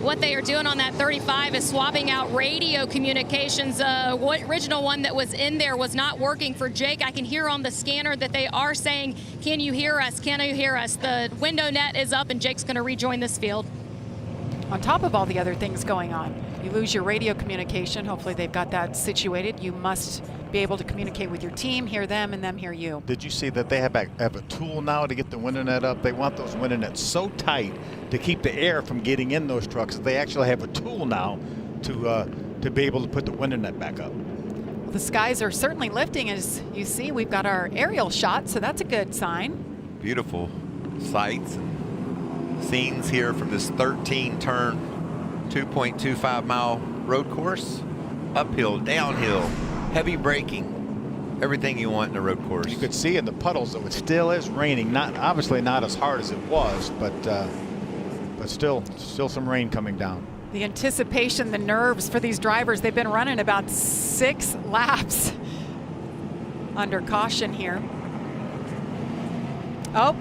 what they are doing on that 35 is swapping out radio communications. What original one that was in there was not working for Jake. I can hear on the scanner that they are saying, can you hear us? Can you hear us? The window net is up and Jake's going to rejoin this field. On top of all the other things going on, you lose your radio communication. Hopefully they've got that situated. You must be able to communicate with your team, hear them, and them hear you. Did you see that they have a tool now to get the window net up? They want those window nets so tight to keep the air from getting in those trucks. They actually have a tool now to be able to put the window net back up. The skies are certainly lifting. As you see, we've got our aerial shot, so that's a good sign. Beautiful sights and scenes here from this 13-turn, 2.25 mile road course. Uphill, downhill, heavy braking, everything you want in a road course. You could see in the puddles, though, it still is raining. Obviously not as hard as it was, but still some rain coming down. The anticipation, the nerves for these drivers. They've been running about 6 laps under caution here. Oh,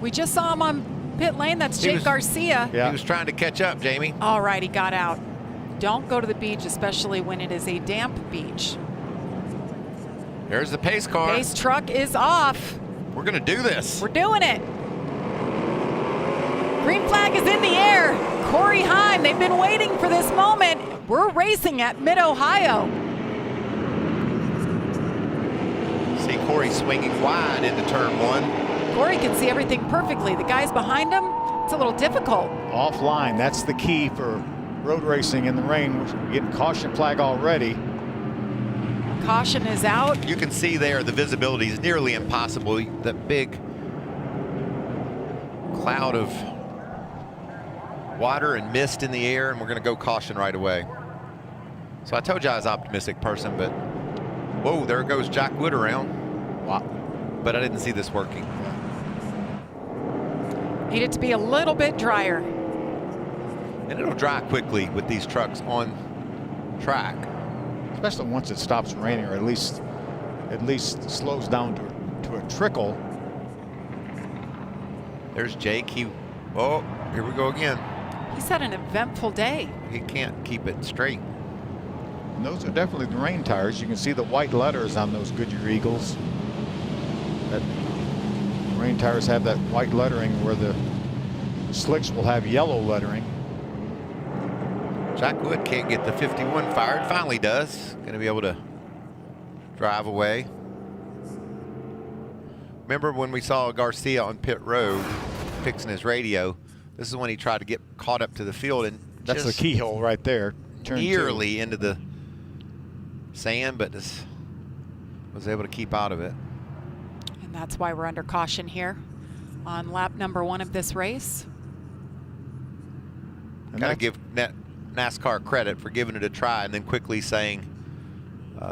we just saw him on pit lane. That's Jake Garcia. Yeah. He was trying to catch up, Jamie. All right, he got out. Don't go to the beach, especially when it is a damp beach. There's the pace car. Pace truck is off. We're going to do this. We're doing it. Green flag is in the air. Corey Heim, they've been waiting for this moment. We're racing at Mid-Ohio. See Corey swinging wide into turn 1. Corey can see everything perfectly. The guys behind him, it's a little difficult. Offline, that's the key for road racing in the rain. We're getting caution flag already. Caution is out. You can see there the visibility is nearly impossible. That big cloud of water and mist in the air, and we're going to go caution right away. So I told you I was an optimistic person, but whoa, there goes Jack Wood around. Wow. But I didn't see this working. Need it to be a little bit drier. And it'll dry quickly with these trucks on track. Especially once it stops raining, or at least slows down to a trickle. There's Jake. Oh, here we go again. He's had an eventful day. He can't keep it straight. And those are definitely the rain tires. You can see the white letters on those Goodyear Eagles. That rain tires have that white lettering, where the slicks will have yellow lettering. Jack Wood can't get the 51 fired. Finally does. Going to be able to drive away. Remember when we saw Garcia on pit road fixing his radio? This is when he tried to get caught up to the field, and that's the keyhole right there. Nearly into the sand, but just was able to keep out of it. And that's why we're under caution here on lap number 1 of this race. Got to give NASCAR credit for giving it a try and then quickly saying,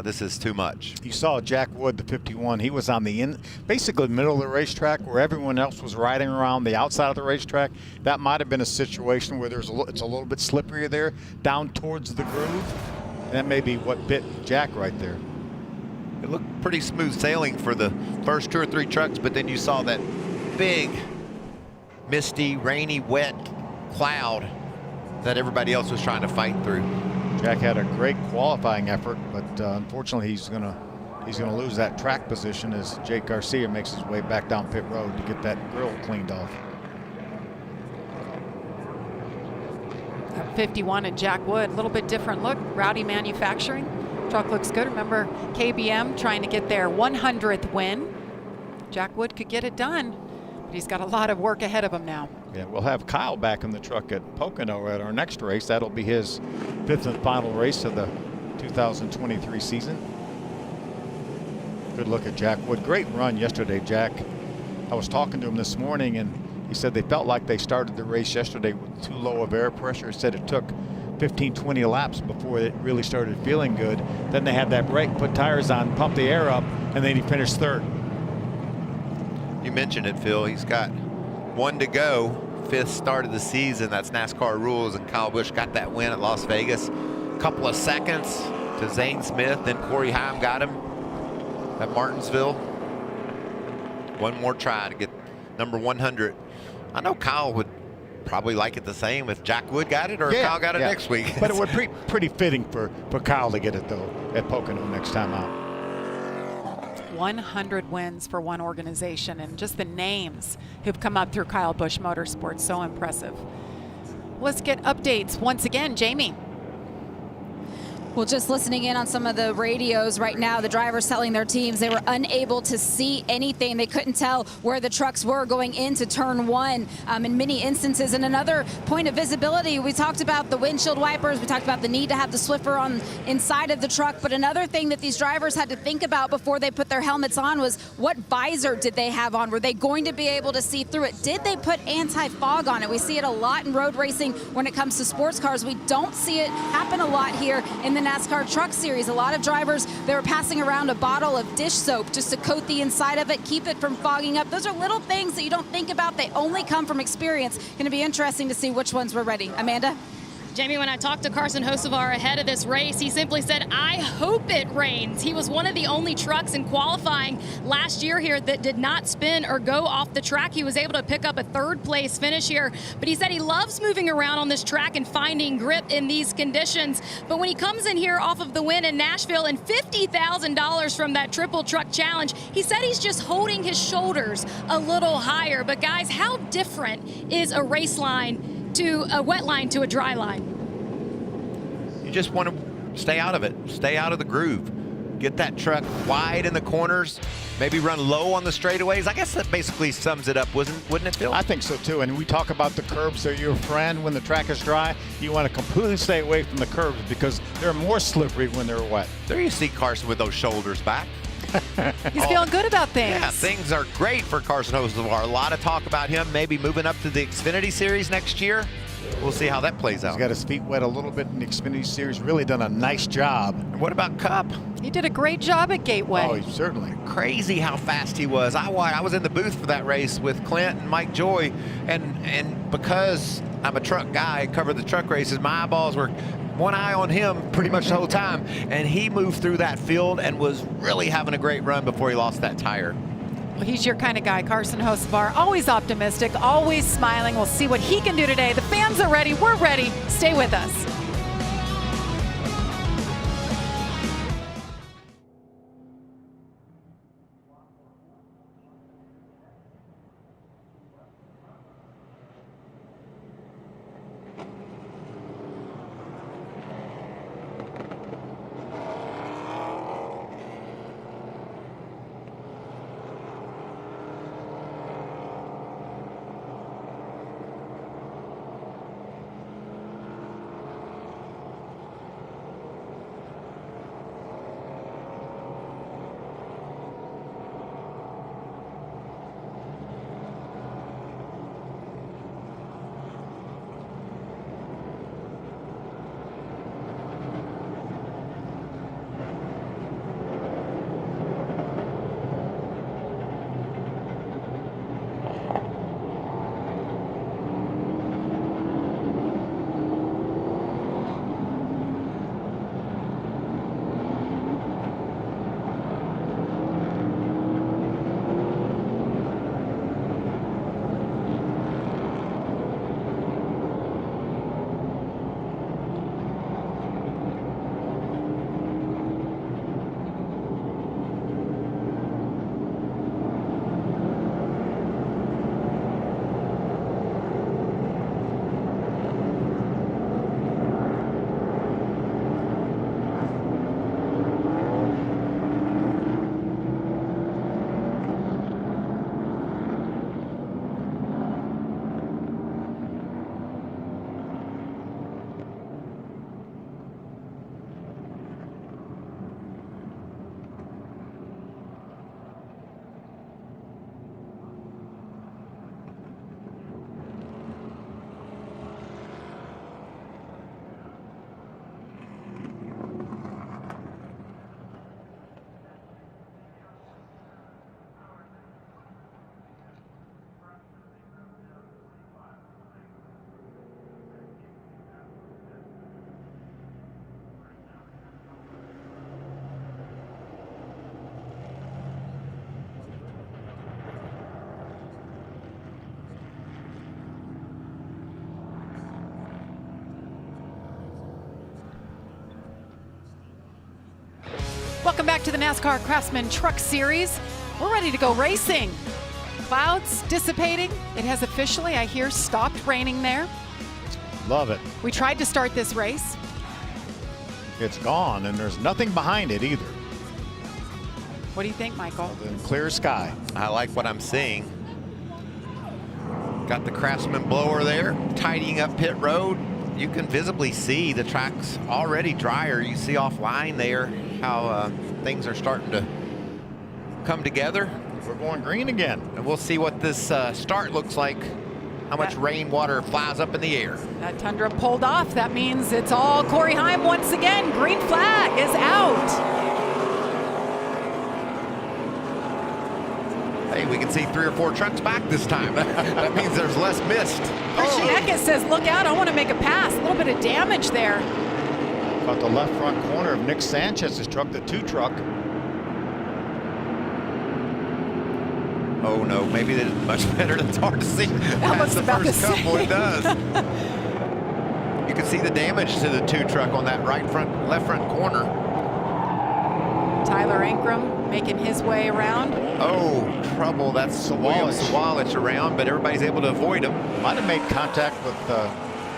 this is too much. You saw Jack Wood, the 51. He was on the basically middle of the racetrack, where everyone else was riding around the outside of the racetrack. That might have been a situation where it's a little bit slipperier there, down towards the groove. And that may be what bit Jack right there. It looked pretty smooth sailing for the first 2 or 3 trucks, but then you saw that big, misty, rainy, wet cloud that everybody else was trying to fight through. Jack had a great qualifying effort, but unfortunately he's gonna lose that track position as Jake Garcia makes his way back down pit road to get that grill cleaned off. 51 and Jack Wood, a little bit different look. Rowdy Manufacturing. Truck looks good. Remember KBM trying to get their 100th win. Jack Wood could get it done, but he's got a lot of work ahead of him now. Yeah, we'll have Kyle back in the truck at Pocono at our next race. That'll be his 5th and final race of the 2023 season. Good look at Jack Wood. Great run yesterday, Jack. I was talking to him this morning, and he said they felt like they started the race yesterday with too low of air pressure. He said it took 15-20 laps before it really started feeling good. Then they had that break, put tires on, pumped the air up, and then he finished 3rd. You mentioned it, Phil. He's got 1 to go. 5th start of the season. That's NASCAR rules, and Kyle Busch got that win at Las Vegas. A couple of seconds to Zane Smith, then Corey Heim got him at Martinsville. 1 more try to get number 100. I know Kyle would probably like it the same if Jack Wood got it or if Kyle got it next week. But it would be pretty fitting for Kyle to get it, though, at Pocono next time out. 100 wins for one organization, and just the names who've come up through Kyle Busch Motorsports, so impressive. Let's get updates once again. Jamie. Well, just listening in on some of the radios right now, the drivers telling their teams they were unable to see anything. They couldn't tell where the trucks were going into turn one in many instances. And another point of visibility, we talked about the windshield wipers. We talked about the need to have the Swiffer on inside of the truck. But another thing that these drivers had to think about before they put their helmets on was what visor did they have on? Were they going to be able to see through it? Did they put anti-fog on it? We see it a lot in road racing when it comes to sports cars. We don't see it happen a lot here in the NASCAR Truck Series. A lot of drivers, they were passing around a bottle of dish soap just to coat the inside of it, keep it from fogging up. Those are little things that you don't think about. They only come from experience. Going to be interesting to see which ones were ready. Amanda? Jamie, when I talked to Carson Hocevar ahead of this race, he simply said, I hope it rains. He was one of the only trucks in qualifying last year here that did not spin or go off the track. He was able to pick up a third place finish here, but he said he loves moving around on this track and finding grip in these conditions. But when he comes in here off of the win in Nashville and $50,000 from that triple truck challenge, he said he's just holding his shoulders a little higher. But guys, how different is a race line to a wet line to a dry line? You just want to stay out of it, stay out of the groove. Get that truck wide in the corners, maybe run low on the straightaways. I guess that basically sums it up, wouldn't it, Phil? I think so, too. And we talk about the curbs. They're your friend when the track is dry. You want to completely stay away from the curbs because they're more slippery when they're wet. There you see Carson with those shoulders back. He's feeling good about things. Yeah, things are great for Carson Hocevar. A lot of talk about him maybe moving up to the Xfinity Series next year. We'll see how that plays out. He's got his feet wet a little bit in the Xfinity Series. Really done a nice job. And what about Cup? He did a great job at Gateway. Oh, certainly. Crazy how fast he was. I was in the booth for that race with Clint and Mike Joy, and because I'm a truck guy, I cover the truck races, my eyeballs were one eye on him pretty much the whole time, and he moved through that field and was really having a great run before he lost that tire. Well, he's your kind of guy, Carson Hocevar. Always optimistic, always smiling. We'll see what he can do today. The fans are ready. We're ready. Stay with us. Welcome back to the NASCAR Craftsman Truck Series. We're ready to go racing. Clouds dissipating. It has officially, I hear, stopped raining there. Love it. We tried to start this race. It's gone, and there's nothing behind it either. What do you think, Michael? Other than clear sky. I like what I'm seeing. Got the Craftsman blower there, tidying up pit road. You can visibly see the track's already drier. You see offline there how things are starting to come together. We're going green again. And we'll see what this start looks like, how much rainwater flies up in the air. That Tundra pulled off. That means it's all Corey Heim once again. Green flag is out. Hey, we can see 3 or 4 trucks back this time. That means there's less mist. Christian Eckes says, look out, I want to make a pass. A little bit of damage there. Caught the left front corner of Nick Sanchez's truck, the 2 truck. Oh no, maybe that is much better. It's hard to see. I was the about first to couple say. it does. You can see the damage to the 2 truck on that left front corner. Tyler Ankrum making his way around. Oh, trouble. That's William Sawalich around, but everybody's able to avoid him. Might have made contact with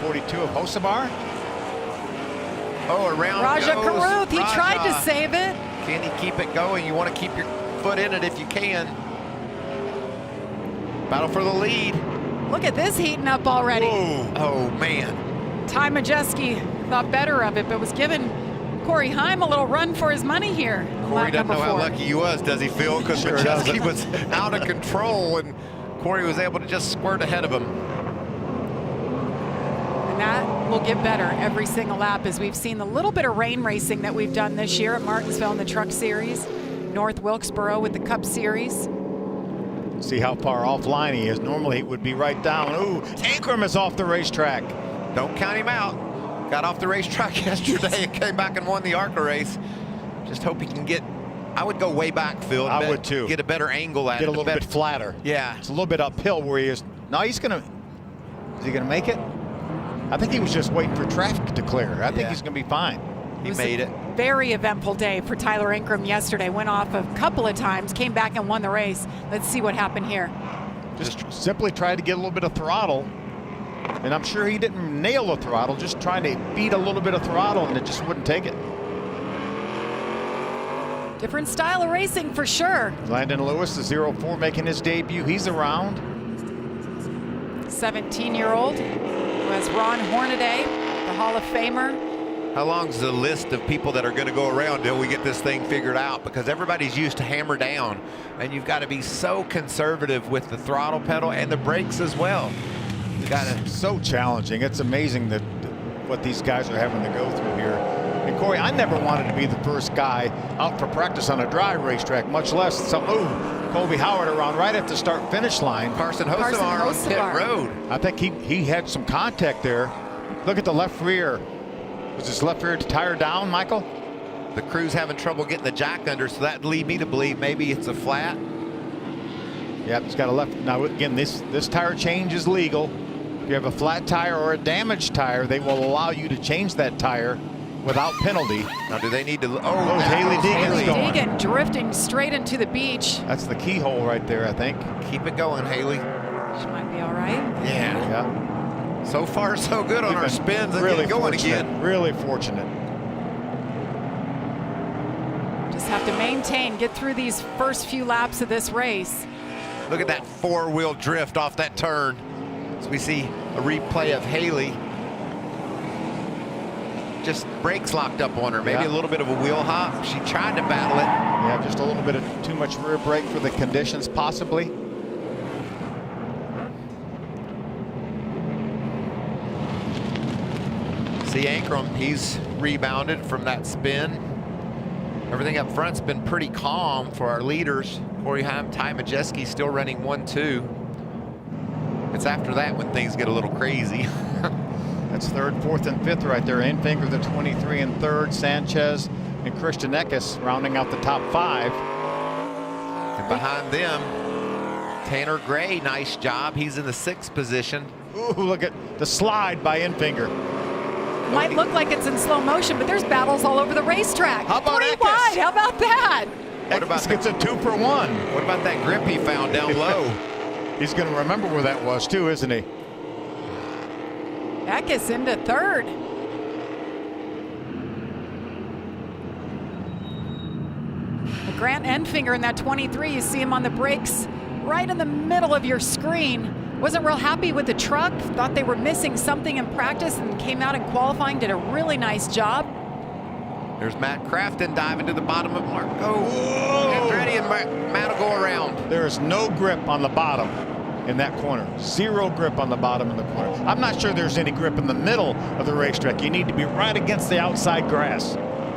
42 of Hocevar. Oh, around Raja goes Caruth, he tried to Raja. save it. Can he keep it going? You want to keep your foot in it if you can. Battle for the lead. Look at this heating up already. Whoa. Oh, man. Ty Majeski thought better of it, but was giving Corey Heim a little run for his money here. Corey Lap doesn't know number how 4. lucky he was, does he, Phil? Because Sure Majeski doesn't. was out of control, and Corey was able to just squirt ahead of him. And that will get better every single lap as we've seen the little bit of rain racing that we've done this year at Martinsville in the Truck Series, North Wilkesboro with the Cup Series. See how far offline he is. Normally he would be right down. Ooh, Ankrum is off the racetrack. Don't count him out. Got off the racetrack yesterday and came back and won the ARCA race. Just hope he can get, I would go way back, Phil. I would too. Get a better angle at it. Get a little bit flatter. Yeah. It's a little bit uphill where he is. No, he's going to, is he going to make it? I think he was just waiting for traffic to clear. I think he's going to be fine. He made it. Very eventful day for Tyler Ankrum yesterday. Went off a couple of times, came back and won the race. Let's see what happened here. Just simply tried to get a little bit of throttle. And I'm sure he didn't nail the throttle, just trying to beat a little bit of throttle, and it just wouldn't take it. Different style of racing for sure. Landon Lewis, the 04, making his debut. He's around. 17-year-old who has Ron Hornaday, the Hall of Famer. How long's the list of people that are going to go around till we get this thing figured out? Because everybody's used to hammer down, and you've got to be so conservative with the throttle pedal and the brakes as well. You got to. So challenging. It's amazing that what these guys are having to go through here. And Corey, I never wanted to be the first guy out for practice on a dry racetrack, much less some. Ooh, Colby Howard around right at the start-finish line. Carson Hocevar on pit road. I think he had some contact there. Look at the left rear. Was his left rear tire down, Michael? The crew's having trouble getting the jack under, so that lead me to believe maybe it's a flat. Yep, he's got a left. Now again, this tire change is legal. If you have a flat tire or a damaged tire, they will allow you to change that tire without penalty. Now, do they need to? Oh, Haley Deegan's Haley going. Deegan drifting straight into the beach. That's the keyhole right there, I think. Keep it going, Haley. She might be all right. Yeah. Yeah. So far, so good on We've our been spins and really get going fortunate, again. Really fortunate. Just have to maintain, get through these first few laps of this race. Look at that four-wheel drift off that turn. So we see a replay of Haley. Just brakes locked up on her. Maybe a little bit of a wheel hop. She tried to battle it. Yeah, just a little bit of too much rear brake for the conditions, possibly. See Ankrum, he's rebounded from that spin. Everything up front's been pretty calm for our leaders. Corey Heim, Ty Majeski still running 1-2. It's after that when things get a little crazy. That's third, fourth, and fifth right there. Enfinger, the 23 and third. Sanchez and Christian Eckes rounding out the top 5. And behind them, Tanner Gray, nice job. He's in the 6th position. Ooh, look at the slide by Enfinger. might look like it's in slow motion, but there's battles all over the racetrack. How about 3 Eckes? wide, how about that? What about Eckes gets a 2 for 1. What about that grip he found down low? He's going to remember where that was too, isn't he? Eckes into third. Grant Enfinger in that 23, you see him on the brakes right in the middle of your screen. Wasn't real happy with the truck, thought they were missing something in practice and came out in qualifying, did a really nice job. There's Matt Crafton diving to the bottom of Marco. Andretti and Matt will go around. There is no grip on the bottom in that corner. 0 grip on the bottom in the corner. I'm not sure there's any grip in the middle of the racetrack. You need to be right against the outside grass.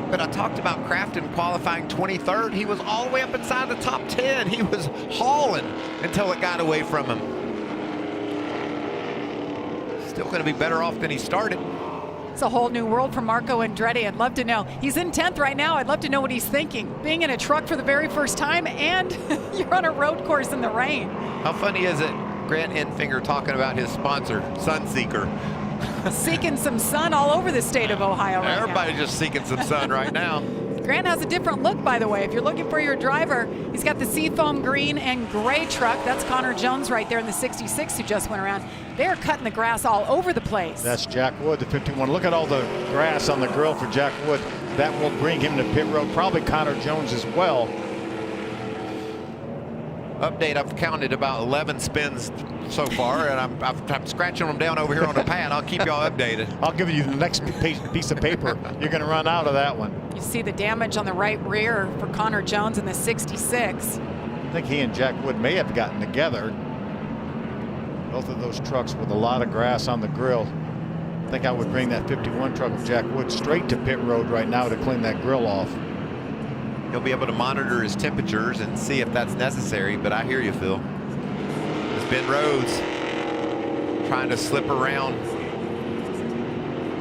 But I talked about Crafton qualifying 23rd. He was all the way up inside the top 10. He was hauling until it got away from him. Still going to be better off than he started. It's a whole new world for Marco Andretti. I'd love to know. He's in 10th right now. I'd love to know what he's thinking. Being in a truck for the very first time and you're on a road course in the rain. How funny is it? Grant Enfinger talking about his sponsor, Sunseeker. Seeking some sun all over the state of Ohio right Everybody's just seeking some sun right now. now. Grant has a different look, by the way. If you're looking for your driver, he's got the seafoam green and gray truck. That's Connor Jones right there in the 66 who just went around. They're cutting the grass all over the place. That's Jack Wood, the 51. Look at all the grass on the grill for Jack Wood. That will bring him to pit road. Probably Connor Jones as well. Update, I've counted about 11 spins so far, and I'm scratching them down over here on the pad. I'll keep y'all updated. I'll give you the next piece of paper. You're going to run out of that one. You see the damage on the right rear for Connor Jones in the 66. I think he and Jack Wood may have gotten together. Both of those trucks with a lot of grass on the grill. I think I would bring that 51 truck of Jack Wood straight to pit road right now to clean that grill off. He'll be able to monitor his temperatures and see if that's necessary, but I hear you, Phil. It's Ben Rhodes trying to slip around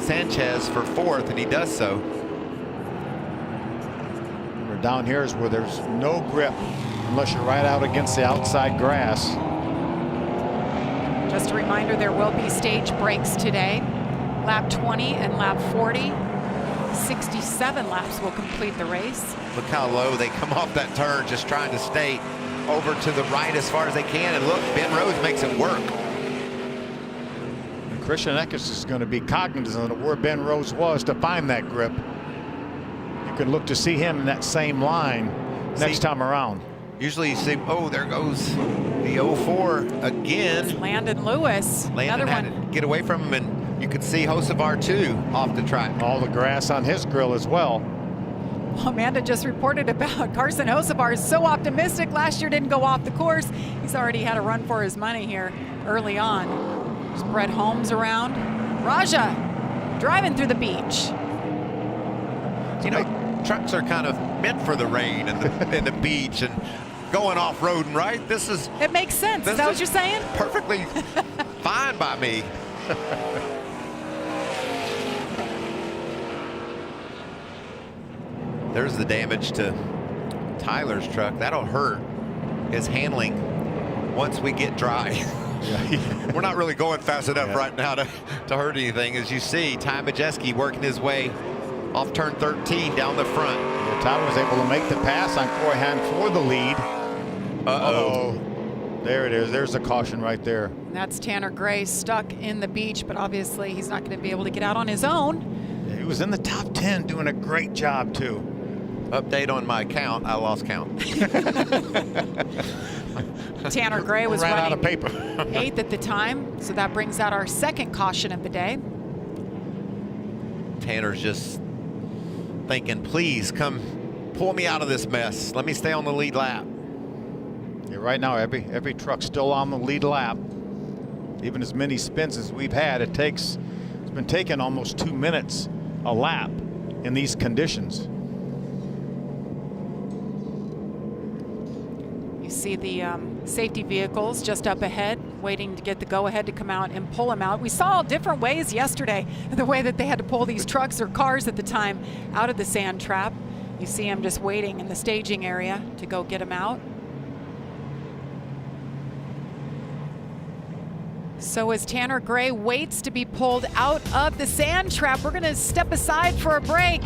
Sanchez for 4th, and he does so. We're down here is where there's no grip unless you're right out against the outside grass. Just a reminder, there will be stage breaks today. Lap 20 and lap 40. 67 laps will complete the race. Look how low they come off that turn, just trying to stay over to the right as far as they can. And look, Ben Rhodes makes it work. And Christian Eckes is going to be cognizant of where Ben Rhodes was to find that grip. You can look to see him in that same line next time around. Usually you see, oh, there goes the 04 again. Landon Lewis, Landon another had one. to get away from him, and you could see Hocevar too off the track. All the grass on his grill as well. Amanda just reported about Carson Hocevar is so optimistic. Last year didn't go off the course. He's already had a run for his money here early on. There's Brett Holmes around. Raja driving through the beach. You know, trucks are kind of meant for the rain and the beach and going off-roading, right? This is... It makes sense. Is that what you're saying? Perfectly fine by me. There's the damage to Tyler's truck. That'll hurt his handling once we get dry. Yeah. We're not really going fast enough right now to hurt anything. As you see, Ty Majeski working his way off turn 13 down the front. Yeah, Ty was able to make the pass on Corey Heim for the lead. Uh-oh. There it is. There's the caution right there. And that's Tanner Gray stuck in the beach, but obviously he's not going to be able to get out on his own. Yeah, he was in the top 10 doing a great job too. Update on my count, I lost count. Tanner Gray was Ran out running of paper. 8th at the time, so that brings out our second caution of the day. Tanner's just thinking, please come pull me out of this mess. Let me stay on the lead lap. Yeah, right now every truck's still on the lead lap. Even as many spins as we've had, it's been taking almost 2 minutes a lap in these conditions. You see the safety vehicles just up ahead, waiting to get the go-ahead to come out and pull them out. We saw different ways yesterday, the way that they had to pull these trucks or cars at the time out of the sand trap. You see them just waiting in the staging area to go get them out. So as Tanner Gray waits to be pulled out of the sand trap, we're going to step aside for a break.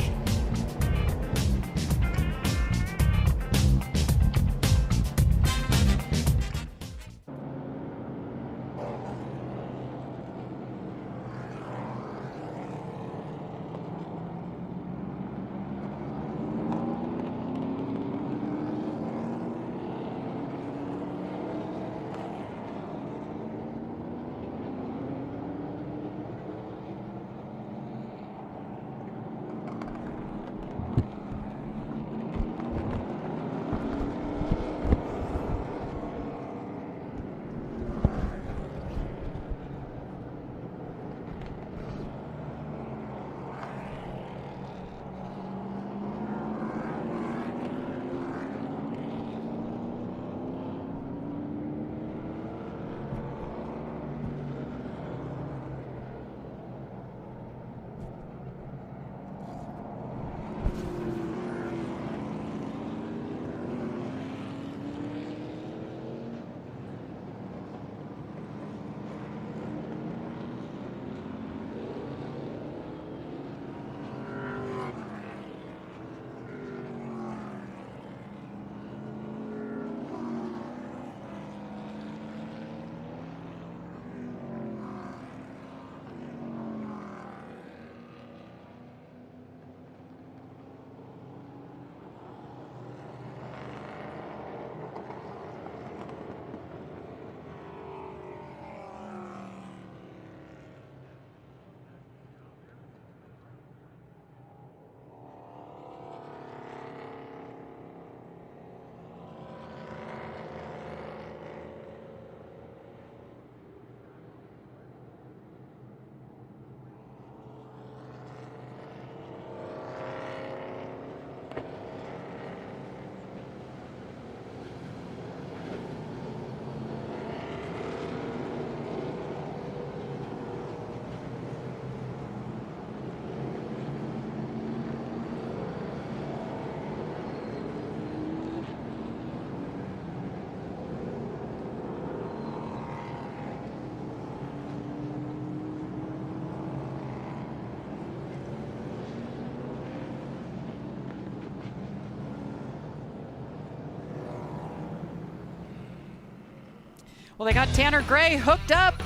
Well, they got Tanner Gray hooked up,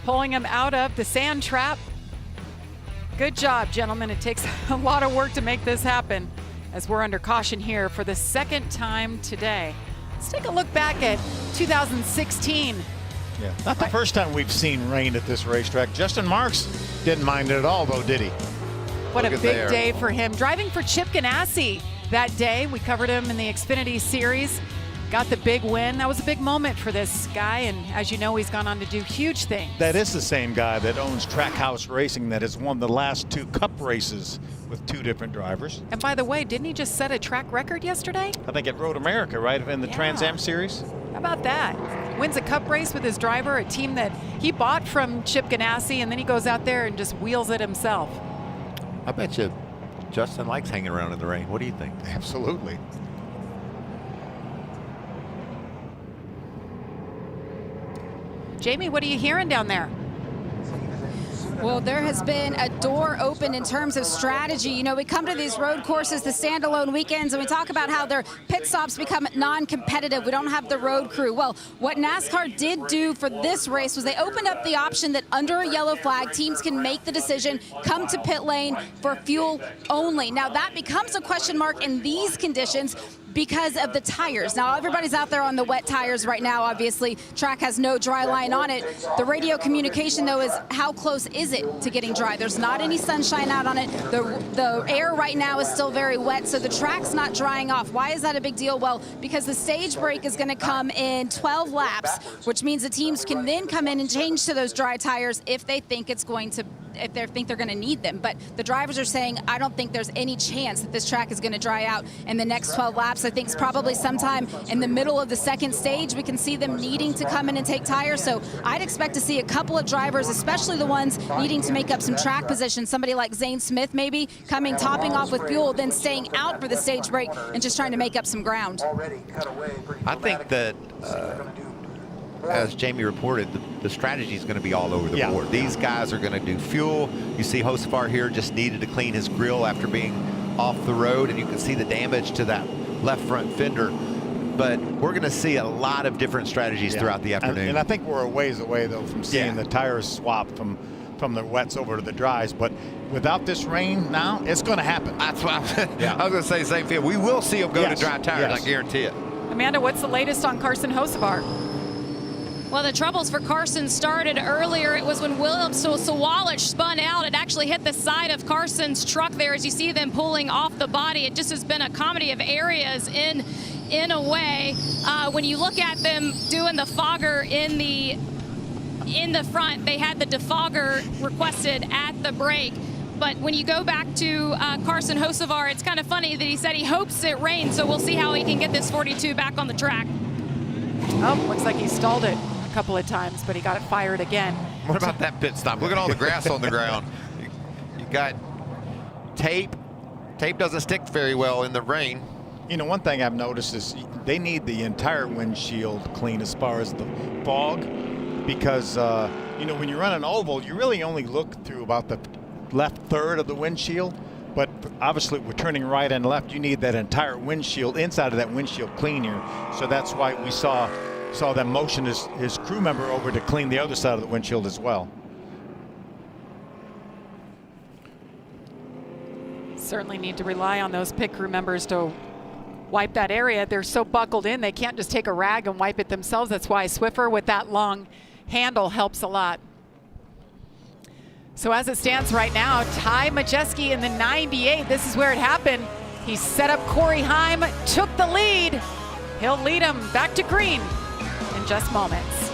pulling him out of the sand trap. Good job, gentlemen. It takes a lot of work to make this happen as we're under caution here for the second time today. Let's take a look back at 2016. Yeah, not the first time we've seen rain at this racetrack. Justin Marks didn't mind it at all, though, did he? What a big day for him. Driving for Chip Ganassi that day. We covered him in the Xfinity Series. Got the big win. That was a big moment for this guy, and as you know, he's gone on to do huge things. That is the same guy that owns Trackhouse Racing that has won the last 2 Cup races with 2 different drivers. And by the way, didn't he just set a track record yesterday? I think at Road America, right, in the Trans Am Series? How about that? Wins a Cup race with his driver, a team that he bought from Chip Ganassi, and then he goes out there and just wheels it himself. I bet you Justin likes hanging around in the rain. What do you think? Absolutely. Jamie, what are you hearing down there? Well, there has been a door open in terms of strategy. You know, we come to these road courses, the standalone weekends, and we talk about how their pit stops become non-competitive. We don't have the road crew. Well, what NASCAR did do for this race was they opened up the option that under a yellow flag, teams can make the decision, come to pit lane for fuel only. Now, that becomes a question mark in these conditions because of the tires. Now, everybody's out there on the wet tires right now, obviously. Track has no dry line on it. The radio communication, though, is how close is it to getting dry? There's not any sunshine out on it. The air right now is still very wet, so the track's not drying off. Why is that a big deal? Well, because the stage break is going to come in 12 laps, which means the teams can then come in and change to those dry tires if they think it's going to if they think they're going to need them. But the drivers are saying, I don't think there's any chance that this track is going to dry out in the next 12 laps. I think it's probably sometime in the middle of the second stage we can see them needing to come in and take tires. So I'd expect to see a couple of drivers, especially the ones needing to make up some track position. Somebody like Zane Smith maybe coming, topping off with fuel, then staying out for the stage break and just trying to make up some ground. I think that as Jamie reported, the strategy is going to be all over the board. These guys are going to do fuel. You see Hosefar here just needed to clean his grill after being off the road, and you can see the damage to that left front fender. But we're going to see a lot of different strategies throughout the afternoon. And I think we're a ways away, though, from seeing the tires swap from the wets over to the dries. But without this rain now, it's going to happen. That's what I was going to say, same thing. We will see them go to dry tires, I guarantee it. Amanda, what's the latest on Carson Hosefar? Well, the troubles for Carson started earlier. It was when Williams Sawalich spun out. It actually hit the side of Carson's truck there as you see them pulling off the body. It just has been a comedy of areas in a way. When you look at them doing the fogger in the front, they had the defogger requested at the break. But when you go back to Carson Hosefar, it's kind of funny that he said he hopes it rains, so we'll see how he can get this 42 back on the track. Oh, looks like he stalled it a couple of times, but he got it fired again. What about that pit stop? Look at all the grass on the ground. You got tape. Tape doesn't stick very well in the rain. You know, one thing I've noticed is they need the entire windshield clean as far as the fog, because, you know, when you run an oval, you really only look through about the left third of the windshield. But obviously, we're turning right and left. You need that entire windshield, inside of that windshield clean here. So that's why we saw them motion his crew member over to clean the other side of the windshield as well. Certainly need to rely on those pit crew members to wipe that area. They're so buckled in, they can't just take a rag and wipe it themselves. That's why Swiffer with that long handle helps a lot. So as it stands right now, Ty Majeski in the 98. This is where it happened. He set up Corey Heim, took the lead. He'll lead him back to green in just moments.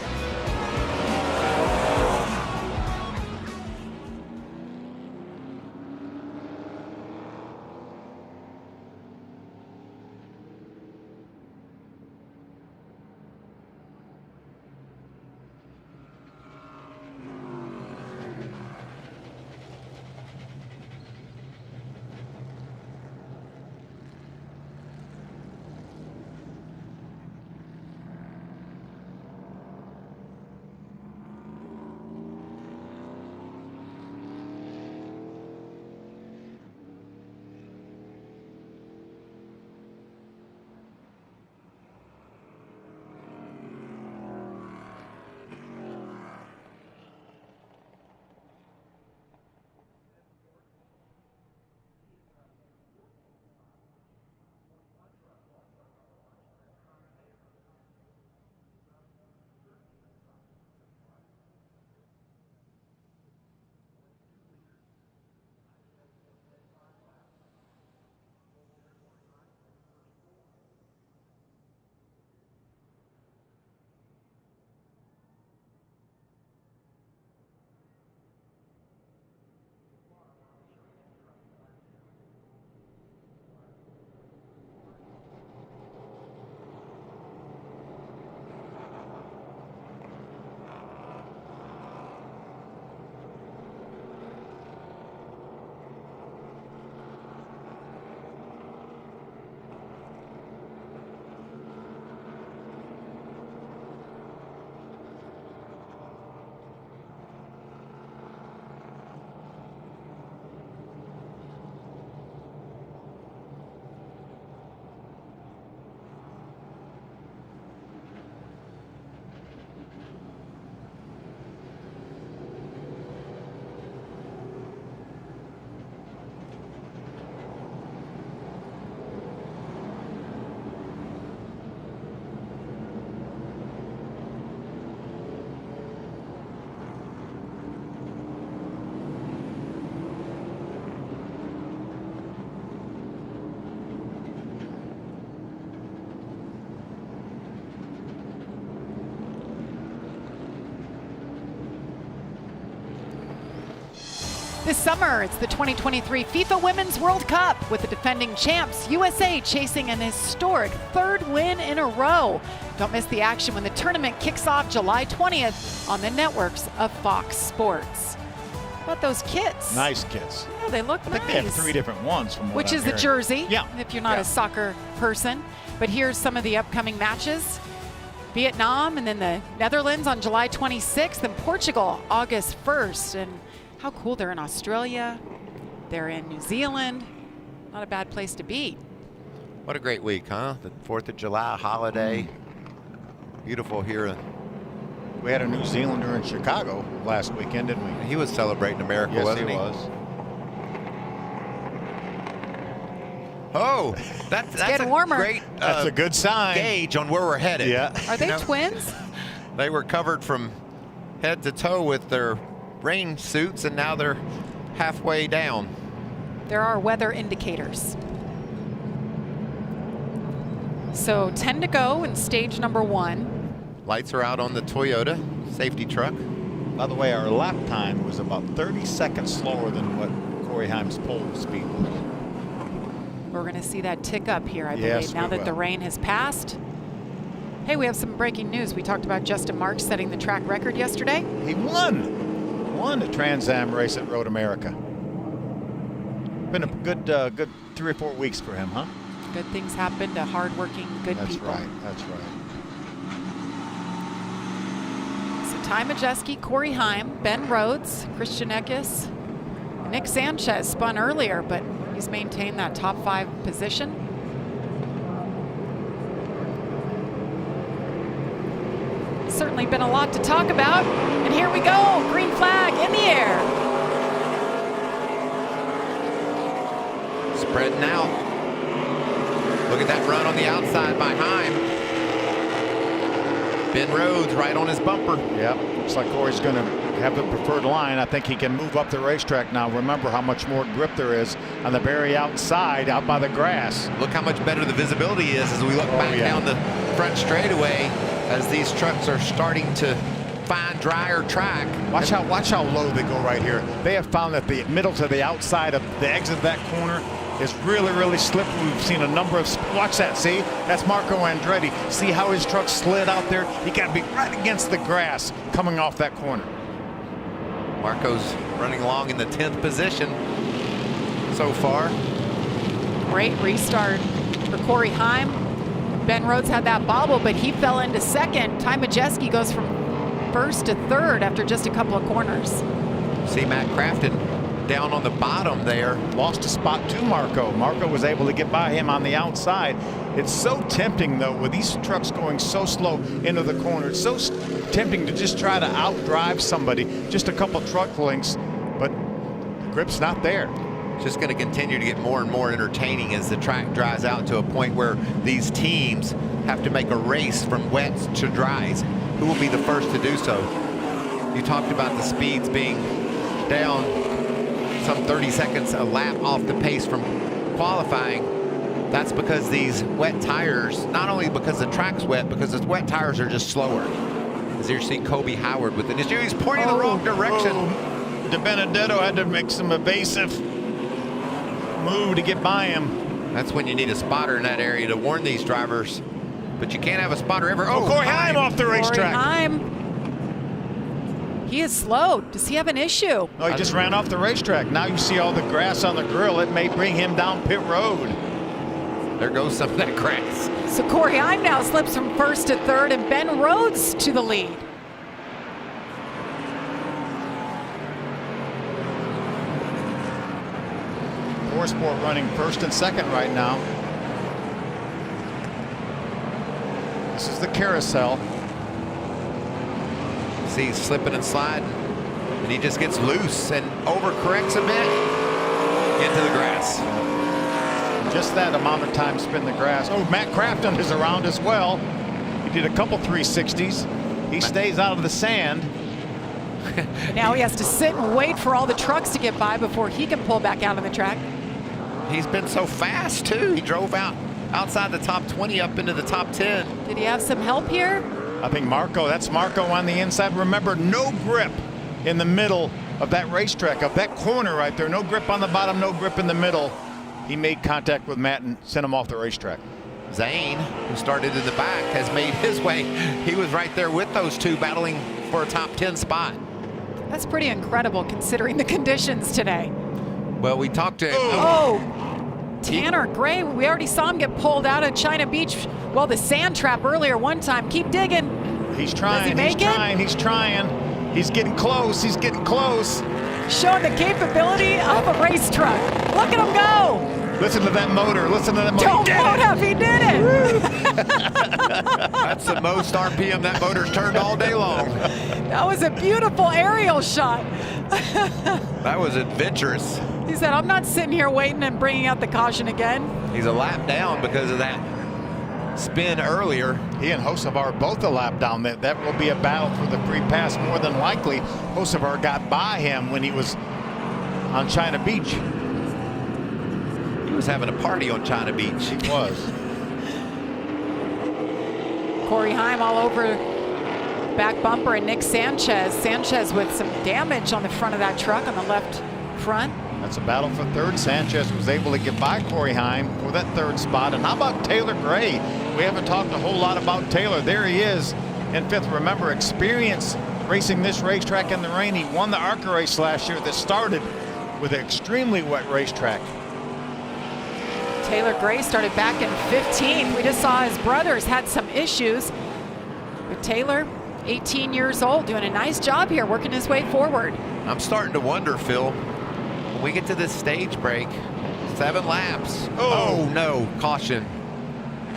This summer, it's the 2023 FIFA Women's World Cup with the defending champs, USA, chasing an historic third win in a row. Don't miss the action when the tournament kicks off July 20th on the networks of Fox Sports. How about those kits? Nice kits. Yeah, they look nice. I think they have 3 different ones from what Which I'm is the hearing. jersey, Yeah. if you're not a soccer person. But here's some of the upcoming matches. Vietnam, and then the Netherlands on July 26th, and Portugal August 1st. And how cool, they're in Australia, they're in New Zealand. Not a bad place to be. What a great week, huh? The 4th of July holiday. Beautiful here. We had a New Zealander in Chicago last weekend, didn't we? He was celebrating America, Yes, wasn't he he? was. Oh, that's getting a warmer. great That's a good sign. gauge on where we're headed. Yeah. Are they You know, twins? They were covered from head to toe with their rain suits, and now they're halfway down. There are weather indicators. So 10 to go in stage number 1. Lights are out on the Toyota safety truck. By the way, our lap time was about 30 seconds slower than what Corey Heim's pole speed was. We're going to see that tick up here, I Yes, believe, now we that the will. rain has passed. Hey, we have some breaking news. We talked about Justin Marks setting the track record yesterday. He won the Trans Am race at Road America. Been a good 3 or 4 weeks for him, huh? Good things happen to hardworking, good That's people. right. That's right. So Ty Majeski, Corey Heim, Ben Rhodes, Christian Eckes, Nick Sanchez spun earlier, but he's maintained that top 5 position. Certainly been a lot to talk about. And here we go, green flag in the air. Spreading out. Look at that run on the outside by Heim. Ben Rhodes right on his bumper. Yep. Looks like Corey's going to have the preferred line. I think he can move up the racetrack now. Remember how much more grip there is on the very outside, out by the grass. Look how much better the visibility is as we look back down the front straightaway as these trucks are starting to find drier track. Watch how low they go right here. They have found that the middle to the outside of the exit of that corner is really, really slippery. We've seen a number of, watch that, see? That's Marco Andretti. See how his truck slid out there? He got to be right against the grass coming off that corner. Marco's running along in the 10th position so far. Great restart for Corey Heim. Ben Rhodes had that bobble, but he fell into second. Ty Majeski goes from 1st to 3rd after just a couple of corners. See Matt Crafton down on the bottom there. Lost a spot to Marco. Marco was able to get by him on the outside. It's so tempting, though, with these trucks going so slow into the corner. It's so tempting to just try to outdrive somebody, just a couple truck lengths, but the grip's not there. Just going to continue to get more and more entertaining as the track dries out to a point where these teams have to make a race from wets to dries. Who will be the first to do so? You talked about the speeds being down some 30 seconds a lap off the pace from qualifying. That's because these wet tires, not only because the track's wet, because the wet tires are just slower. As you see Kobe Howard with it. He's pointing in the wrong direction. De Benedetto had to make some evasive move to get by him. That's when you need a spotter in that area to warn these drivers. But you can't have a spotter ever. Oh, Corey Heim off the racetrack. Corey Heim. He is slowed. Does he have an issue? No, he just ran off the racetrack. Now you see all the grass on the grill. It may bring him down pit road. There goes some of that grass. So Corey Heim now slips from 1st to 3rd, and Ben Rhodes to the lead. Sport running 1st and 2nd right now. This is the carousel. See, he's slipping and sliding, and he just gets loose and overcorrects a bit into the grass. Just that amount of time spent in the grass. Oh, Matt Crafton is around as well. He did a couple 360s. He stays out of the sand. Now he has to sit and wait for all the trucks to get by before he can pull back out on the track. He's been so fast, too. He drove outside the top 20 up into the top 10. Did he have some help here? I think that's Marco on the inside. Remember, no grip in the middle of that racetrack, of that corner right there. No grip on the bottom, no grip in the middle. He made contact with Matt and sent him off the racetrack. Zane, who started in the back, has made his way. He was right there with those two battling for a top 10 spot. That's pretty incredible considering the conditions today. Well, we talked to Oh! Tanner Gray, we already saw him get pulled out of China Beach. Well, the sand trap earlier one time. Keep digging. He's trying, Does he make he's trying. He's getting close, he's getting close. Showing the capability of a race truck. Look at him go. Listen to that motor, listen to that motor. Don't float up, he did it. That's the most RPM that motor's turned all day long. That was a beautiful aerial shot. That was adventurous. He said, I'm not sitting here waiting and bringing out the caution again. He's a lap down because of that spin earlier. He and Hocevar both a lap down. That will be a battle for the free pass. More than likely, Hocevar got by him when he was on China Beach. He was having a party on China Beach. He was. Corey Heim all over back bumper, and Nick Sanchez. Sanchez with some damage on the front of that truck on the left front. That's a battle for third. Sanchez was able to get by Corey Heim for that third spot. And how about Taylor Gray? We haven't talked a whole lot about Taylor. There he is in fifth. Remember, experience racing this racetrack in the rain. He won the ARCA race last year that started with an extremely wet racetrack. Taylor Gray started back in 15. We just saw his brothers had some issues. But Taylor, 18 years old, doing a nice job here, working his way forward. I'm starting to wonder, Phil, when we get to this stage break, 7 laps. Oh no, caution.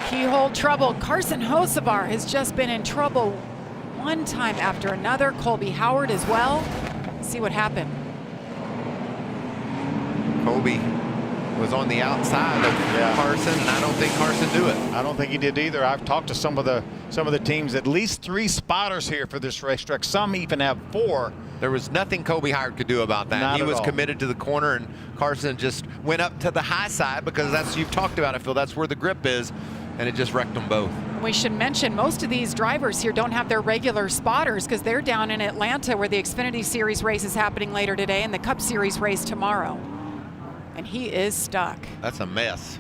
Keyhole trouble. Carson Hocevar has just been in trouble one time after another. Colby Howard as well. Let's see what happened. Colby was on the outside of Carson, and I don't think Carson knew it. I don't think he did either. I've talked to some of the teams. At least 3 spotters here for this racetrack. Some even have 4. There was nothing Colby Howard could do about that. He was committed to the corner, and Carson just went up to the high side because that's, you've talked about it, Phil, that's where the grip is, and it just wrecked them both. We should mention most of these drivers here don't have their regular spotters because they're down in Atlanta where the Xfinity Series race is happening later today and the Cup Series race tomorrow. And he is stuck. That's a mess.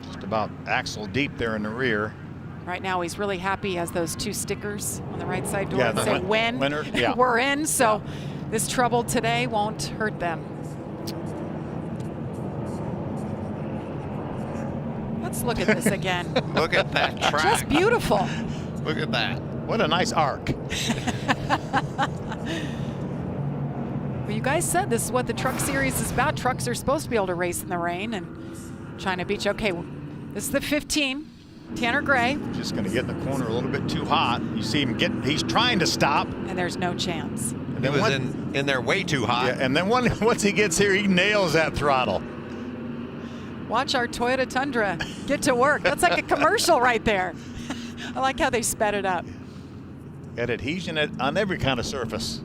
Just about axle deep there in the rear. Right now he's really happy he has those 2 stickers on the right side door Yeah, that say winner, yeah. we're in, so this trouble today won't hurt them. Let's look at this again. Look at that track. Just beautiful. Look at that. What a nice arc. Well, you guys said this is what the Truck Series is about. Trucks are supposed to be able to race in the rain, and China Beach. Okay, well, this is the 15. Tanner Gray. Just going to get in the corner a little bit too hot. You see him he's trying to stop. And there's no chance. And He was in there way too hot. Yeah, and then once he gets here, he nails that throttle. Watch our Toyota Tundra get to work. That's like a commercial right there. I like how they sped it up. Got adhesion on every kind of surface.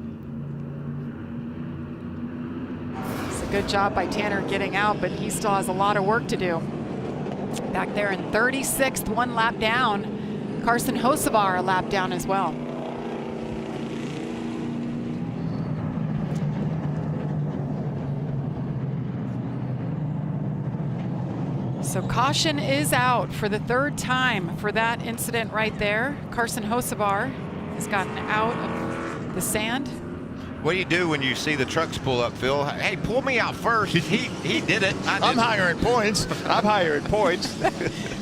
It's a good job by Tanner getting out, but he still has a lot of work to do. Back there in 36th, 1 lap down. Carson Hocevar a lap down as well. So caution is out for the 3rd time for that incident right there. Carson Hocevar has gotten out of the sand. What do you do when you see the trucks pull up, Phil? Hey, pull me out first. He did it. I'm hiring points. I'm hiring points.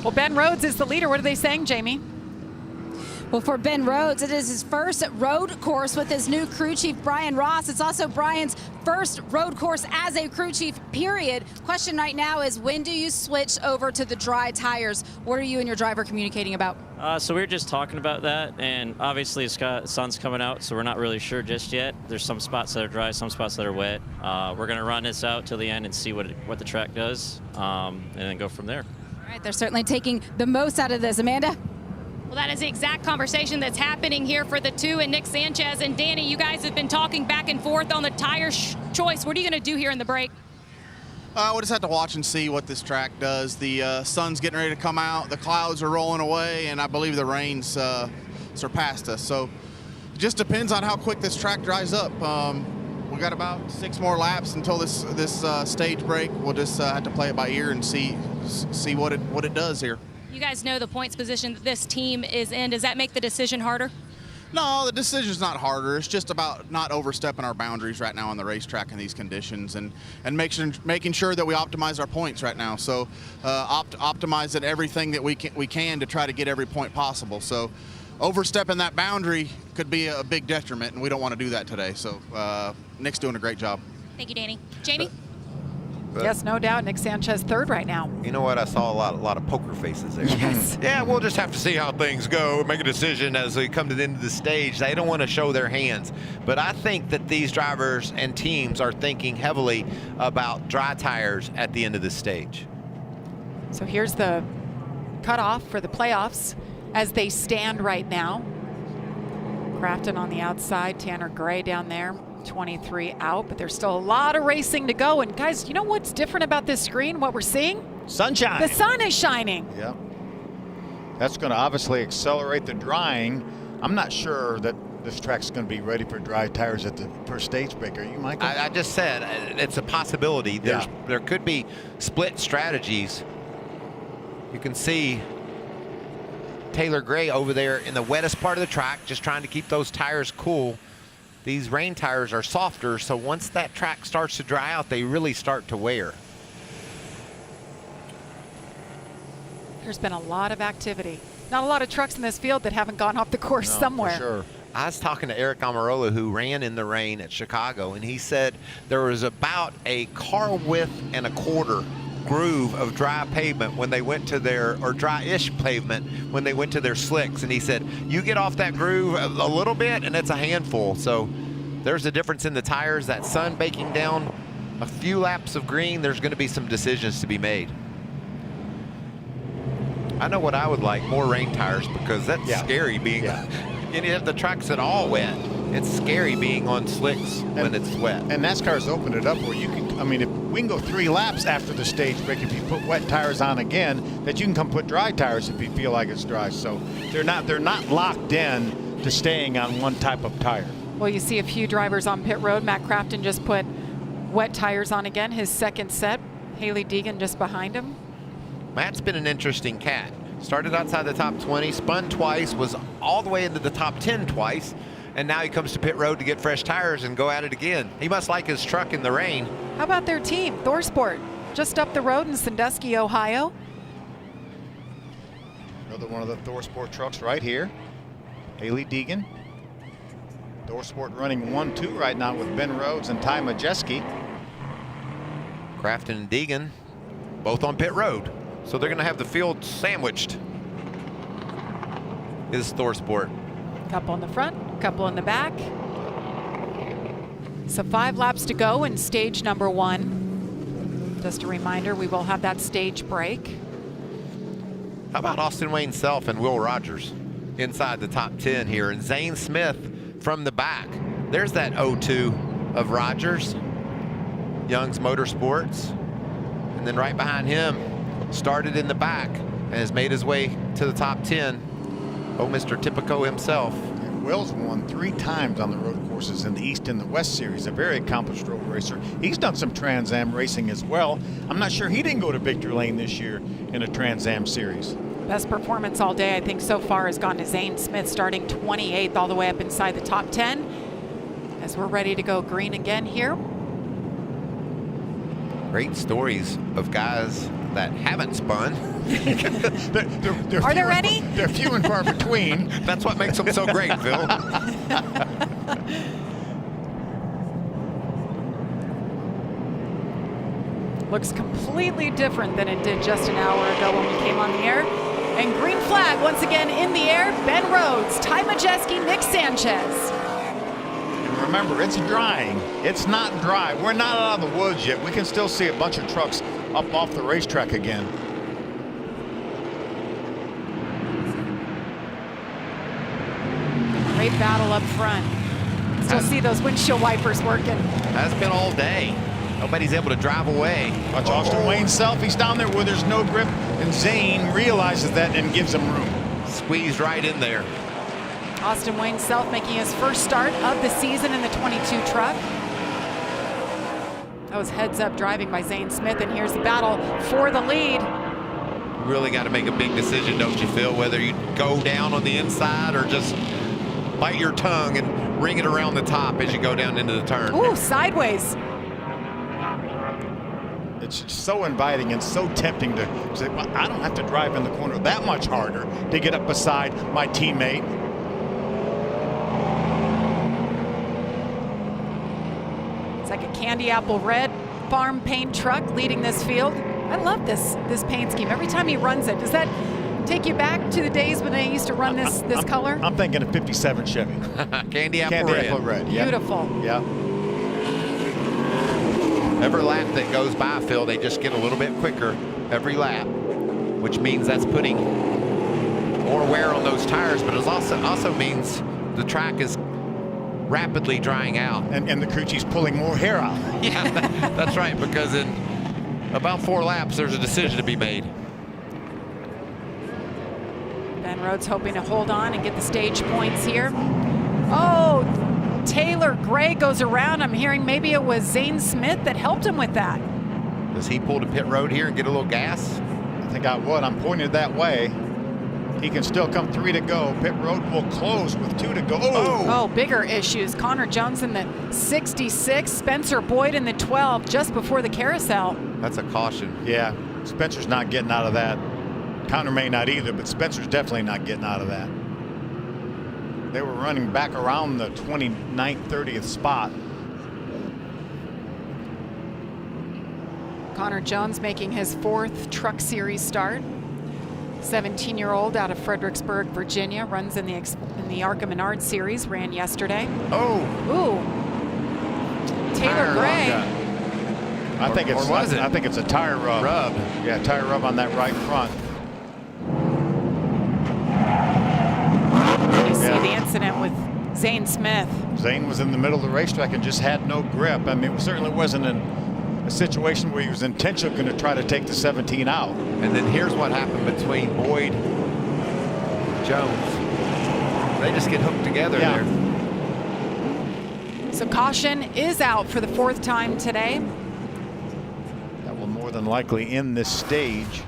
Well, Ben Rhodes is the leader. What are they saying, Jamie? Well, for Ben Rhodes, it is his first road course with his new crew chief, Brian Ross. It's also Brian's first road course as a crew chief, period. Question right now is, when do you switch over to the dry tires? What are you and your driver communicating about? So we were just talking about that, and obviously the sun's coming out, so we're not really sure just yet. There's some spots that are dry, some spots that are wet. We're going to run this out till the end and see what the track does, and then go from there. All right, they're certainly taking the most out of this. Amanda? Well, that is the exact conversation that's happening here for the 2 and Nick Sanchez. And Danny, you guys have been talking back and forth on the tire choice. What are you going to do here in the break? We'll just have to watch and see what this track does. The sun's getting ready to come out, the clouds are rolling away, and I believe the rain's surpassed us. So it just depends on how quick this track dries up. We got about 6 more laps until this stage break. We'll just have to play it by ear and see what it does here. You guys know the points position that this team is in. Does that make the decision harder? No, the decision's not harder. It's just about not overstepping our boundaries right now on the racetrack in these conditions, and making sure that we optimize our points right now. So optimize at everything that we can to try to get every point possible. So overstepping that boundary could be a big detriment, and we don't want to do that today. So Nick's doing a great job. Thank you, Danny. Jamie? Yes, no doubt. Nick Sanchez third right now. You know what? I saw a lot of poker faces there. Yes. Yeah, we'll just have to see how things go, make a decision as we come to the end of the stage. They don't want to show their hands. But I think that these drivers and teams are thinking heavily about dry tires at the end of the stage. So here's the cutoff for the playoffs as they stand right now. Crafton on the outside, Tanner Gray down there. 23 out, but there's still a lot of racing to go. And guys, you know what's different about this screen, what we're seeing? Sunshine. The sun is shining. Yeah. That's going to obviously accelerate the drying. I'm not sure that this track's going to be ready for dry tires at the first stage break. Are you, Michael? I just said it's a possibility. Yeah. There could be split strategies. You can see Taylor Gray over there in the wettest part of the track, just trying to keep those tires cool. These rain tires are softer, so once that track starts to dry out, they really start to wear. There's been a lot of activity. Not a lot of trucks in this field that haven't gone off the course somewhere. For sure. I was talking to Eric Amarola, who ran in the rain at Chicago, and he said there was about a car width and a quarter groove of dry pavement when they went to their, or dry-ish pavement when they went to their slicks. And he said, you get off that groove a little bit and it's a handful. So there's a difference in the tires. That sun baking down a few laps of green, there's going to be some decisions to be made. I know what I would like, more rain tires, because that's scary being, and if the track's at all wet, it's scary being on slicks when it's wet. And NASCAR's opened it up where you can, I mean, if we can go 3 laps after the stage break, if you put wet tires on again, that you can come put dry tires if you feel like it's dry. So they're not locked in to staying on one type of tire. Well, you see a few drivers on pit road. Matt Crafton just put wet tires on again, his second set. Haley Deegan just behind him. Matt's been an interesting cat. Started outside the top 20, spun twice, was all the way into the top 10 twice, and now he comes to pit road to get fresh tires and go at it again. He must like his truck in the rain. How about their team, ThorSport, just up the road in Sandusky, Ohio? Another one of the ThorSport trucks right here. Haley Deegan. ThorSport running 1-2 right now with Ben Rhodes and Ty Majeski. Crafton and Deegan both on pit road. So they're going to have the field sandwiched. This is ThorSport. Couple in the front, couple in the back. So 5 laps to go in stage number 1. Just a reminder, we will have that stage break. How about Austin Wayne Self and Will Rogers inside the top 10 here, and Zane Smith from the back. There's that 0-2 of Rogers, Young's Motorsports, and then right behind him, started in the back and has made his way to the top 10. Oh, Mr. Tipico himself. And Will's won 3 times on the road courses in the East and the West Series. A very accomplished road racer. He's done some Trans Am racing as well. I'm not sure he didn't go to victory lane this year in a Trans Am series. Best performance all day, I think, so far has gone to Zane Smith, starting 28th all the way up inside the top 10. As we're ready to go green again here. Great stories of guys that haven't spun. Are there any? They're few and far between. That's what makes them so great, Phil. Looks completely different than it did just an hour ago when we came on the air. And green flag once again in the air. Ben Rhodes, Ty Majeski, Nick Sanchez. And remember, it's drying. It's not dry. We're not out of the woods yet. We can still see a bunch of trucks up off the racetrack again. Great battle up front. Still see those windshield wipers working. Has been all day. Nobody's able to drive away. Watch Austin Wayne Self. He's down there where there's no grip, and Zane realizes that and gives him room. Squeezed right in there. Austin Wayne Self making his first start of the season in the 22 truck. That was heads up driving by Zane Smith, and here's the battle for the lead. You really got to make a big decision, don't you, Phil? Whether you go down on the inside or just bite your tongue and wring it around the top as you go down into the turn. Ooh, sideways. It's so inviting and so tempting to say, well, I don't have to drive in the corner that much harder to get up beside my teammate. It's like a candy apple red farm paint truck leading this field. I love this paint scheme. Every time he runs it, does that take you back to the days when they used to run this color? I'm thinking of 57 Chevy. Candy apple red. Yeah. Beautiful. Yeah. Every lap that goes by, Phil, they just get a little bit quicker every lap, which means that's putting more wear on those tires, but it also means the track is rapidly drying out. And the crew chief's pulling more hair out. Yeah, that's right, because in about 4 laps, there's a decision to be made. Ben Rhodes hoping to hold on and get the stage points here. Oh, Taylor Gray goes around. I'm hearing maybe it was Zane Smith that helped him with that. Does he pull to pit road here and get a little gas? I think I would. I'm pointed that way. He can still come 3 to go. Pit road will close with 2 to go. Oh, bigger issues. Connor Jones in the 66, Spencer Boyd in the 12 just before the carousel. That's a caution. Yeah, Spencer's not getting out of that. Connor may not either, but Spencer's definitely not getting out of that. They were running back around the 29th, 30th spot. Connor Jones making his 4th Truck Series start. 17-year-old out of Fredericksburg, Virginia, runs in the ARCA Menard Series, ran yesterday. Oh. Ooh. Taylor Gray. I think it's I think it's a tire rub. Yeah, tire rub on that right front. You see the incident with Zane Smith. Zane was in the middle of the racetrack and just had no grip. I mean, it certainly wasn't a situation where he was intentionally going to try to take the 17 out. And then here's what happened between Boyd and Jones. They just get hooked together there. So caution is out for the 4th time today. That will more than likely end this stage.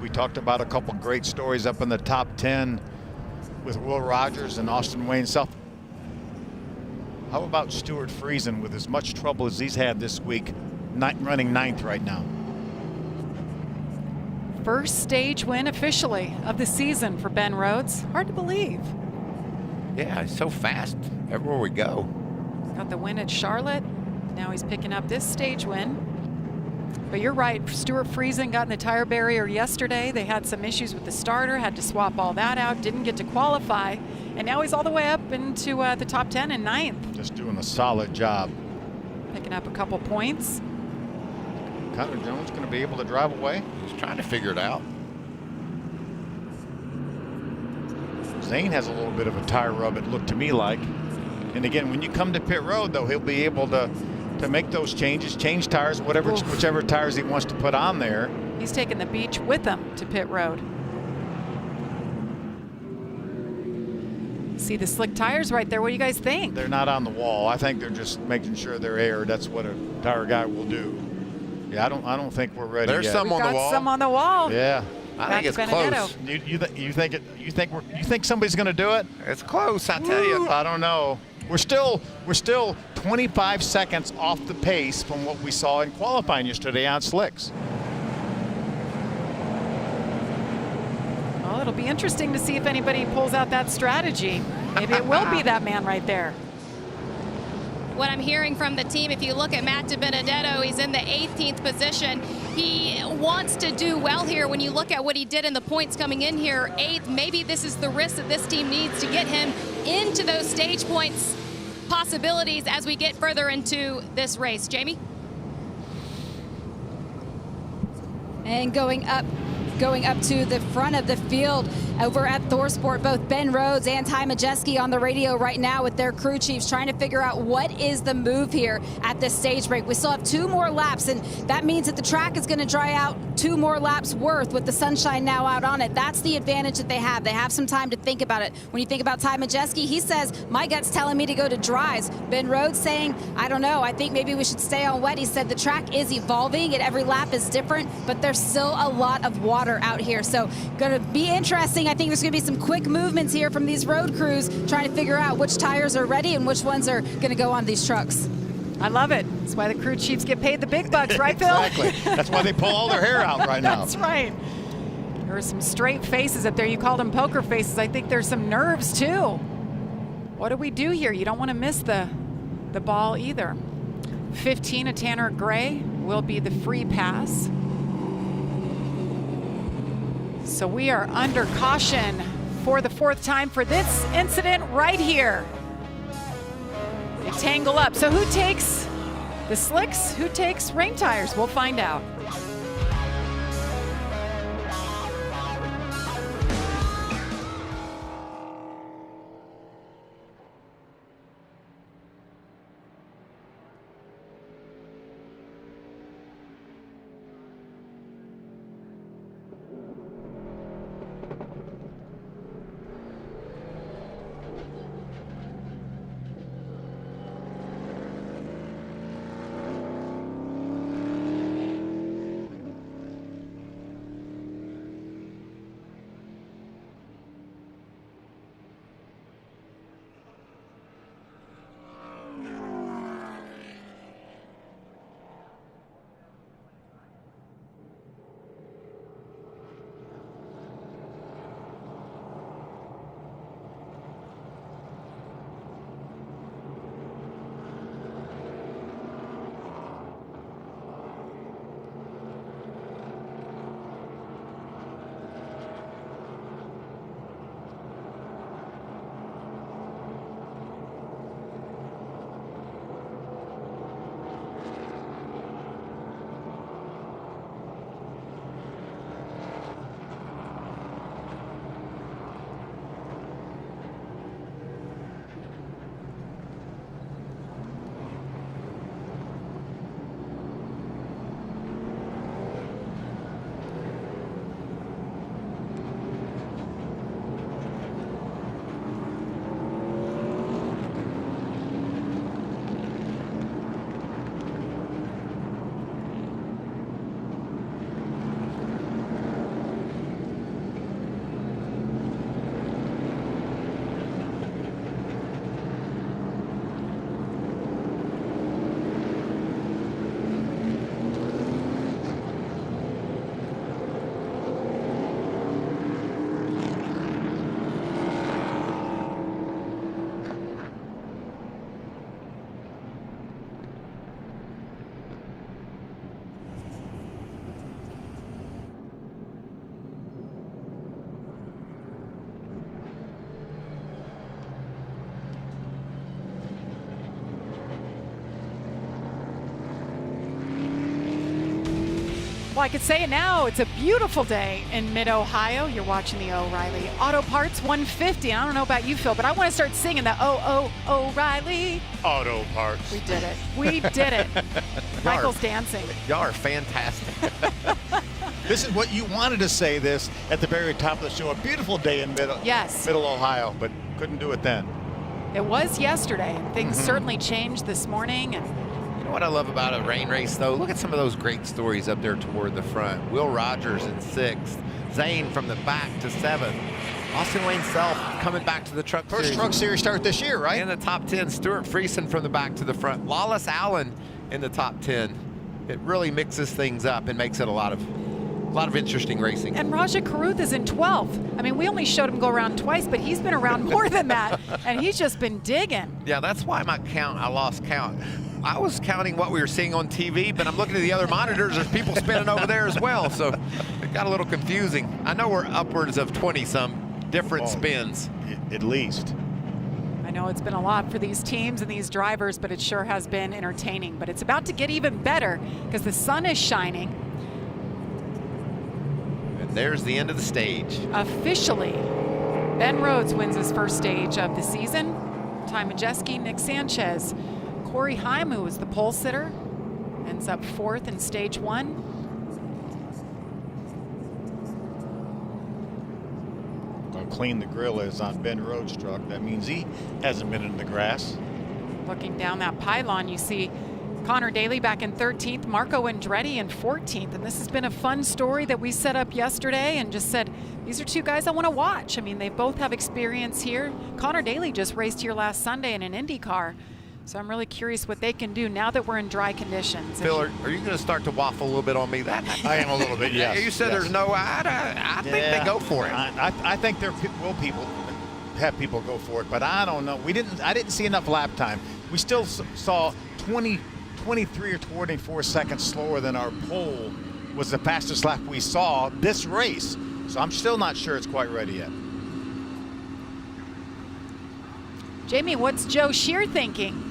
We talked about a couple great stories up in the top 10 with Will Rogers and Austin Wayne South. How about Stuart Friesen with as much trouble as he's had this week, running 9th right now? First stage win officially of the season for Ben Rhodes. Hard to believe. Yeah, he's so fast everywhere we go. Got the win at Charlotte. Now he's picking up this stage win. But you're right, Stuart Friesen got in the tire barrier yesterday. They had some issues with the starter, had to swap all that out, didn't get to qualify. And now he's all the way up into the top 10 and 9th. Just doing a solid job. Picking up a couple points. Connor Jones going to be able to drive away? He's trying to figure it out. Zane has a little bit of a tire rub, it looked to me like. And again, when you come to pit road, though, he'll be able to make those changes, change tires, whichever tires he wants to put on there. He's taking the beach with him to pit road. See the slick tires right there. What do you guys think? They're not on the wall. I think they're just making sure they're aired. That's what a tire guy will do. Yeah, I don't think we're ready There's yet. some on the wall. Some on the wall. Yeah. I think it's close. You think somebody's going to do it? It's close, I tell you. I don't know. We're still 25 seconds off the pace from what we saw in qualifying yesterday on slicks. Well, it'll be interesting to see if anybody pulls out that strategy. Maybe it will be that man right there. What I'm hearing from the team, if you look at Matt DiBenedetto, he's in the 18th position. He wants to do well here. When you look at what he did in the points coming in here, 8th, maybe this is the risk that this team needs to get him into those stage points possibilities as we get further into this race. Jamie? And going up to the front of the field, Over at ThorSport, both Ben Rhodes and Ty Majeski on the radio right now with their crew chiefs trying to figure out what is the move here at this stage break. We still have 2 more laps, and that means that the track is going to dry out 2 more laps worth with the sunshine now out on it. That's the advantage that they have. They have some time to think about it. When you think about Ty Majeski, he says, my gut's telling me to go to dries. Ben Rhodes saying, I don't know, I think maybe we should stay on wet. He said the track is evolving and every lap is different, but there's still a lot of water out here. So going to be interesting. I think there's going to be some quick movements here from these road crews trying to figure out which tires are ready and which ones are going to go on these trucks. I love it. That's why the crew chiefs get paid the big bucks, right, Phil? Exactly. That's why they pull all their hair out right now. That's right. There are some straight faces up there. You called them poker faces. I think there's some nerves, too. What do we do here? You don't want to miss the ball either. 15, a Tanner Gray, will be the free pass. So we are under caution for the 4th time for this incident right here. They tangle up. So who takes the slicks? Who takes rain tires? We'll find out. Well, I could say it now. It's a beautiful day in mid-Ohio. You're watching the O'Reilly Auto Parts 150. I don't know about you, Phil, but I want to start singing the O'Reilly Auto Parts. We did it. We did it. Michael's dancing. Y'all are fantastic. This is what you wanted to say this at the very top of the show. A beautiful day in middle Ohio, but couldn't do it then. It was yesterday. Things certainly changed this morning. And You know what I love about a rain race, though? Look at some of those great stories up there toward the front. Will Rogers in 6th. Zane from the back to 7th. Austin Wayne Self coming back to the Truck First Series. Truck Series start this year, right? In the top 10. Stuart Friesen from the back to the front. Lawless Allen in the top 10. It really mixes things up and makes it a lot of interesting racing. And Raja Karuth is in 12th. I mean, we only showed him go around twice, but he's been around more than that, and he's just been digging. Yeah, that's why I lost count. I was counting what we were seeing on TV, but I'm looking at the other monitors. There's people spinning over there as well, so it got a little confusing. I know we're upwards of 20-some different spins. At least. I know it's been a lot for these teams and these drivers, but it sure has been entertaining. But it's about to get even better because the sun is shining. there's the end of the stage. Officially, Ben Rhodes wins his first stage of the season. Ty Majeski, Nick Sanchez. Corey Heim, who was the pole sitter, ends up 4th in stage 1. How clean the grill is on Ben Rhodes' truck. That means he hasn't been in the grass. Looking down that pylon, you see Connor Daly back in 13th, Marco Andretti in 14th. And this has been a fun story that we set up yesterday and just said, these are two guys I want to watch. I mean, they both have experience here. Connor Daly just raced here last Sunday in an Indy car. So I'm really curious what they can do now that we're in dry conditions. Phil, are you going to start to waffle a little bit on me? I am a little bit, yes. You said yes. there's no, I think they go for it. I think there will have people go for it, but I don't know. I didn't see enough lap time. We still saw 23 or 24 seconds slower than our pole was the fastest lap we saw this race. So I'm still not sure it's quite ready yet. Jamie, what's Joe Shear thinking?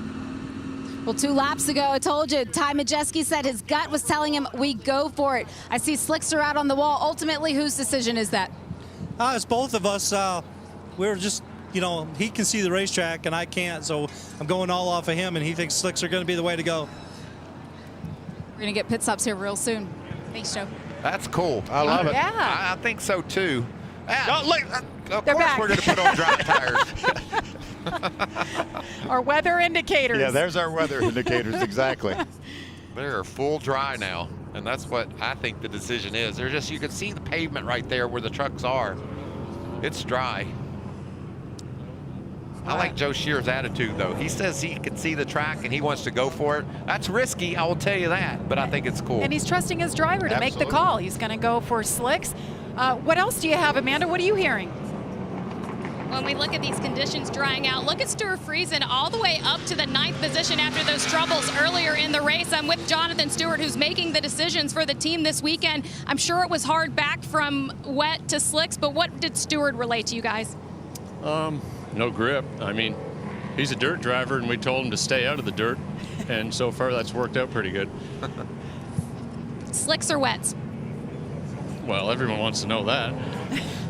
Well, 2 laps ago, I told you, Ty Majeski said his gut was telling him, we go for it. I see Slickster out on the wall. Ultimately, whose decision is that? It's both of us. We're just, he can see the racetrack and I can't, so I'm going all off of him, and he thinks slicks are going to be the way to go. We're going to get pit stops here real soon. Thanks, Joe. That's cool. I love it. Yeah. I think so too. Of They're course back. we're going to put on dry tires. Our weather indicators. Yeah, there's our weather indicators, exactly. They're full dry now, and that's what I think the decision is. They're just, you can see the pavement right there where the trucks are. It's dry. I like Joe Shear's attitude, though. He says he can see the track and he wants to go for it. That's risky, I will tell you that, but I think it's cool. And he's trusting his driver to make the Absolutely. call. He's going to go for slicks. What else do you have, Amanda? What are you hearing? When we look at these conditions drying out, look at Stuart Friesen all the way up to the 9th position after those troubles earlier in the race. I'm with Jonathan Stewart, who's making the decisions for the team this weekend. I'm sure it was hard back from wet to slicks, but what did Stewart relate to you guys? No grip. I mean, he's a dirt driver, and we told him to stay out of the dirt, and so far that's worked out pretty good. Slicks or wets? Well, everyone wants to know that.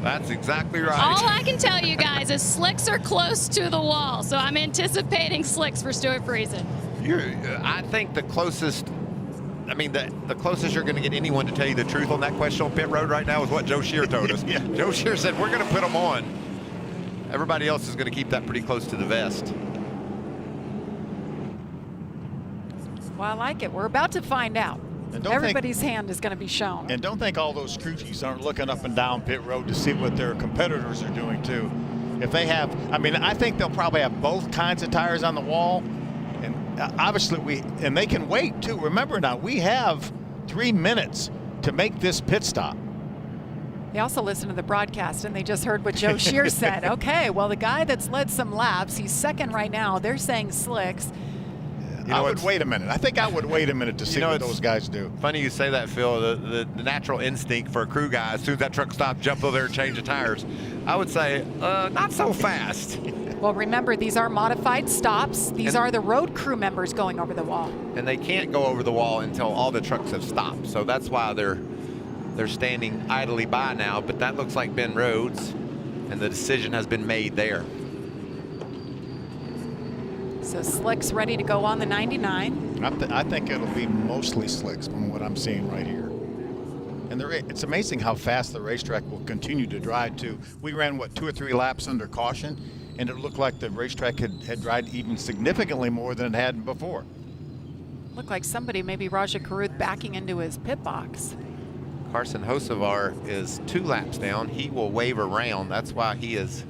That's exactly right. All I can tell you guys is slicks are close to the wall, so I'm anticipating slicks for Stuart Friesen. I think the closest, the closest you're going to get anyone to tell you the truth on that question on pit road right now is what Joe Shear told us. Yeah. Joe Shear said, we're going to put them on. Everybody else is going to keep that pretty close to the vest. Well, I like it. We're about to find out. Everybody's hand is going to be shown. And don't think all those crew chiefs aren't looking up and down pit road to see what their competitors are doing too. If they have, I think they'll probably have both kinds of tires on the wall. And obviously and they can wait too. Remember now, we have 3 minutes to make this pit stop. They also listened to the broadcast, and they just heard what Joe Shear said. Okay, well, the guy that's led some laps, he's second right now. They're saying slicks. I would wait a minute. I think I would wait a minute to see what those guys do. Funny you say that, Phil. The natural instinct for a crew guy, as soon as that truck stops, jump over there and change the tires. I would say, not so fast. Well, remember, these are modified stops. These are the road crew members going over the wall. And they can't go over the wall until all the trucks have stopped. So that's why they're standing idly by now. But that looks like Ben Rhodes, and the decision has been made there. So slicks ready to go on the 99. I think it'll be mostly slicks from what I'm seeing right here. And it's amazing how fast the racetrack will continue to dry too. We ran, 2 or 3 laps under caution, and it looked like the racetrack had dried even significantly more than it had before. Looked like somebody, maybe Raja Karuth, backing into his pit box. Carson Hocevar is 2 laps down. He will wave around. That's why he has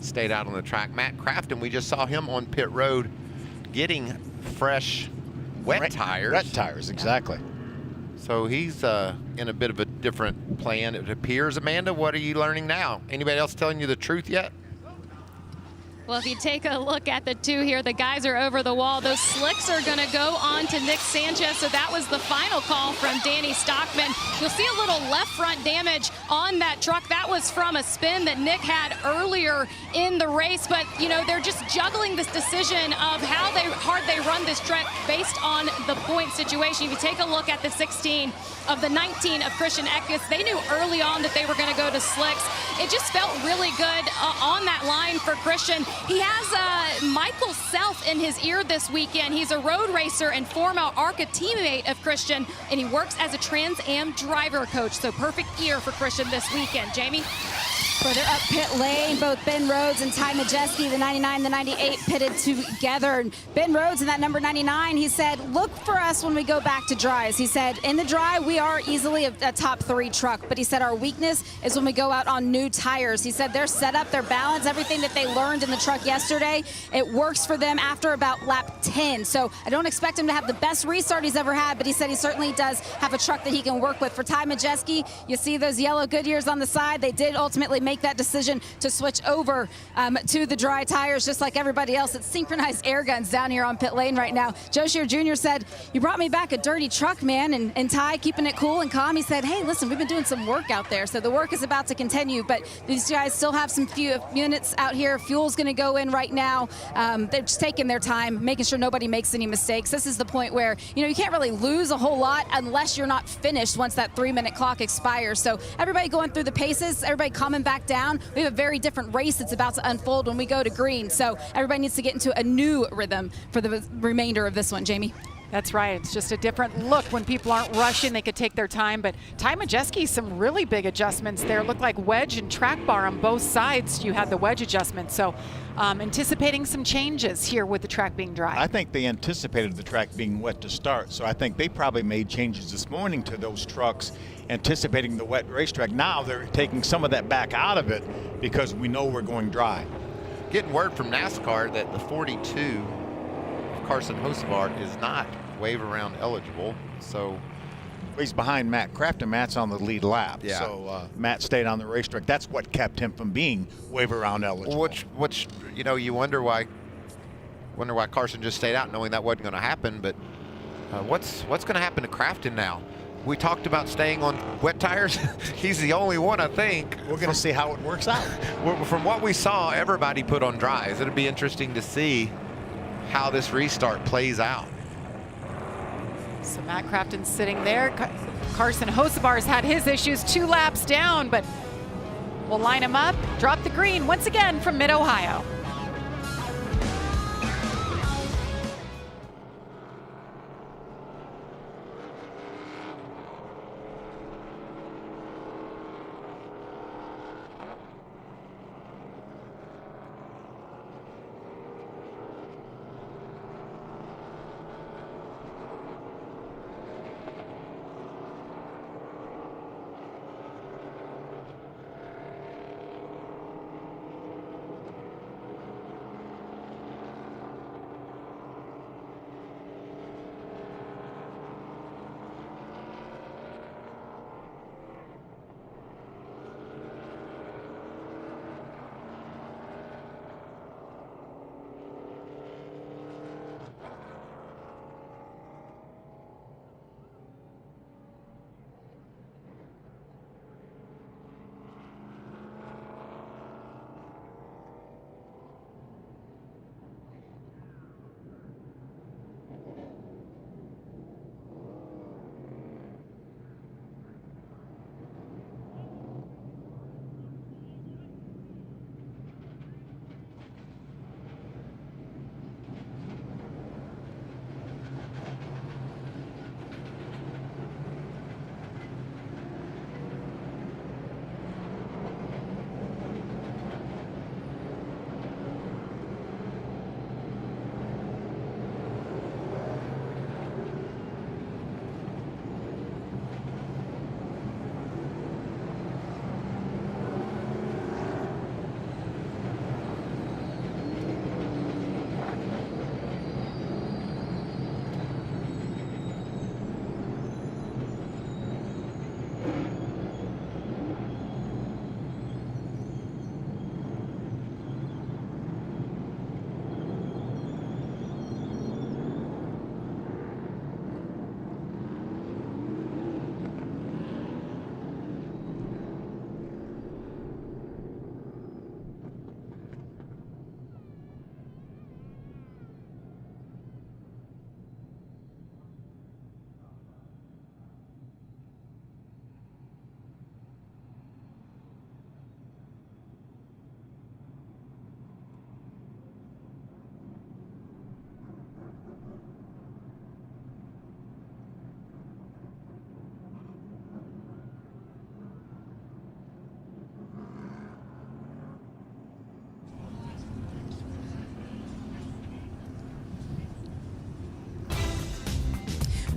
stayed out on the track. Matt Crafton, we just saw him on pit road getting fresh wet tires. Wet tires, exactly. So he's in a bit of a different plan, it appears. Amanda, what are you learning now? Anybody else telling you the truth yet? Well, if you take a look at the two here, the guys are over the wall. Those slicks are going to go on to Nick Sanchez. So that was the final call from Danny Stockman. You'll see a little left front damage on that truck. That was from a spin that Nick had earlier in the race. But, you know, they're just juggling this decision of how hard they run this track based on the point situation. If you take a look at the 16 of the 19 of Christian Eckes, they knew early on that they were going to go to slicks. It just felt really good on that line for Christian. He has Michael Self in his ear this weekend. He's a road racer and former ARCA teammate of Christian, and he works as a Trans Am driver coach. So perfect ear for Christian this weekend. Jamie? Further up pit lane, both Ben Rhodes and Ty Majeski, the 99, the 98, pitted together. And Ben Rhodes in that number 99, he said, look for us when we go back to dries. He said, in the dry, we are easily a top 3 truck. But he said our weakness is when we go out on new tires. He said their setup, their balance, everything that they learned in the truck yesterday, it works for them after about lap 10. So I don't expect him to have the best restart he's ever had, but he said he certainly does have a truck that he can work with. For Ty Majeski, you see those yellow Goodyears on the side. They did ultimately make that decision to switch over to the dry tires, just like everybody else. It's synchronized air guns down here on pit lane right now. Joe Shear Jr. said, you brought me back a dirty truck, man. And Ty, keeping it cool and calm, he said, hey, listen, we've been doing some work out there. So the work is about to continue, but these guys still have some few minutes out here. Fuel's going to go in right now. They're just taking their time, making sure nobody makes any mistakes. This is the point where, you know, you can't really lose a whole lot unless you're not finished once that 3-minute clock expires. So everybody going through the paces, everybody coming back down. We have a very different race that's about to unfold when we go to green. So everybody needs to get into a new rhythm for the remainder of this one. Jamie? That's right. It's just a different look when people aren't rushing. They could take their time. But Ty Majeski, some really big adjustments there. Looked like wedge and track bar on both sides. You had the wedge adjustment. So anticipating some changes here with the track being dry. I think they anticipated the track being wet to start. So I think they probably made changes this morning to those trucks, anticipating the wet racetrack. Now they're taking some of that back out of it because we know we're going dry. Getting word from NASCAR that the 42 of Carson Hocevar is not wave around eligible. So he's behind Matt Crafton. Matt's on the lead lap. Yeah. So Matt stayed on the racetrack. That's what kept him from being wave around eligible. Which you know, you wonder why Carson just stayed out knowing that wasn't going to happen. But what's going to happen to Crafton now? We talked about staying on wet tires. He's the only one, I think. We're going to see how it works out. From what we saw, everybody put on dries. It'll be interesting to see how this restart plays out. So Matt Crafton's sitting there. Carson Hocevar's had his issues 2 laps down, but we'll line him up, drop the green once again from Mid-Ohio.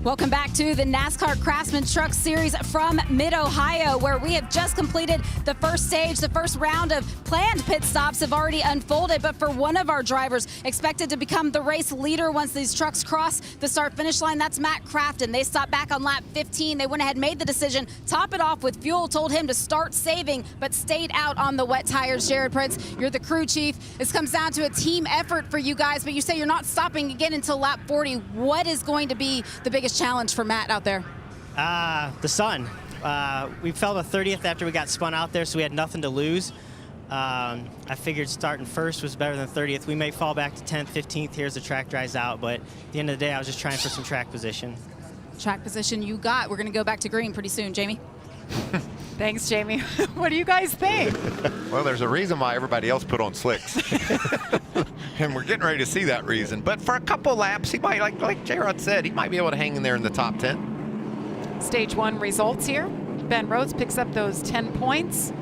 Welcome back to the NASCAR Craftsman Truck Series from Mid-Ohio, where we have just completed the first stage. The first round of planned pit stops have already unfolded, but for one of our drivers expected to become the race leader once these trucks cross the start-finish line, that's Matt Crafton. They stopped back on lap 15. They went ahead and made the decision, top it off with fuel, told him to start saving, but stayed out on the wet tires. Jared Prince, you're the crew chief. This comes down to a team effort for you guys, but you say you're not stopping again until lap 40. What is going to be the biggest challenge for Matt out there? The sun. We fell to 30th after we got spun out there, so we had nothing to lose. I figured starting first was better than 30th. We may fall back to 10th, 15th here as the track dries out, but at the end of the day, I was just trying for some track position. Track position you got. We're going to go back to green pretty soon. Jamie? Thanks, Jamie. What do you guys think? Well, there's a reason why everybody else put on slicks. And we're getting ready to see that reason. But for a couple laps, he might, like J-Rod said, he might be able to hang in there in the top 10. Stage 1 results here. Ben Rhodes picks up those 10 points.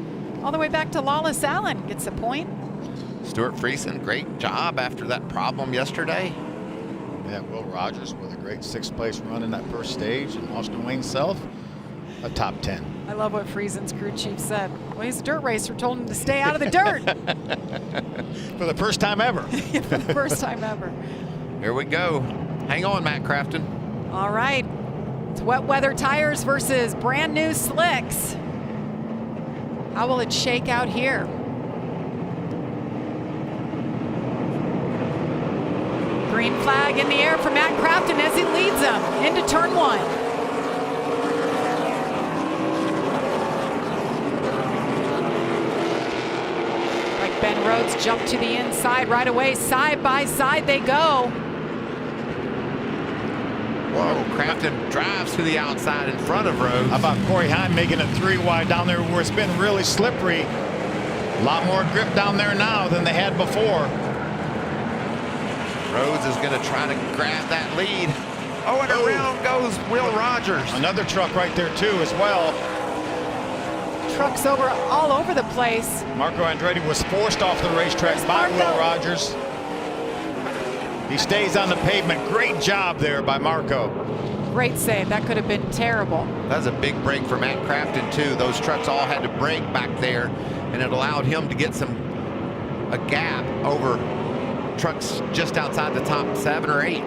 All the way back to Lawless Allen gets a point. Stuart Friesen, great job after that problem yesterday. Yeah, Will Rogers with a great 6th place run in that first stage, and Austin Wayne Self, a top 10. I love what Friesen's crew chief said. Well, he's a dirt racer, told him to stay out of the dirt. For the first time ever. For the first time ever. Here we go. Hang on, Matt Crafton. All right. It's wet weather tires versus brand new slicks. How will it shake out here? Green flag in the air for Matt Crafton as he leads them into turn 1. Ben Rhodes jumped to the inside right away. Side by side they go. Whoa, Crafton drives to the outside in front of Rhodes. How about Corey Heim making it 3 wide down there where it's been really slippery? A lot more grip down there now than they had before. Rhodes is going to try to grab that lead. Oh, and around goes Will Rogers. Another truck right there too as well. Trucks all over the place. Marco Andretti was forced off the racetrack by Will Rogers. He stays on the pavement. Great job there by Marco. Great save. That could have been terrible. That was a big break for Matt Crafton too. Those trucks all had to brake back there, and it allowed him to get a gap over trucks just outside the top 7 or 8.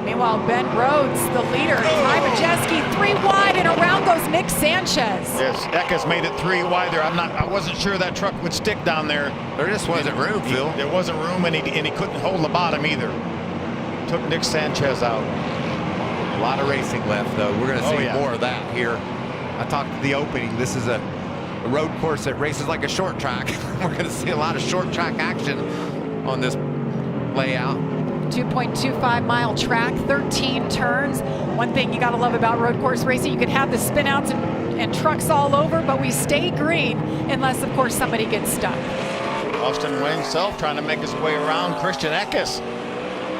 Meanwhile, Ben Rhodes, the leader, Ty Majeski, 3 wide, and around goes Nick Sanchez. Yes, Eckes made it 3 wide there. I wasn't sure that truck would stick down there. There just wasn't room, Phil. There wasn't room, and he couldn't hold the bottom either. Took Nick Sanchez out. A lot of racing left, though. We're going to see more of that here. I talked to the opening. This is a road course that races like a short track. We're going to see a lot of short track action on this layout. 2.25 mile track, 13 turns. One thing you got to love about road course racing, you can have the spin outs and trucks all over, but we stay green unless, of course, somebody gets stuck. Austin Wayne Self trying to make his way around Christian Eckes.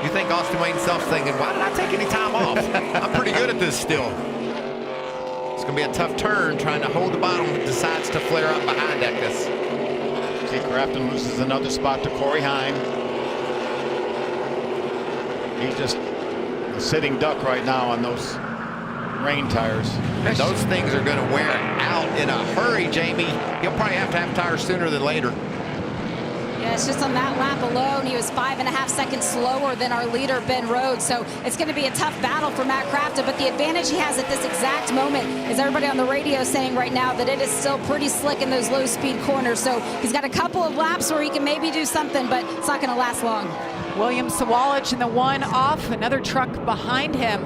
You think Austin Wayne Self's thinking, why did I take any time off? I'm pretty good at this still. It's going to be a tough turn trying to hold the bottom, decides to flare up behind Eckes. See, Crafton loses another spot to Corey Heim. He's just a sitting duck right now on those rain tires. And those things are going to wear out in a hurry, Jamie. He'll probably have to have tires sooner than later. Yeah, it's just on that lap alone, he was 5.5 seconds slower than our leader, Ben Rhodes. So it's going to be a tough battle for Matt Crafton. But the advantage he has at this exact moment is everybody on the radio saying right now that it is still pretty slick in those low-speed corners. So he's got a couple of laps where he can maybe do something, but it's not going to last long. William Sawalich in the 1 off, another truck behind him.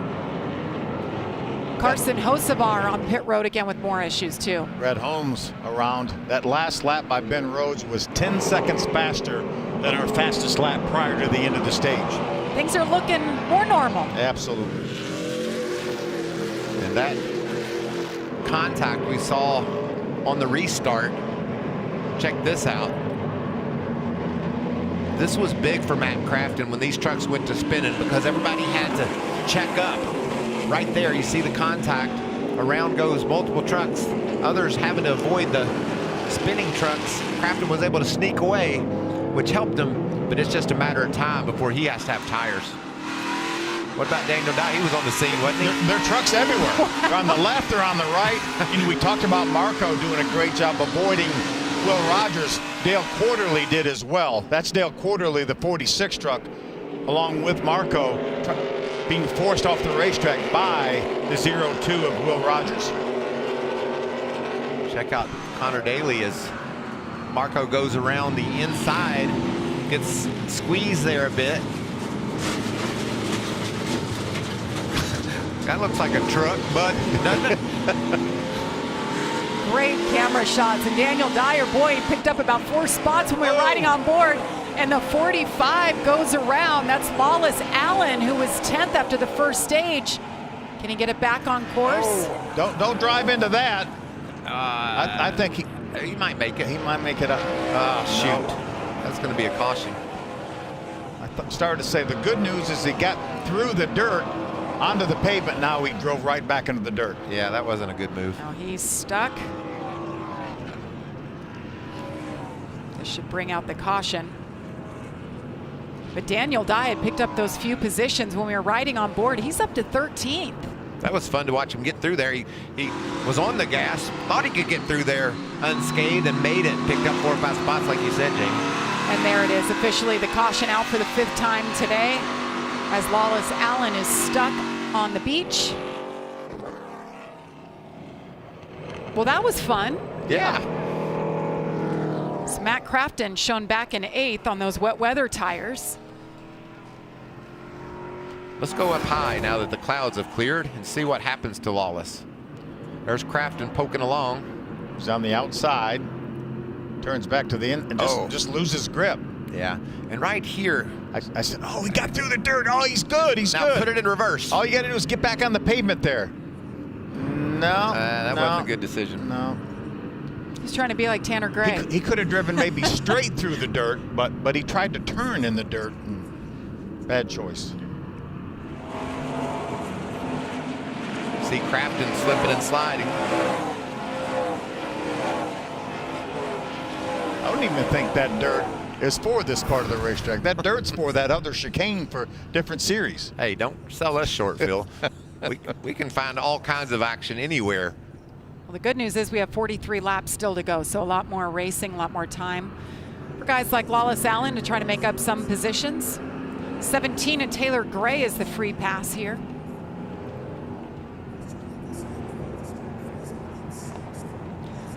Carson Hocevar on pit road again with more issues too. Brett Holmes around. That last lap by Ben Rhodes was 10 seconds faster than our fastest lap prior to the end of the stage. Things are looking more normal. Absolutely. And that contact we saw on the restart, check this out. This was big for Matt Crafton when these trucks went to spinning because everybody had to check up. Right there, you see the contact. Around goes multiple trucks. Others having to avoid the spinning trucks. Crafton was able to sneak away, which helped him, but it's just a matter of time before he has to have tires. What about Daniel Dye? He was on the scene, wasn't he? There are trucks everywhere. They're on the left, they're on the right. And we talked about Marco doing a great job avoiding Will Rogers. Dale Quarterly did as well. That's Dale Quarterly, the 46 truck, along with Marco, being forced off the racetrack by the 02 of Will Rogers. Check out Connor Daly as Marco goes around the inside, gets squeezed there a bit. That looks like a truck, but doesn't it? Great camera shots. And Daniel Dyer, boy, he picked up about 4 spots when we were riding on board. And the 45 goes around. That's Lawless Allen, who was 10th after the first stage. Can he get it back on course? Oh, don't drive into that. I think he might make it. He might make it up. Shoot. No. That's going to be a caution. I started to say the good news is he got through the dirt onto the pavement. Now he drove right back into the dirt. Yeah, that wasn't a good move. Now he's stuck. This should bring out the caution. But Daniel Dye had picked up those few positions when we were riding on board. He's up to 13th. That was fun to watch him get through there. He was on the gas, thought he could get through there unscathed, and made it. Picked up 4 or 5 spots, like you said, Jamie. And there it is, officially the caution out for the 5th time today, as Lawless Allen is stuck on the beach. Well, that was fun. Yeah. So Matt Crafton shown back in 8th on those wet weather tires. Let's go up high now that the clouds have cleared and see what happens to Lawless. There's Crafton poking along. He's on the outside, turns back to the end, and just loses grip. Yeah, and right here, I said, oh, he got through the dirt. Oh, he's good. He's now good. Put it in reverse. All you got to do is get back on the pavement there. No, that wasn't a good decision. No. He's trying to be like Tanner Gray. He could have driven maybe straight through the dirt, but he tried to turn in the dirt. Bad choice. See Crafton slipping and sliding. I don't even think that dirt is for this part of the racetrack. That dirt's for that other chicane for different series. Hey, don't sell us short, Phil. we can find all kinds of action anywhere. Well, the good news is we have 43 laps still to go, so a lot more racing, a lot more time for guys like Lawless Allen to try to make up some positions. 17 and Taylor Gray is the free pass here.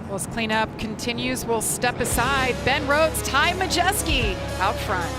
Well, as cleanup continues, we'll step aside. Ben Rhodes, Ty Majeski out front.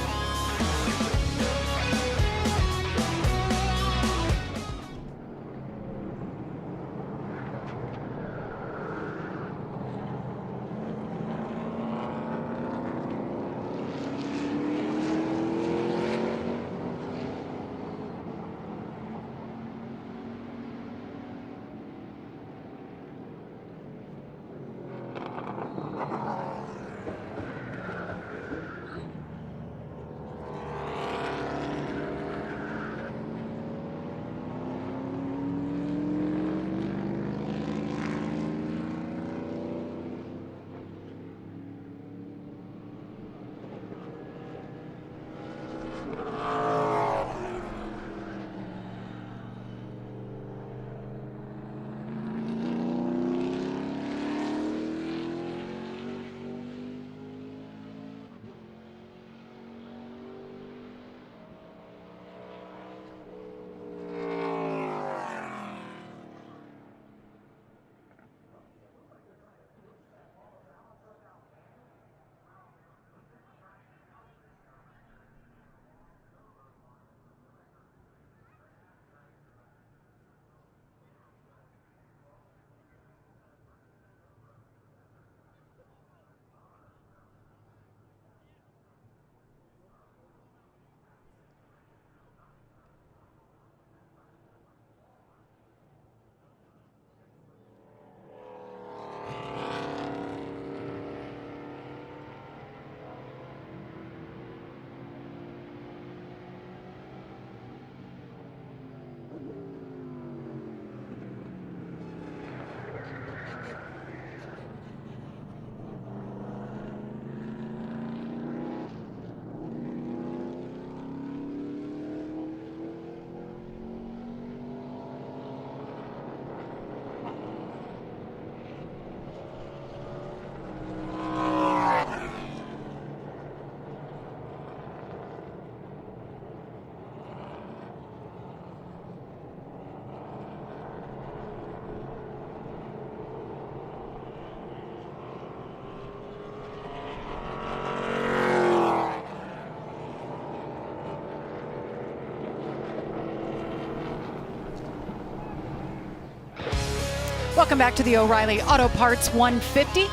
Welcome back to the O'Reilly Auto Parts 150.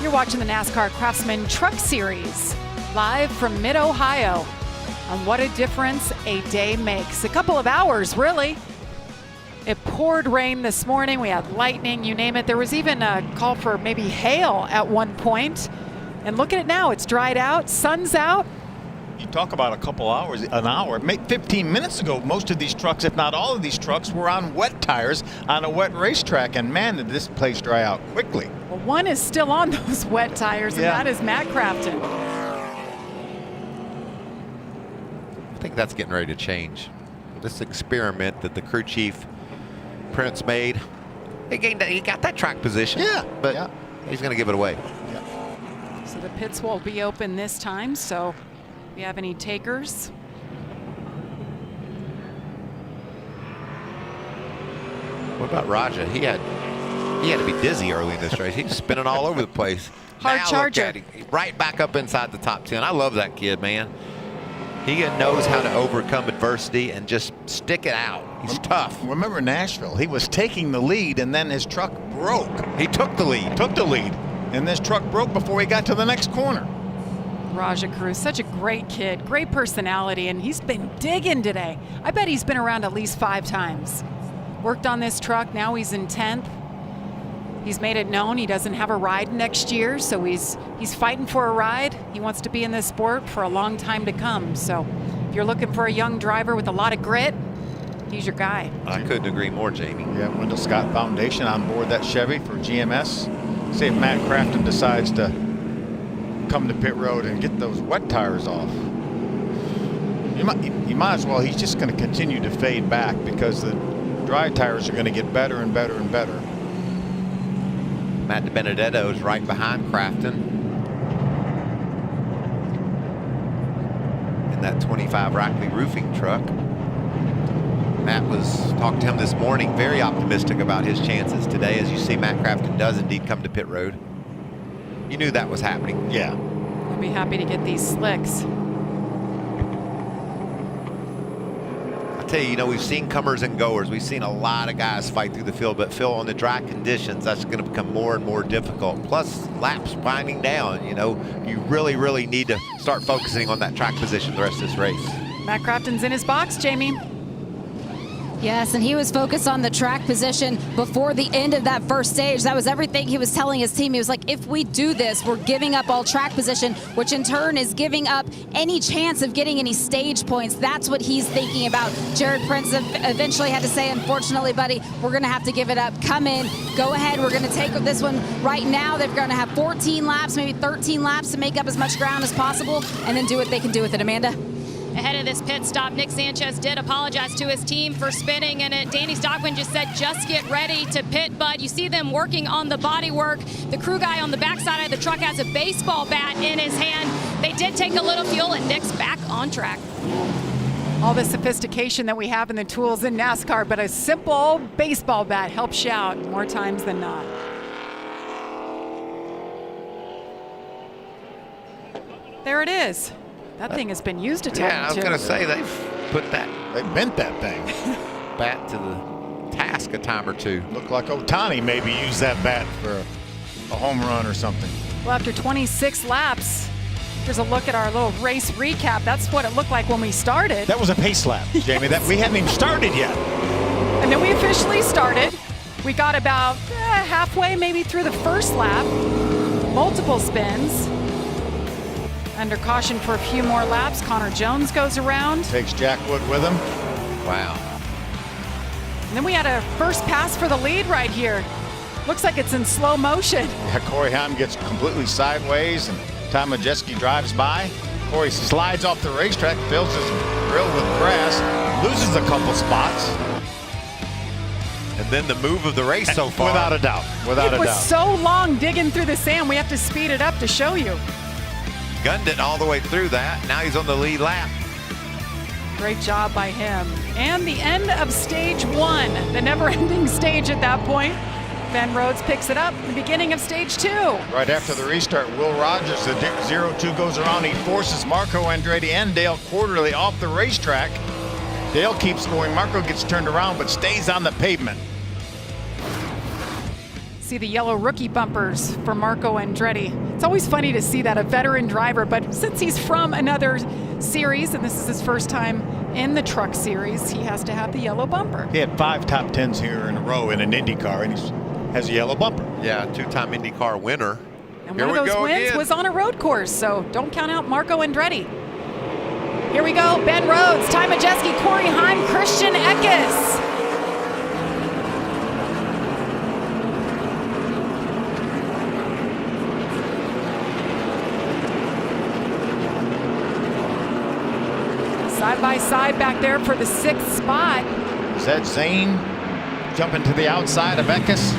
You're watching the NASCAR Craftsman Truck Series, live from Mid-Ohio. And what a difference a day makes. A couple of hours, really. It poured rain this morning. We had lightning, you name it. There was even a call for maybe hail at one point. And look at it now. It's dried out. Sun's out. You talk about a couple hours, an hour, 15 minutes ago, most of these trucks, if not all of these trucks, were on wet tires on a wet racetrack. And man, did this place dry out quickly. Well, one is still on those wet tires, and that is Matt Crafton. I think that's getting ready to change. This experiment that the crew chief Prince made, he got that track position. Yeah, but he's going to give it away. Yeah. So the pits will be open this time. So if you have any takers. What about Raja? He had to be dizzy early in this race. He was spinning all over the place. Hard now charger. Look at him, right back up inside the top 10. I love that kid, man. He knows how to overcome adversity and just stick it out. He's tough. Remember Nashville, he was taking the lead and then his truck broke. He took the lead. And this truck broke before he got to the next corner. Raja Cruz, such a great kid, great personality, and he's been digging today. I bet he's been around at least 5 times. Worked on this truck, now he's in 10th. He's made it known he doesn't have a ride next year, so he's fighting for a ride. He wants to be in this sport for a long time to come. So if you're looking for a young driver with a lot of grit, he's your guy. I couldn't agree more, Jamie. Yeah, Wendell Scott Foundation on board that Chevy for GMS. See if Matt Crafton decides to come to pit road and get those wet tires off. You might as well. He's just going to continue to fade back because the dry tires are going to get better and better and better. Matt DiBenedetto is right behind Crafton in that 25 Rackley roofing truck. Matt was talking to him this morning, very optimistic about his chances today. As you see, Matt Crafton does indeed come to pit road. You knew that was happening. Yeah. I'll be happy to get these slicks. I tell you, we've seen comers and goers. We've seen a lot of guys fight through the field, but Phil, on the dry conditions, that's going to become more and more difficult. Plus, laps winding down. You really, really need to start focusing on that track position the rest of this race. Matt Crafton's in his box, Jamie. Yes, and he was focused on the track position before the end of that first stage. That was everything he was telling his team. He was like, if we do this, we're giving up all track position, which in turn is giving up any chance of getting any stage points. That's what he's thinking about. Jared Prince eventually had to say, unfortunately, buddy, we're going to have to give it up. Come in, go ahead. We're going to take this one right now. They're going to have 14 laps, maybe 13 laps to make up as much ground as possible, and then do what they can do with it. Amanda? Ahead of this pit stop, Nick Sanchez did apologize to his team for spinning, and Danny Stockman just said, just get ready to pit, bud. You see them working on the body work. The crew guy on the backside of the truck has a baseball bat in his hand. They did take a little fuel, and Nick's back on track. All the sophistication that we have in the tools in NASCAR, but a simple baseball bat helps you out more times than not. There it is. That thing has been used a time. Yeah, I was going to say, they bent that thing bat to the task a time or two. Looked like Otani maybe used that bat for a home run or something. Well, after 26 laps, here's a look at our little race recap. That's what it looked like when we started. That was a pace lap, Jamie. That we hadn't even started yet. And then we officially started. We got about halfway maybe through the first lap. Multiple spins. Under caution for a few more laps. Connor Jones goes around. Takes Jack Wood with him. Wow. And then we had a first pass for the lead right here. Looks like it's in slow motion. Yeah, Corey Heim gets completely sideways, and Tom Majeski drives by. Corey slides off the racetrack, fills his grill with grass, loses a couple spots. And then the move of the race so far. Without a doubt. Without a doubt. It was so long digging through the sand, we have to speed it up to show you. Gunned it all the way through that. Now he's on the lead lap. Great job by him. And the end of stage 1, the never-ending stage at that point. Ben Rhodes picks it up, the beginning of stage 2. Right after the restart, Will Rogers, the 0-2 goes around. He forces Marco Andretti and Dale Quarterly off the racetrack. Dale keeps going. Marco gets turned around but stays on the pavement. See the yellow rookie bumpers for Marco Andretti. It's always funny to see that, a veteran driver, but since he's from another series, and this is his first time in the truck series, he has to have the yellow bumper. He had 5 top 10s here in a row in an IndyCar, and he has a yellow bumper. Yeah, 2-time IndyCar winner. And one of those wins was on a road course, so don't count out Marco Andretti. Here we go, Ben Rhodes, Ty Majeski, Corey Heim, Christian Eckes. Side by side back there for the 6th spot. Is that Zane jumping to the outside of Eckes?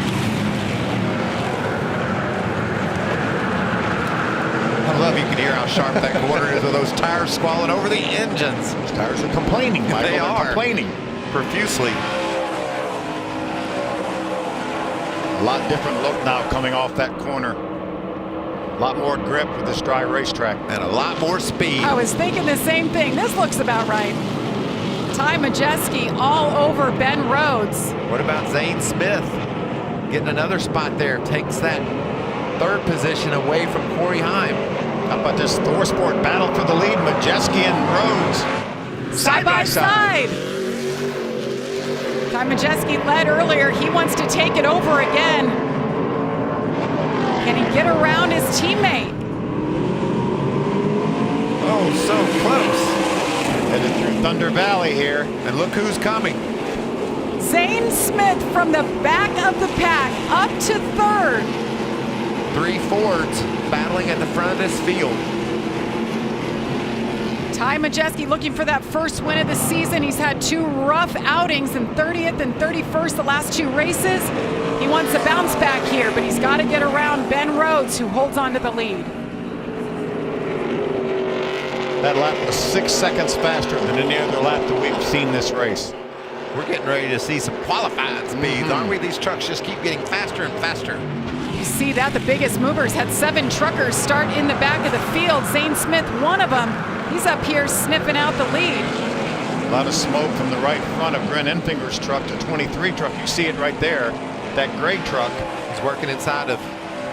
I love you can hear how sharp that corner is with those tires squalling over the engines. Those tires are complaining, Michael. They are complaining profusely. A lot different look now coming off that corner. A lot more grip with this dry racetrack. And a lot more speed. I was thinking the same thing. This looks about right. Ty Majeski all over Ben Rhodes. What about Zane Smith? Getting another spot there. Takes that 3rd position away from Corey Heim. How about this ThorSport battle for the lead? Majeski and Rhodes. Side by side. Ty Majeski led earlier. He wants to take it over again. Can he get around his teammate? Oh, so close. Headed through Thunder Valley here. And look who's coming. Zane Smith from the back of the pack up to 3rd. 3 Fords battling at the front of this field. Ty Majeski looking for that first win of the season. He's had 2 rough outings in 30th and 31st the last 2 races. He wants a bounce back here, but he's got to get around Ben Rhodes, who holds on to the lead. That lap was 6 seconds faster than any other lap that we've seen this race. We're getting ready to see some qualifying speeds, aren't we? These trucks just keep getting faster and faster. You see that? The biggest movers had 7 truckers start in the back of the field. Zane Smith, one of them. He's up here sniffing out the lead. A lot of smoke from the right front of Brent Enfinger's truck, the 23 truck. You see it right there. That gray truck. He's working inside of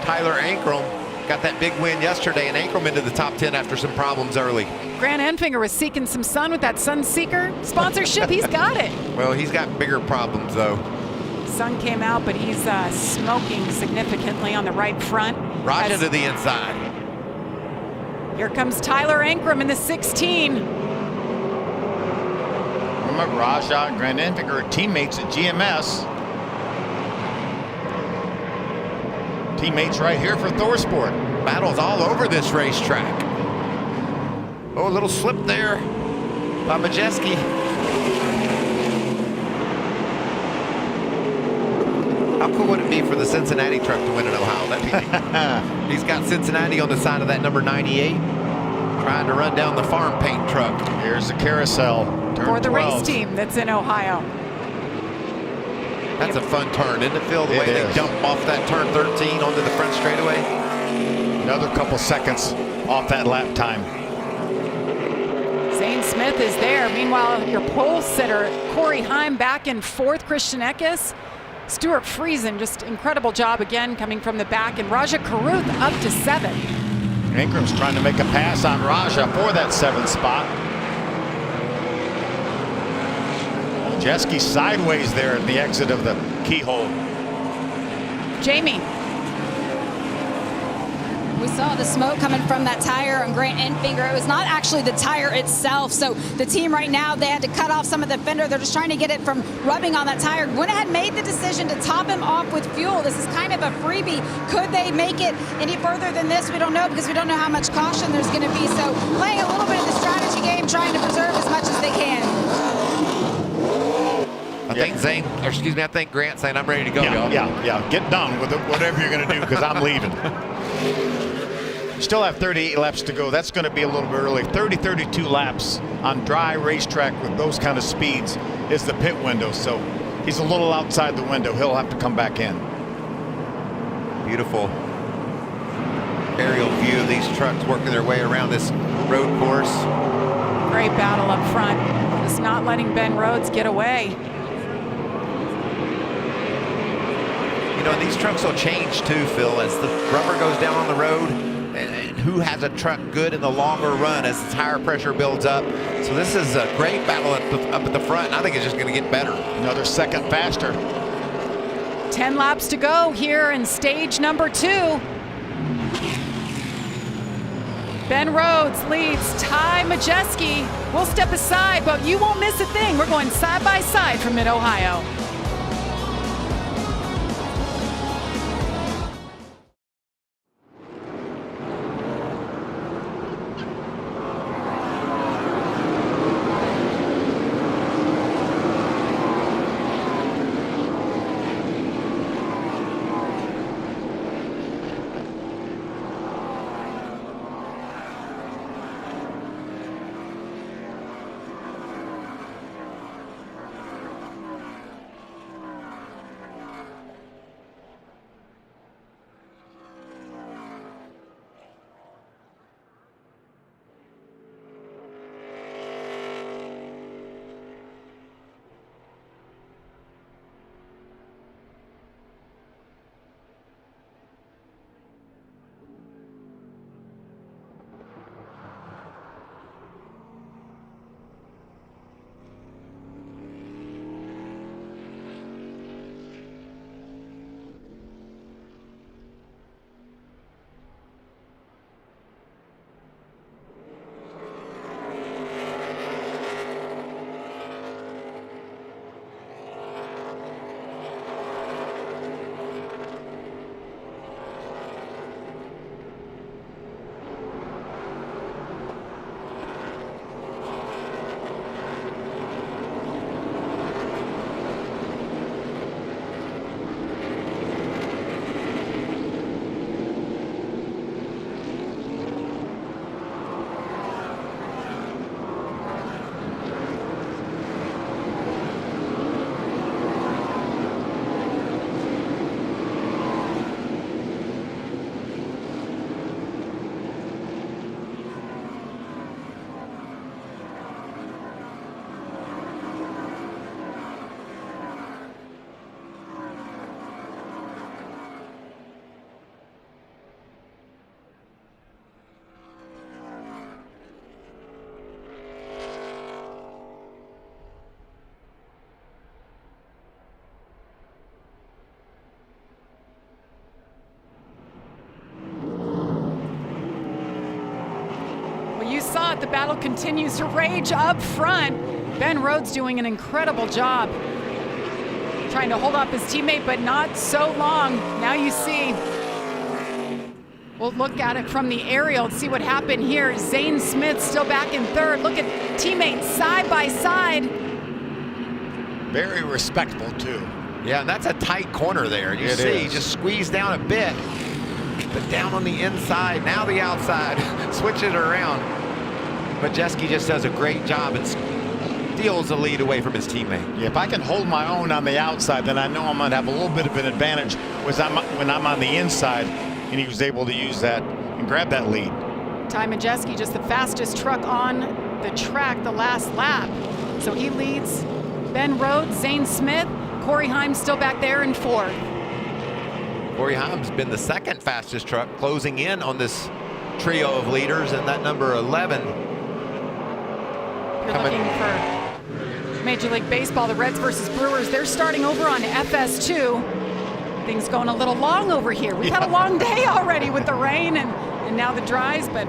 Tyler Ankrum. Got that big win yesterday, and Ankrum into the top 10 after some problems early. Grant Enfinger was seeking some sun with that Sunseeker sponsorship. He's got it. Well, he's got bigger problems, though. Sun came out, but he's smoking significantly on the right front. Raja to the inside. Here comes Tyler Ankrum in the 16. Remember, Raja and Grant Enfinger are teammates at GMS. Teammates right here for ThorSport. Battles all over this racetrack. Oh, a little slip there by Majeski. How cool would it be for the Cincinnati truck to win in Ohio? That'd be He's got Cincinnati on the side of that number 98, trying to run down the farm paint truck. Here's the carousel. Turn For the 12. race team that's in Ohio. That's a fun turn, isn't it, Phil? The way they dump off that turn 13 onto the front straightaway. Another couple seconds off that lap time. Zane Smith is there. Meanwhile, your pole sitter, Corey Heim, back in 4th. Christian Eckes. Stuart Friesen, just incredible job again coming from the back. And Raja Karuth up to 7. Ankrum's trying to make a pass on Raja for that 7th spot. Majeski sideways there at the exit of the keyhole. Jamie. We saw the smoke coming from that tire on Grant Enfinger. It was not actually the tire itself. So the team right now, they had to cut off some of the fender. They're just trying to get it from rubbing on that tire. Went ahead and made the decision to top him off with fuel. This is kind of a freebie. Could they make it any further than this? We don't know, because we don't know how much caution there's going to be. So playing a little bit of the strategy game, trying to preserve as much as they can. I think Grant saying, I'm ready to go, y'all. Yeah. Get done with it, whatever you're going to do, because I'm leaving. Still have 38 laps to go. That's going to be a little bit early. 32 laps on dry racetrack with those kind of speeds is the pit window. So he's a little outside the window. He'll have to come back in. Beautiful aerial view of these trucks working their way around this road course. Great battle up front. Just not letting Ben Rhodes get away. You know, these trucks will change too, Phil, as the rubber goes down on the road, and who has a truck good in the longer run as the tire pressure builds up. So this is a great battle up at the front, and I think it's just going to get better. Another second faster. 10 laps to go here in stage number 2. Ben Rhodes leads Ty Majeski. We'll step aside, but you won't miss a thing. We're going side by side from Mid-Ohio. Saw it, the battle continues to rage up front. Ben Rhodes doing an incredible job trying to hold off his teammate, but not so long. Now you see, we'll look at it from the aerial and see what happened here. Zane Smith still back in third. Look at teammates side by side. Very respectful too. Yeah, and that's a tight corner there. You see, just squeeze down a bit, but down on the inside, now the outside, switch it around. Majeski just does a great job and steals the lead away from his teammate. Yeah, if I can hold my own on the outside, then I know I'm going to have a little bit of an advantage when I'm on the inside, and he was able to use that and grab that lead. Ty Majeski, just the fastest truck on the track the last lap. So he leads Ben Rhodes, Zane Smith, Corey Heim still back there in fourth. Corey Heim's been the second fastest truck, closing in on this trio of leaders, and that number 11. You're looking for Major League Baseball, the Reds versus Brewers. They're starting over on FS2. Things going a little long over here. We've had a long day already with the rain and now the dries, but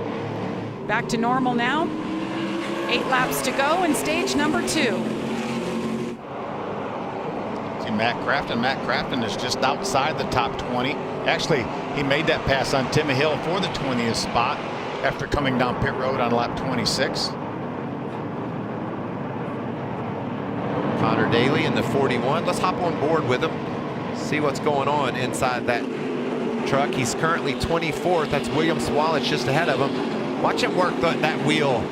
back to normal now. 8 laps to go in stage number 2. See Matt Crafton. Matt Crafton is just outside the top 20. Actually, he made that pass on Timmy Hill for the 20th spot after coming down pit road on lap 26. Connor Daly in the 41. Let's hop on board with him, see what's going on inside that truck. He's currently 24th. That's William Swalich just ahead of him. Watch him work that wheel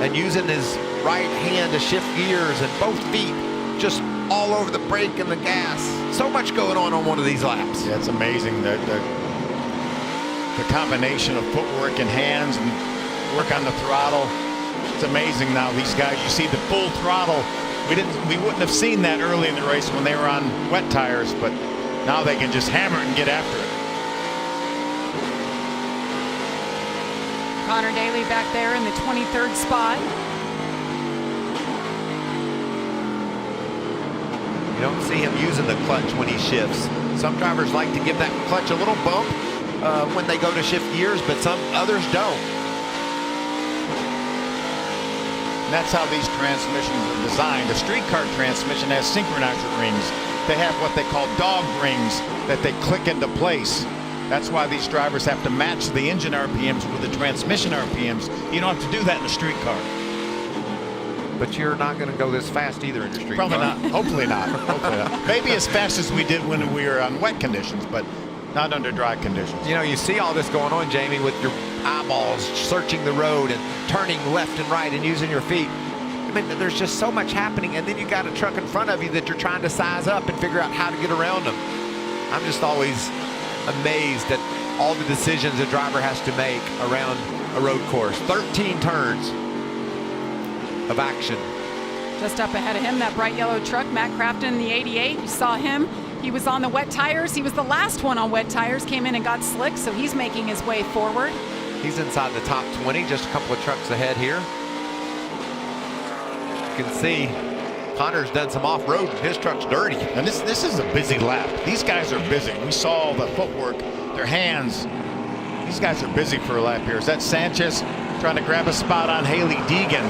and using his right hand to shift gears and both feet just all over the brake and the gas. So much going on one of these laps. Yeah, it's amazing the combination of footwork and hands and work on the throttle. It's amazing now. These guys, you see the full throttle. We wouldn't have seen that early in the race when they were on wet tires, but Now they can just hammer it and get after it. Connor Daly back there in the 23rd spot. You don't see him using the clutch when he shifts. Some drivers like to give that clutch a little bump when they go to shift gears, but some others don't. And that's how these transmissions are designed. A streetcar transmission has synchronizer rings. They have what they call dog rings that they click into place. That's why these drivers have to match the engine RPMs with the transmission RPMs. You don't have to do that in a streetcar. But you're not going to go this fast either in your streetcar. Probably not. Hopefully not. Hopefully not. Maybe as fast as we did when we were on wet conditions, but not under dry conditions. You know, you see all this going on, Jamie, with your eyeballs searching the road and turning left and right and using your feet. I mean, there's just so much happening, and then you got a truck in front of you that you're trying to size up and figure out how to get around them. I'm just always amazed at all the decisions a driver has to make around a road course. 13 turns of action. Just up ahead of him, that bright yellow truck, Matt Crafton, the 88. You saw him. He was on the wet tires. He was the last one on wet tires, came in and got slick, so he's making his way forward. He's inside the top 20, just a couple of trucks ahead here. You can see Connor's done some off-road. His truck's dirty. And this is a busy lap. These guys are busy. We saw the footwork, their hands. These guys are busy for a lap here. Is that Sanchez trying to grab a spot on Haley Deegan?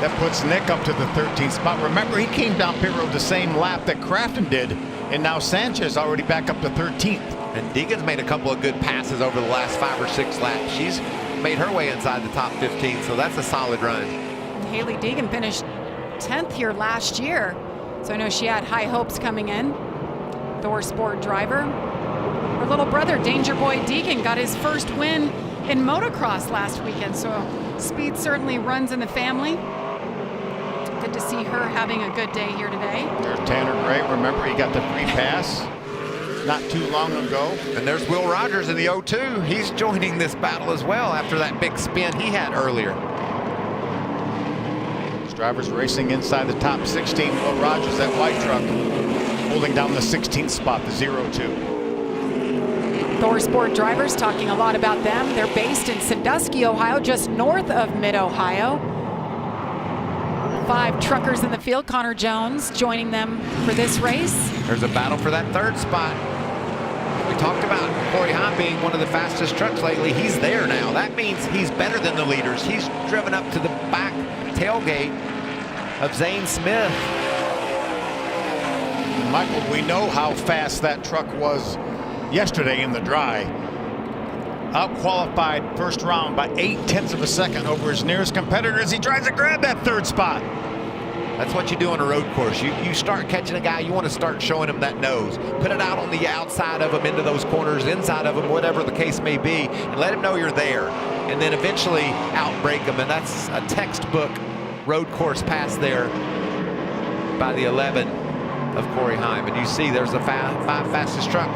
That puts Nick up to the 13th spot. Remember, he came down pit road the same lap that Crafton did, and now Sanchez already back up to 13th. And Deegan's made a couple of good passes over the last 5 or 6 laps. She's made her way inside the top 15, so that's a solid run. Haley Deegan finished 10th here last year, so I know she had high hopes coming in. Thor Sport driver. Her little brother, Danger Boy Deegan, got his first win in motocross last weekend, so speed certainly runs in the family. Good to see her having a good day here today. There's Tanner Gray. Remember, he got the free pass not too long ago. And there's Will Rogers in the 02. He's joining this battle as well after that big spin he had earlier. These drivers racing inside the top 16. Will Rogers, that white truck, holding down the 16th spot, the 02. Thor Sport drivers, talking a lot about them. They're based in Sandusky, Ohio, just north of Mid-Ohio. 5 truckers in the field. Connor Jones joining them for this race. There's a battle for that 3rd spot. We talked about Corey Heim being one of the fastest trucks lately. He's there now. That means he's better than the leaders. He's driven up to the back tailgate of Zane Smith. Michael, we know how fast that truck was yesterday in the dry. Out-qualified first round by 0.8 of a second over his nearest competitor as he tries to grab that 3rd spot. That's what you do on a road course. You start catching a guy, you want to start showing him that nose. Put it out on the outside of him, into those corners, inside of him, whatever the case may be, and let him know you're there. And then eventually outbrake him, and that's a textbook road course pass there by the 11 of Corey Heim. And you see there's the 5 fastest truck.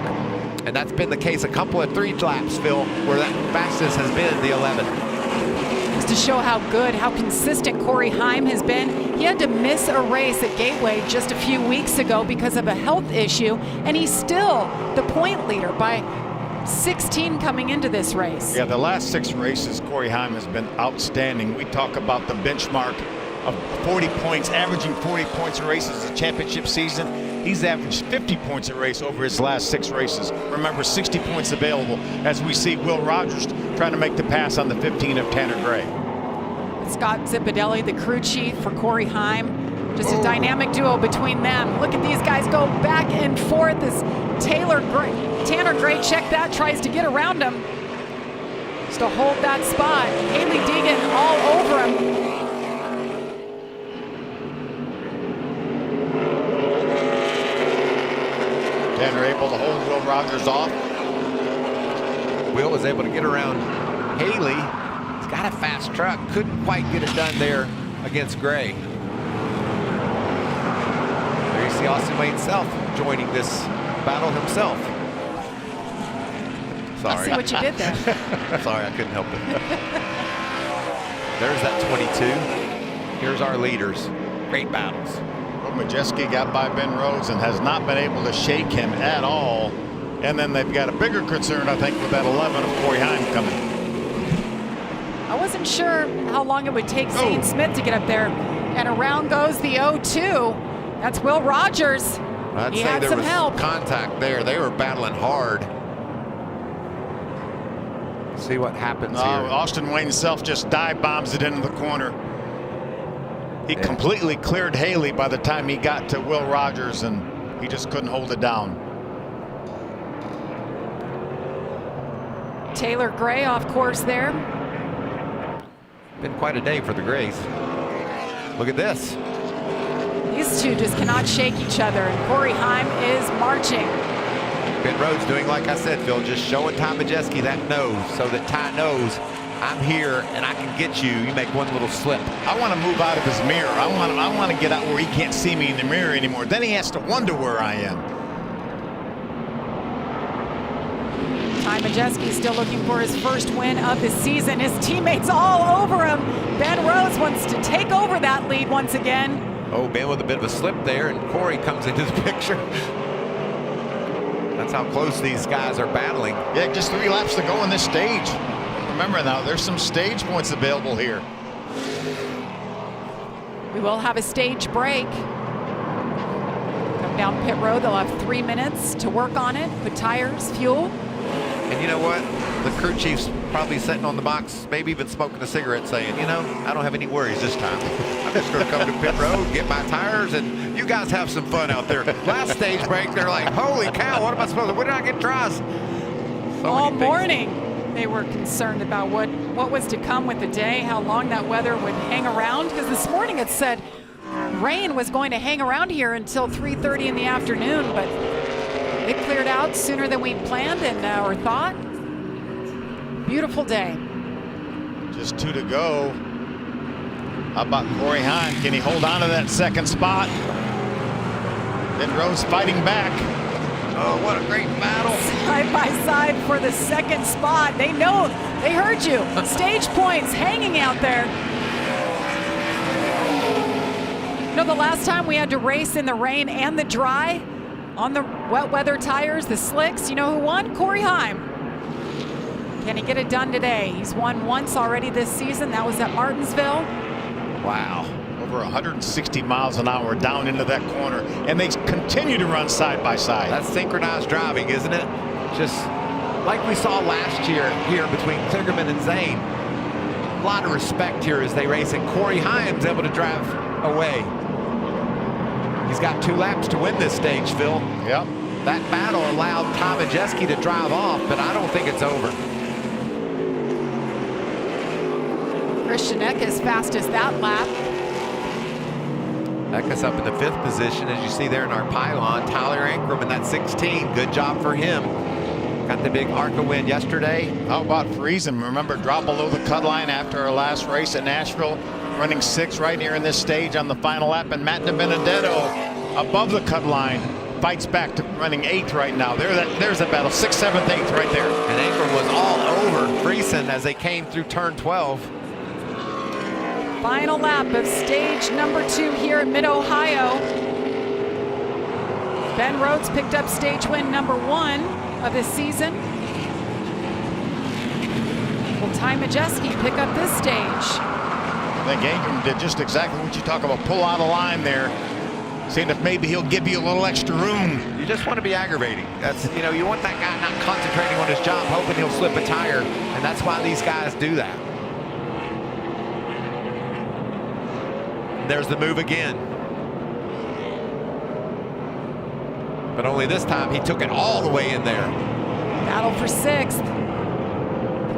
And that's been the case a couple of 3 laps, Phil, where that fastest has been the 11. Just to show how good, how consistent Corey Heim has been. He had to miss a race at Gateway just a few weeks ago because of a health issue, and he's still the point leader by 16 coming into this race. Yeah, the last 6 races, Corey Heim has been outstanding. We talk about the benchmark of 40 points, averaging 40 points a race as a championship season. He's averaged 50 points a race over his last 6 races. Remember, 60 points available as we see Will Rogers trying to make the pass on the 15 of Tanner Gray. Scott Zipadelli, the crew chief for Corey Heim. Just a dynamic duo between them. Look at these guys go back and forth as Tanner Gray, check that, tries to get around him. Just to hold that spot. Haley Deegan all over him. Tanner able to hold Will Rogers off. Will was able to get around Haley. He's got a fast truck. Couldn't quite get it done there against Gray. There you see Austin Wayne Self joining this battle himself. Sorry. I see what you did there. Sorry, I couldn't help it. There's that 22. Here's our leaders. Great battles. Well, Majeski got by Ben Rhodes and has not been able to shake him at all. And then they've got a bigger concern, I think, with that 11 of Corey Heim coming. I wasn't sure how long it would take Zane Smith to get up there. And around goes the 0-2. That's Will Rogers. I'd He say had there some was help. contact there. They were battling hard. See what happens here. Austin Wayne Self just dive bombs it into the corner. He completely cleared Haley by the time he got to Will Rogers, and he just couldn't hold it down. Taylor Gray off course there. Been quite a day for the Grays. Look at this. These two just cannot shake each other, and Corey Heim is marching. Ben Rhodes doing, like I said, Phil, just showing Ty Majeski that nose so that Ty knows I'm here and I can get you. You make one little slip. I want to move out of his mirror. I want to get out where he can't see me in the mirror anymore. Then he has to wonder where I am. Ty Majeski still looking for his first win of the season. His teammates all over him. Ben Rhodes wants to take over that lead once again. Oh, Ben with a bit of a slip there, and Corey comes into the picture. That's how close these guys are battling. Yeah, just 3 laps to go in this stage. Remember now, there's some stage points available here. We will have a stage break. Come down pit road, they'll have 3 minutes to work on it, put tires, fuel. And you know what? The crew chief's probably sitting on the box, maybe even smoking a cigarette, saying, you know, I don't have any worries this time. I'm just going to come to pit road, get my tires, and you guys have some fun out there. Last stage break, they're like, holy cow, what am I supposed to, when did I get dries? All morning, they were concerned about what was to come with the day, how long that weather would hang around, because this morning it said rain was going to hang around here until 3:30 in the afternoon, but it cleared out sooner than we planned and or thought. Beautiful day. Just 2 to go. How about Corey Heim? Can he hold on to that second spot? Ben Rhodes fighting back. Oh, what a great battle. Side by side for the second spot. They know, they heard you. Stage points hanging out there. You know, the last time we had to race in the rain and the dry on the wet weather tires, the slicks, you know who won? Corey Heim. Can he get it done today? He's won once already this season. That was at Martinsville. Wow. Over 160 miles an hour down into that corner, and they continue to run side by side. That's synchronized driving, isn't it? Just like we saw last year here between Kligerman and Zane. A lot of respect here as they race, and Corey Heim's able to drive away. He's got 2 laps to win this stage, Phil. Yep. That battle allowed Ty Majeski to drive off, but I don't think it's over. Christian Eckes fastest that lap. Eckes up in the 5th position, as you see there in our pylon. Tyler Ankrum in that 16. Good job for him. Got the big ARCA win yesterday. How about Friesen? Remember, drop below the cut line after our last race at Nashville, running 6th right here in this stage on the final lap, and Matt DiBenedetto above the cut line fights back to running 8th right now. There's a battle, 6th, 7th, 8th right there. And Ankrum was all over Friesen as they came through turn 12. Final lap of stage number 2 here in Mid-Ohio. Ben Rhodes picked up stage win number 1 of this season. Will Ty Majeski pick up this stage? I think Ankrum did just exactly what you talk about, pull out a line there, seeing if maybe he'll give you a little extra room. You just want to be aggravating. That's, you know, you want that guy not concentrating on his job, hoping he'll slip a tire, and that's why these guys do that. There's the move again. But only this time he took it all the way in there. Battle for 6th.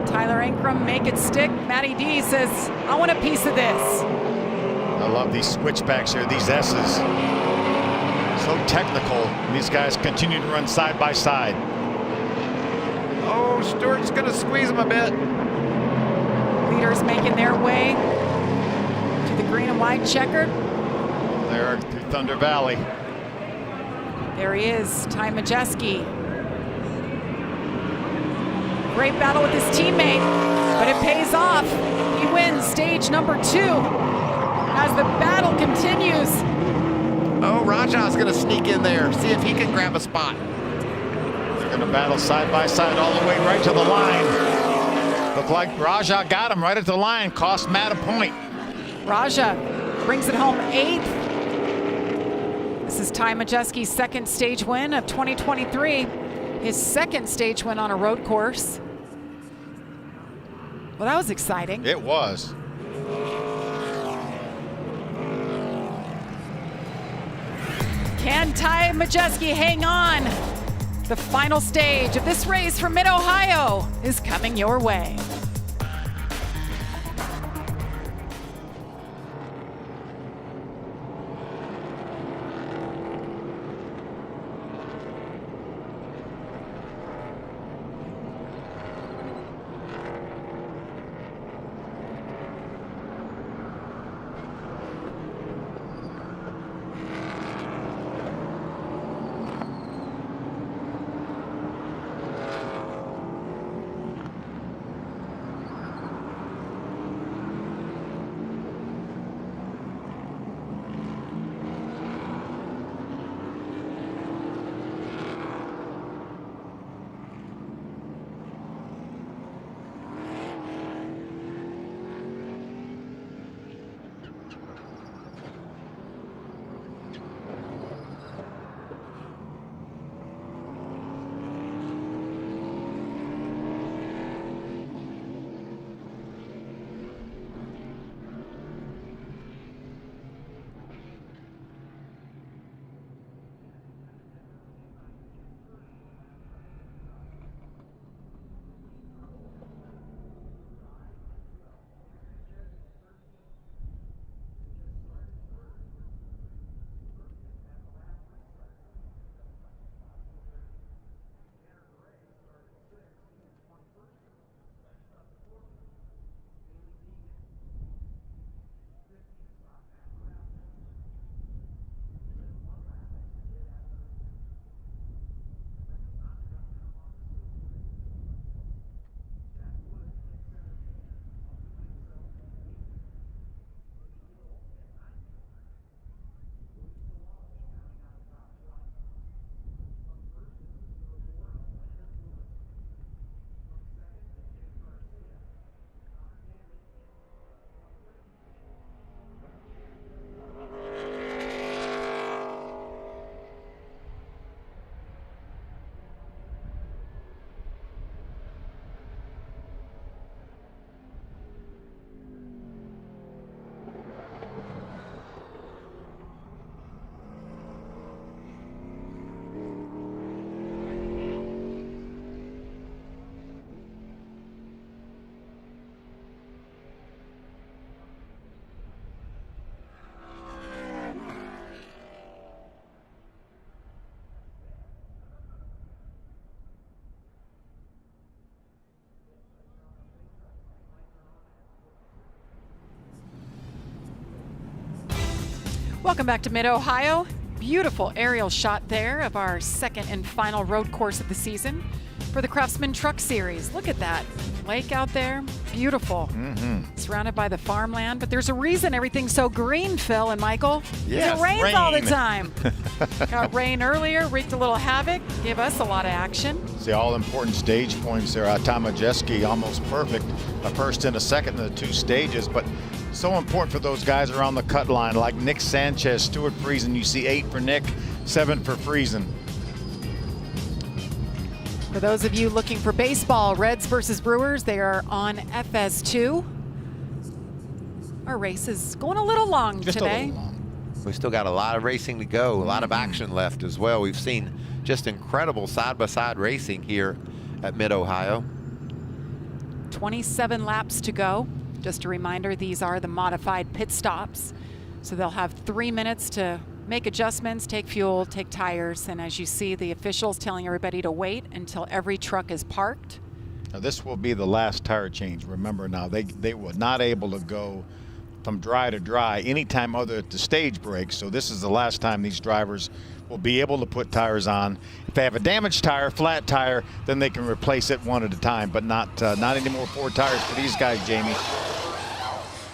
Tyler Ankrum make it stick. Matty D says, I want a piece of this. I love these switchbacks here, these S's. So technical. These guys continue to run side by side. Oh, Stewart's gonna squeeze him a bit. Leaders making their way to the green and white checkered. There through Thunder Valley. There he is, Ty Majeski. Great battle with his teammate, but it pays off. He wins stage number 2 as the battle continues. Oh, Rajah's going to sneak in there, see if he can grab a spot. They're going to battle side by side all the way right to the line. Look like Rajah got him right at the line, cost Matt a point. Rajah brings it home 8th. This is Ty Majeski's second stage win of 2023. His second stage win on a road course. Well, that was exciting. It was. Can Ty Majeski hang on? The final stage of this race from Mid-Ohio is coming your way. Welcome back to Mid-Ohio. Beautiful aerial shot there of our second and final road course of the season for the Craftsman Truck Series. Look at that lake out there, beautiful. Surrounded by the farmland, but there's a reason everything's so green, Phil and Michael. Yes, it rains rain. all the time. Got rain earlier, wreaked a little havoc, gave us a lot of action. The all-important stage points there. Ty Majeski almost perfect. A first and a second in the 2 stages, but so important for those guys around the cut line like Nick Sanchez, Stuart Friesen. You see 8 for Nick, 7 for Friesen. For those of you looking for baseball, Reds versus Brewers, they are on FS2. Our race is going a little long Just today. a little long. We still got a lot of racing to go, a lot of action left as well. We've seen just incredible side-by-side racing here at Mid-Ohio. 27 laps to go. Just a reminder, these are the modified pit stops. So they'll have 3 minutes to make adjustments, take fuel, take tires, and as you see, the officials telling everybody to wait until every truck is parked. Now this will be the last tire change. Remember now, they were not able to go from dry to dry anytime other at the stage break. So this is the last time these drivers will be able to put tires on. If they have a damaged tire, flat tire, then they can replace it one at a time, but not any more 4 tires for these guys, Jamie.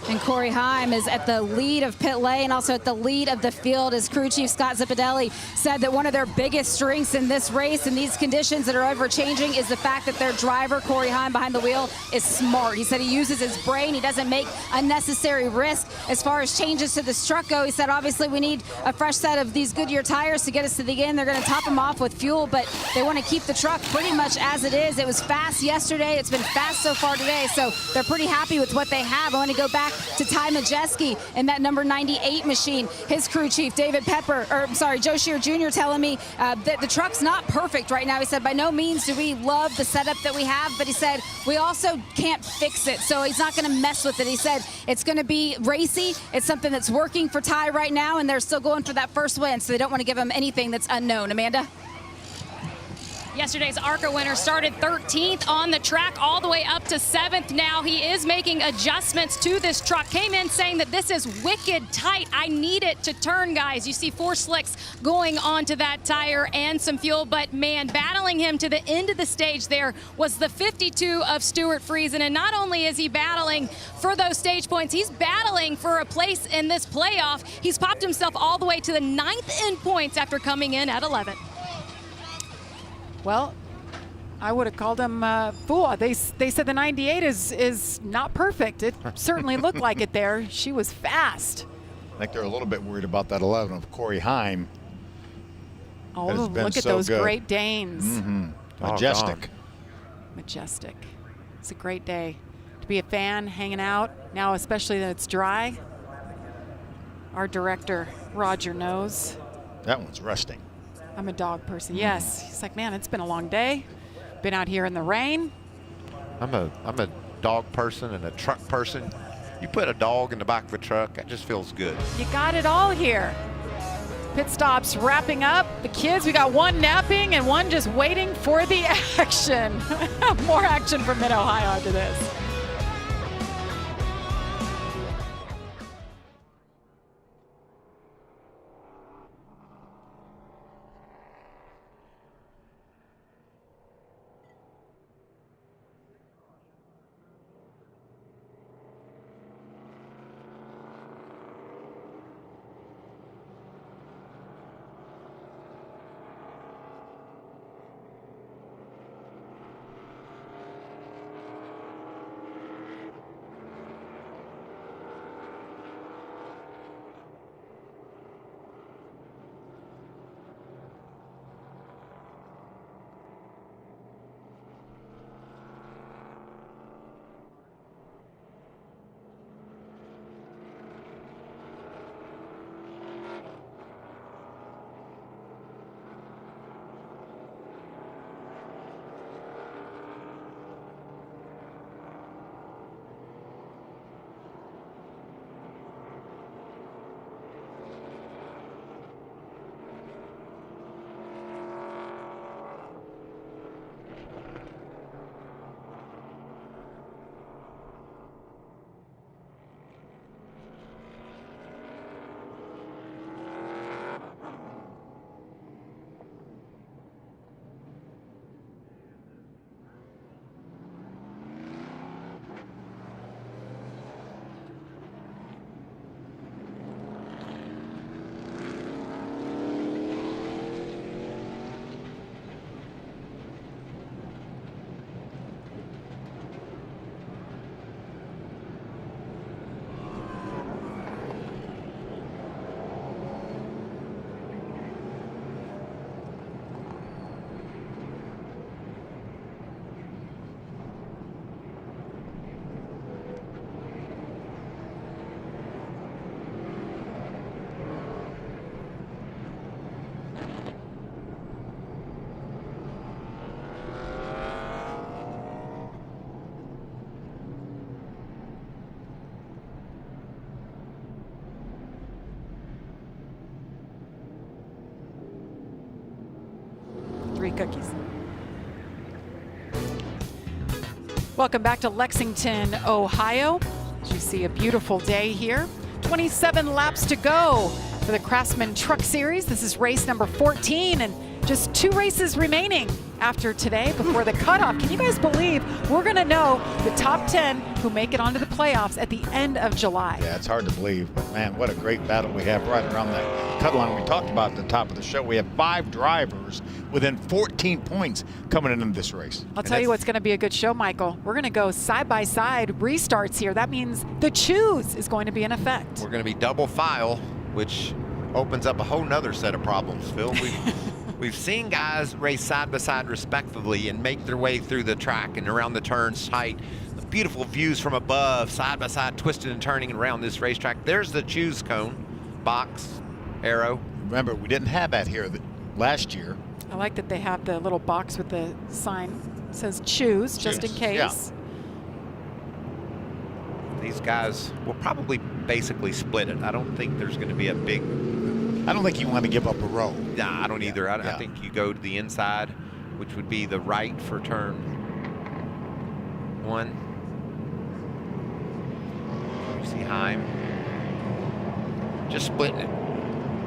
And Corey Heim is at the lead of pit lane, also at the lead of the field, as crew chief Scott Zippadelli said that one of their biggest strengths in this race and these conditions that are ever changing is the fact that their driver, Corey Heim, behind the wheel is smart. He said he uses his brain. He doesn't make unnecessary risk. As far as changes to this truck go, he said obviously we need a fresh set of these Goodyear tires to get us to the end. They're going to top them off with fuel, but they want to keep the truck pretty much as it is. It was fast yesterday. It's been fast so far today, so they're pretty happy with what they have. I want to go back to Ty Majeski in that number 98 machine. His crew chief, Joe Shear Jr. telling me that the truck's not perfect right now. He said, by no means do we love the setup that we have, but he said, we also can't fix it, so he's not going to mess with it. He said, it's going to be racy. It's something that's working for Ty right now, and they're still going for that first win, so they don't want to give him anything that's unknown. Amanda? Yesterday's ARCA winner started 13th on the track all the way up to 7th now. He is making adjustments to this truck. Came in saying that this is wicked tight. I need it to turn, guys. You see 4 slicks going onto that tire and some fuel, but man, battling him to the end of the stage there was the 52 of Stuart Friesen. And not only is he battling for those stage points, he's battling for a place in this playoff. He's popped himself all the way to the 9th in points after coming in at 11th. Well, I would have called him fool. They said the 98 is not perfect. It certainly looked like it there. She was fast. I think they're a little bit worried about that 11 of Corey Heim. Oh, look at those Great Danes. Majestic. Majestic. It's a great day to be a fan, hanging out. Now, especially that it's dry. Our director, Roger, knows. That one's rusting. I'm a dog person. Yes. He's like, man, it's been a long day. Been out here in the rain. I'm a dog person and a truck person. You put a dog in the back of a truck, that just feels good. You got it all here. Pit stops wrapping up. The kids, we got one napping and one just waiting for the action. More action from Mid-Ohio after this. Cookies. Welcome back to Lexington, Ohio. As you see, a beautiful day here. 27 laps to go for the Craftsman Truck Series. This is race number 14 and just 2 races remaining. after today, before the cutoff. Can you guys believe we're going to know the top 10 who make it onto the playoffs at the end of July? Yeah, it's hard to believe, but man, what a great battle we have right around that cut line. We talked about at the top of the show. We have 5 drivers within 14 points coming into this race. I'll tell you what's going to be a good show, Michael. We're going to go side-by-side restarts here. That means the choose is going to be in effect. We're going to be double file, which opens up a whole nother set of problems, Phil. We've seen guys race side by side respectively and make their way through the track and around the turns tight. The beautiful views from above, side by side, twisting and turning around this racetrack. There's the choose cone, box, arrow. Remember, we didn't have that here last year. I like that they have the little box with the sign that says choose, just in case. Yeah. These guys will probably basically split it. I don't think there's going to be a big... I don't think you want to give up a row. Nah, I don't either. I think you go to the inside, which would be the right for turn 1. You see Heim just splitting it,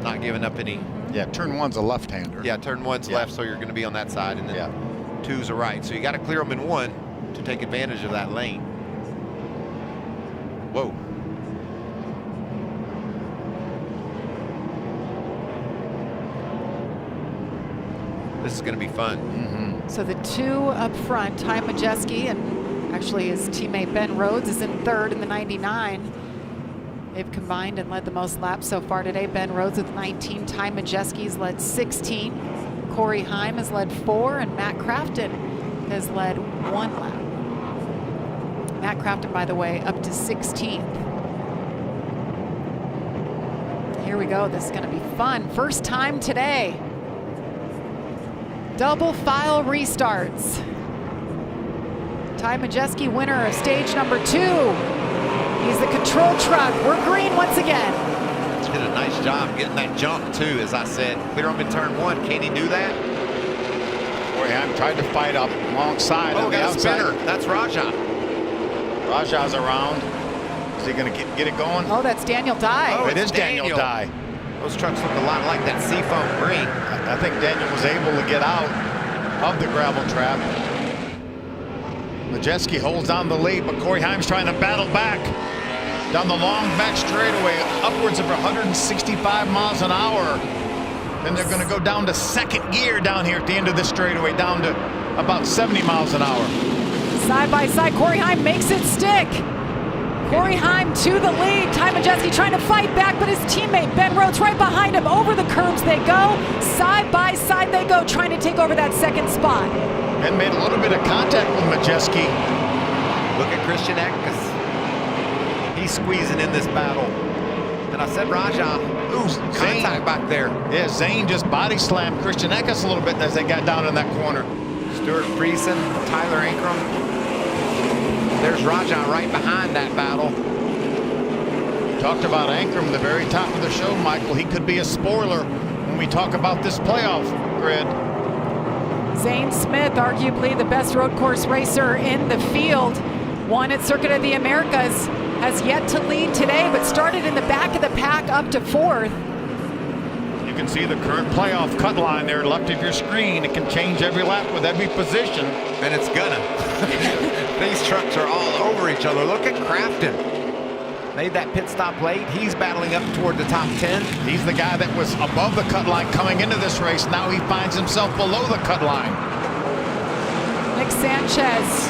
not giving up any. Yeah, turn 1's a left-hander. Yeah, turn 1's left, so you're going to be on that side, and then 2's a right. So you got to clear them in 1 to take advantage of that lane. Whoa. This is going to be fun. So the 2 up front, Heim Majeski, and actually his teammate Ben Rhodes is in 3rd in the 99. They've combined and led the most laps so far today. Ben Rhodes with 19, Ty Majeski's led 16. Corey Heim has led 4, and Matt Crafton has led 1 lap. Matt Crafton, by the way, up to 16th. Here we go. This is going to be fun. First time today. Double file restarts. Ty Majeski, winner of stage number 2. He's the control truck. We're green once again. Did a nice job getting that jump too, as I said. Clear him in turn 1. Can he do that? Boy, I'm trying to fight up alongside. Oh, got a spinner. That's Raja. Raja's around. Is he going to get it going? Oh, that's Daniel Dye. Oh, it is Daniel Dye. Those trucks look a lot like that seafoam green. I think Daniel was able to get out of the gravel trap. Majeski holds on the lead, but Corey Heim's trying to battle back down the long back straightaway, upwards of 165 miles an hour. Then they're going to go down to 2nd gear down here at the end of the straightaway, down to about 70 miles an hour. Side by side, Corey Heim makes it stick. Corey Heim to the lead. Ty Majeski trying to fight back, but his teammate Ben Rhodes right behind him. Over the curbs they go. Side by side they go, trying to take over that 2nd spot. And made a little bit of contact with Majeski. Look at Christian Eckes. He's squeezing in this battle. And I said Raja, contact back there. Yeah, Zane just body slammed Christian Eckes a little bit as they got down in that corner. Stuart Friesen, Tyler Ankrum. There's Raja right behind that battle. Talked about Ankrum at the very top of the show, Michael. He could be a spoiler when we talk about this playoff grid. Zane Smith, arguably the best road course racer in the field, won at Circuit of the Americas, has yet to lead today, but started in the back of the pack up to 4th. You can see the current playoff cut line there left of your screen. It can change every lap with every position. And it's gonna. These trucks are all over each other. Look at Crafton. Made that pit stop late. He's battling up toward the top 10. He's the guy that was above the cut line coming into this race. Now he finds himself below the cut line. Nick Sanchez,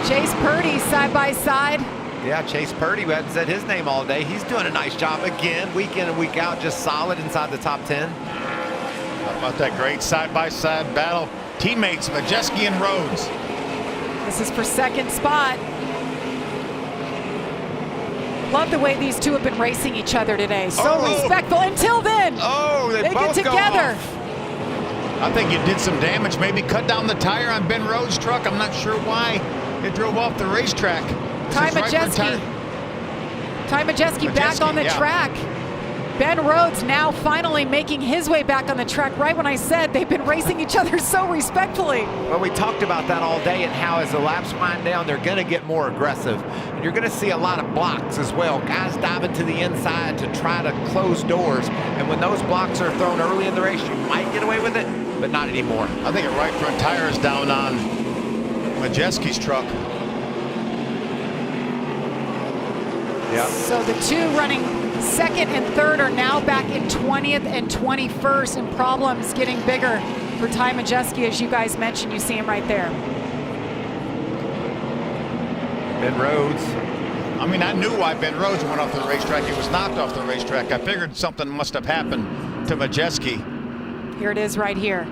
Chase Purdy side by side. Yeah, Chase Purdy, we hadn't said his name all day. He's doing a nice job again, week in and week out, just solid inside the top 10. How about that great side-by-side battle? Teammates Majeski and Rhodes. This is for 2nd spot. Love the way these two have been racing each other today. So respectful until then. Oh, they both get together. I think it did some damage. Maybe cut down the tire on Ben Rhodes' truck. I'm not sure why it drove off the racetrack. Ty Majeski. Ty Majeski back on the track. Ben Rhodes now finally making his way back on the track right when I said they've been racing each other so respectfully. Well, we talked about that all day and how as the laps wind down, they're going to get more aggressive. And you're going to see a lot of blocks as well. Guys diving to the inside to try to close doors. And when those blocks are thrown early in the race, you might get away with it. but not anymore. I think a right front tire is down on Majeski's truck. Yeah. So the two running second and third are now back in 20th and 21st, and problems getting bigger for Ty Majeski, as you guys mentioned. You see him right there. Ben Rhodes. I mean, I knew why Ben Rhodes went off the racetrack. He was knocked off the racetrack. I figured something must have happened to Majeski. Here it is right here.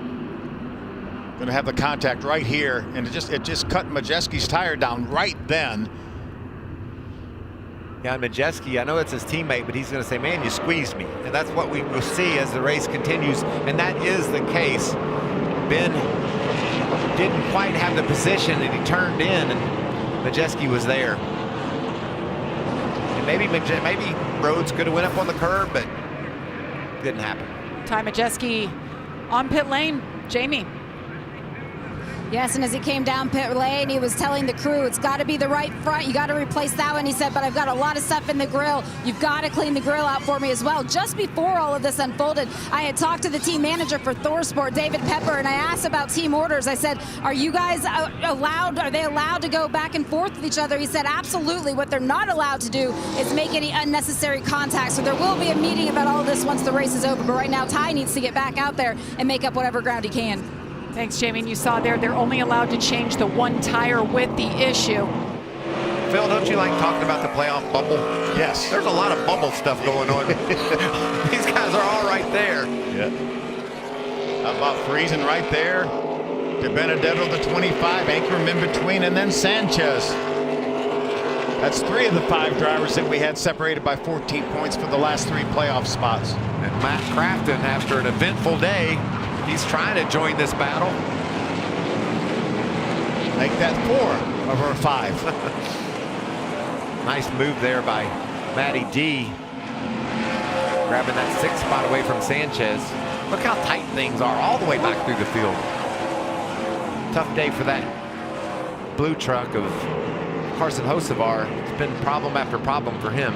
Going to have the contact right here, and it just cut Majeski's tire down right then. Yeah, Majeski, I know it's his teammate, but he's going to say, man, you squeezed me. And that's what we will see as the race continues, and that is the case. Ben didn't quite have the position, and he turned in, and Majeski was there. And maybe Rhodes could have went up on the curb, but it didn't happen. Ty Majeski on pit lane. Jamie. Yes, and as he came down pit lane, he was telling the crew, it's got to be the right front. You got to replace that one. He said, but I've got a lot of stuff in the grill. You've got to clean the grill out for me as well. Just before all of this unfolded, I had talked to the team manager for ThorSport, David Pepper, and I asked about team orders. I said, are you guys allowed, are they allowed to go back and forth with each other? He said, absolutely. What they're not allowed to do is make any unnecessary contact. So there will be a meeting about all this once the race is over. But right now, Ty needs to get back out there and make up whatever ground he can. Thanks, Jamie. And you saw there, they're only allowed to change the one tire with the issue. Phil, don't you like talking about the playoff bubble? Yes. There's a lot of bubble stuff going on. These guys are all right there. Yeah. How about freezing right there? De Benedetto, the 25, Ankrum in between, and then Sanchez. That's 3 of the 5 drivers that we had separated by 14 points for the last 3 playoff spots. And Matt Crafton, after an eventful day, he's trying to join this battle. Make that 4 of our 5. Nice move there by Matty D. Grabbing that 6th spot away from Sanchez. Look how tight things are all the way back through the field. Tough day for that blue truck of Carson Hocevar. It's been problem after problem for him.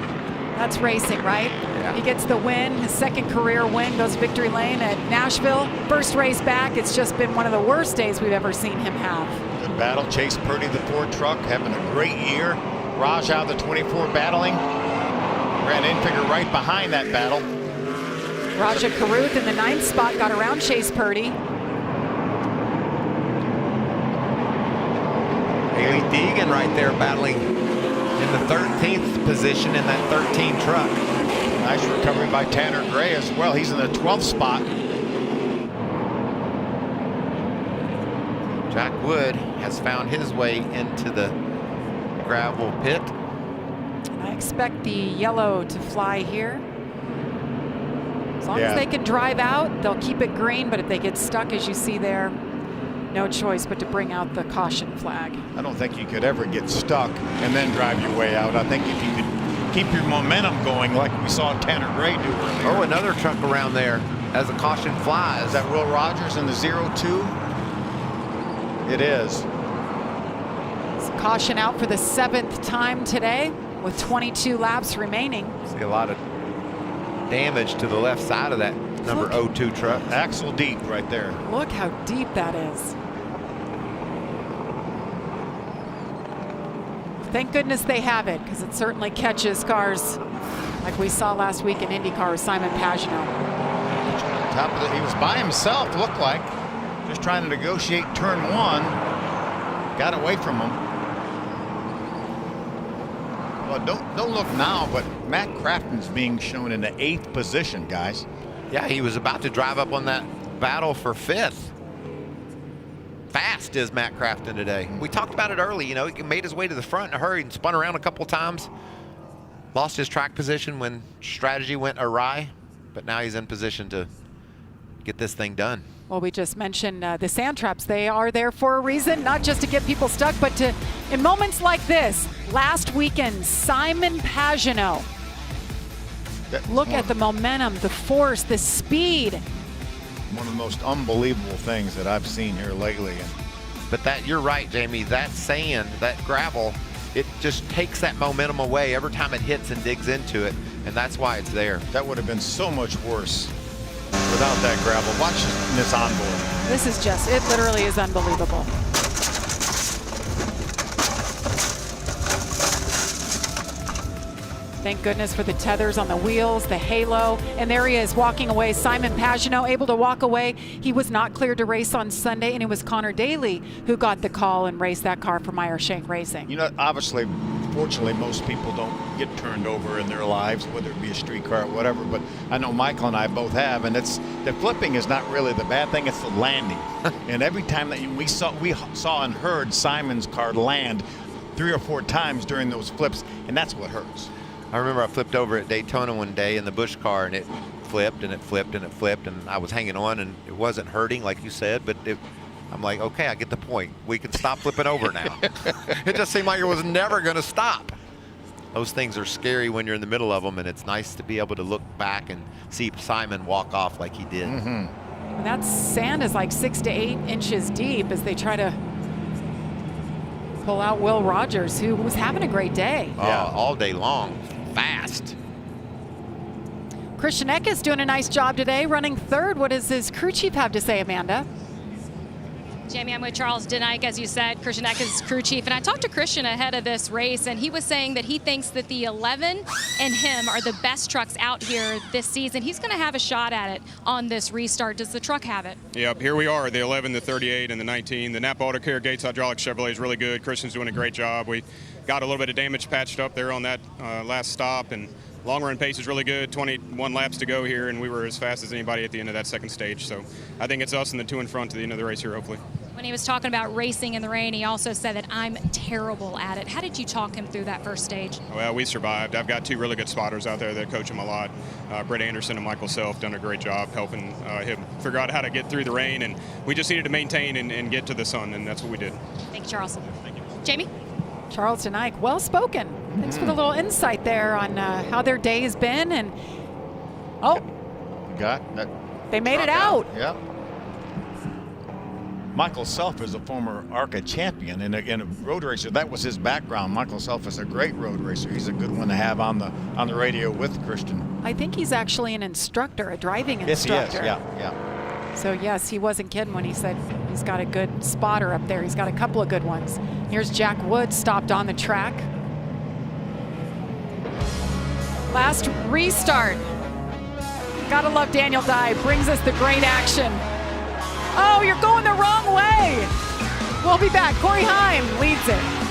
That's racing, right? Yeah. He gets the win, his 2nd career win, goes victory lane at Nashville. First race back, it's just been one of the worst days we've ever seen him have. Good battle. Chase Purdy, the Ford truck, having a great year. Rajah, the 24, battling. Ran in figure right behind that battle. Rajah Caruth in the 9th spot got around Chase Purdy. Haley Deegan right there battling in the 13th position in that 13 truck. Nice recovery by Tanner Gray as well. He's in the 12th spot. Jack Wood has found his way into the gravel pit. I expect the yellow to fly here. As long as they can drive out, they'll keep it green, but if they get stuck, as you see there, no choice but to bring out the caution flag. I don't think you could ever get stuck and then drive your way out. I think if you could keep your momentum going like we saw Tanner Gray do earlier. Oh, another truck around there as the caution flies. Is that Will Rogers in the 02? It is. Caution out for the 7th time today with 22 laps remaining. See a lot of damage to the left side of that number 02 truck. Axle deep right there. Look how deep that is. Thank goodness they have it, because it certainly catches cars like we saw last week in IndyCar with Simon Pagenaud. Top of he was by himself, looked like, just trying to negotiate turn 1. Got away from him. Well, don't look now, but Matt Crafton's being shown in the 8th position, guys. Yeah, he was about to drive up on that battle for 5th. Fast is Matt Crafton today. We talked about it early. You know, he made his way to the front in a hurry and spun around a couple times. Lost his track position when strategy went awry, but now he's in position to get this thing done. Well, we just mentioned the sand traps. They are there for a reason, not just to get people stuck, but to, in moments like this, last weekend, Simon Pagenaud. Look at the momentum, the force, the speed. One of the most unbelievable things that I've seen here lately. But that, you're right, Jamie, that sand, that gravel, it just takes that momentum away every time it hits and digs into it, and that's why it's there. That would have been so much worse for without that gravel. Watch this onboard. This is just, it literally is unbelievable. Thank goodness for the tethers on the wheels, the halo, and there he is walking away. Simon Pagenaud able to walk away. He was not cleared to race on Sunday, and it was Connor Daly who got the call and raced that car for Meyer Shank Racing. You know, obviously, fortunately, most people don't get turned over in their lives, whether it be a street car or whatever, but I know Michael and I both have, and it's the flipping is not really the bad thing, it's the landing. And every time that we saw and heard Simon's car land 3 or 4 times during those flips, and that's what hurts. I remember I flipped over at Daytona one day in the Busch car, and it flipped and it flipped and it flipped, and I was hanging on, and it wasn't hurting like you said, but I'm like, okay, I get the point. We can stop flipping over now. It just seemed like it was never going to stop. Those things are scary when you're in the middle of them, and it's nice to be able to look back and see Simon walk off like he did. And that sand is like 6 to 8 inches deep as they try to pull out Will Rogers, who was having a great day. Yeah, all day long. Fast. Christian Eck is doing a nice job today, running third. What does his crew chief have to say, Amanda? Jamie, I'm with Charles Denike, as you said. Christian Eck is crew chief. And I talked to Christian ahead of this race, and he was saying that he thinks that the 11 and him are the best trucks out here this season. He's going to have a shot at it on this restart. Does the truck have it? Yep, here we are, the 11, the 38, and the 19. The Napa Auto Care Gates Hydraulic Chevrolet is really good. Christian's doing a great job. We got a little bit of damage patched up there on that last stop, and long run pace is really good. 21 laps to go here, and we were as fast as anybody at the end of that second stage. So I think it's us and the 2 in front to the end of the race here, hopefully. When he was talking about racing in the rain, he also said that I'm terrible at it. How did you talk him through that first stage? Well, we survived. I've got 2 really good spotters out there that coach him a lot. Brett Anderson and Michael Self done a great job helping him figure out how to get through the rain, and we just needed to maintain and get to the sun, and that's what we did. Thank you, Charles. Thank you. Jamie? Charles Denike, well spoken. Thanks for the little insight there on how their day has been. And Got that. They made it out. Yep. Michael Self is a former ARCA champion and a road racer. That was his background. Michael Self is a great road racer. He's a good one to have on the radio with Christian. I think he's actually an instructor, a driving instructor. Yes, he is. Yeah. So yes, he wasn't kidding when he said he's got a good spotter up there. He's got a couple of good ones. Here's Jack Wood stopped on the track. Last restart. Gotta love Daniel Dye, brings us the great action. Oh, you're going the wrong way. We'll be back. Corey Heim leads it.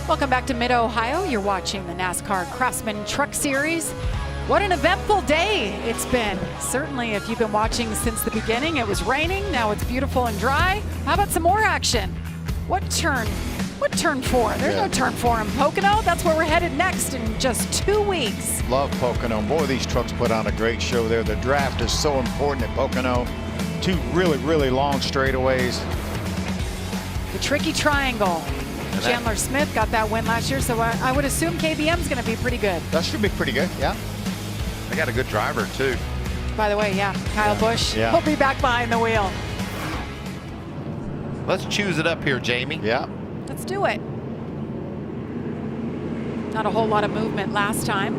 Welcome back to Mid-Ohio. You're watching the NASCAR Craftsman Truck Series. What an eventful day it's been. Certainly, if you've been watching since the beginning, it was raining. Now it's beautiful and dry. How about some more action? What turn 4? There's no turn 4 in Pocono. That's where we're headed next in just 2 weeks. Love Pocono. Boy, these trucks put on a great show there. The draft is so important at Pocono. 2 really, really long straightaways. The tricky triangle. Chandler Smith got that win last year, so I would assume KBM's going to be pretty good. That should be pretty good, yeah. They got a good driver, too. By the way, Kyle Busch. Yeah. He'll be back behind the wheel. Let's choose it up here, Jamie. Yeah. Let's do it. Not a whole lot of movement last time.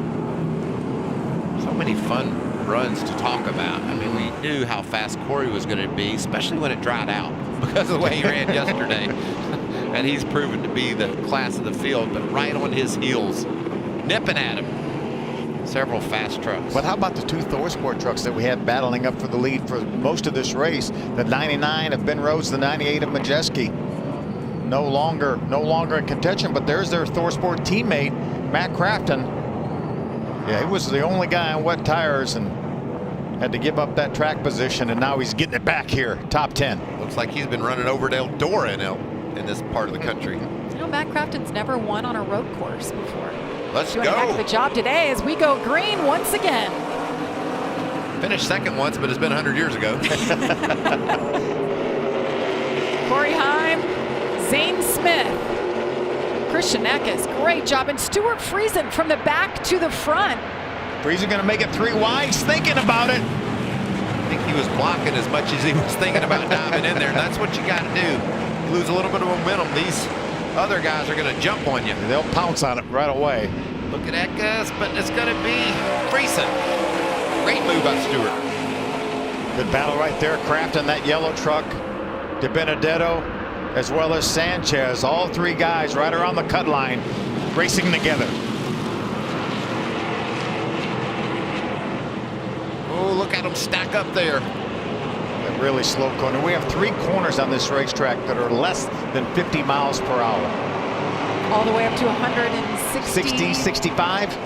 So many fun runs to talk about. I mean, we knew how fast Corey was going to be, especially when it dried out because of the way he ran yesterday. And he's proven to be the class of the field, but right on his heels, nipping at him. Several fast trucks. But how about the 2 ThorSport trucks that we had battling up for the lead for most of this race? The 99 of Ben Rhodes, the 98 of Majeski. No longer in contention, but there's their ThorSport teammate, Matt Crafton. Yeah, he was the only guy on wet tires and had to give up that track position, and now he's getting it back here, top 10. Looks like he's been running over to Eldora in this part of the country. You know, Matt Crafton's never won on a road course before. Let's Doing a heck of a job today as we go green once again. Finished second once, but it's been 100 years ago. Corey Heim, Zane Smith, Christian Eckes, great job, and Stuart Friesen from the back to the front. Friesen going to make it 3 wide. He's thinking about it. I think he was blocking as much as he was thinking about diving in there, and that's what you got to do. You lose a little bit of momentum, these other guys are going to jump on you. They'll pounce on it right away. Look at Eckes, but it's going to be Friesen. Great move by Stewart. Good battle right there. Crafton, that yellow truck. De Benedetto, as well as Sanchez. All 3 guys right around the cut line, racing together. Oh, look at them stack up there. A really slow corner. We have 3 corners on this racetrack that are less than 50 miles per hour. All the way up to 160. 60, 65.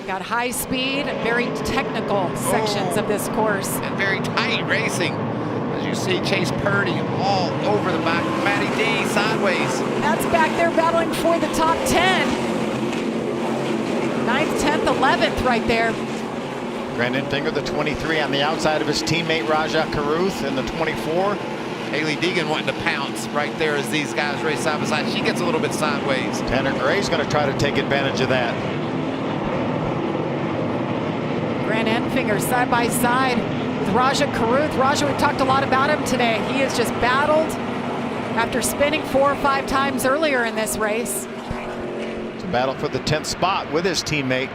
Got high speed and very technical sections of this course. And very tight racing. As you see, Chase Purdy all over the back. Matty D sideways. That's back there battling for the top 10. 9th, 10th, 11th right there. Grant Enfinger, the 23, on the outside of his teammate Rajah Caruth in the 24. Haley Deegan wanting to pounce right there as these guys race side by side. She gets a little bit sideways. Tanner Gray's going to try to take advantage of that. Grant Enfinger side by side with Rajah Caruth. Rajah, we talked a lot about him today. He has just battled after spinning 4 or 5 times earlier in this race. It's a battle for the 10th spot with his teammate.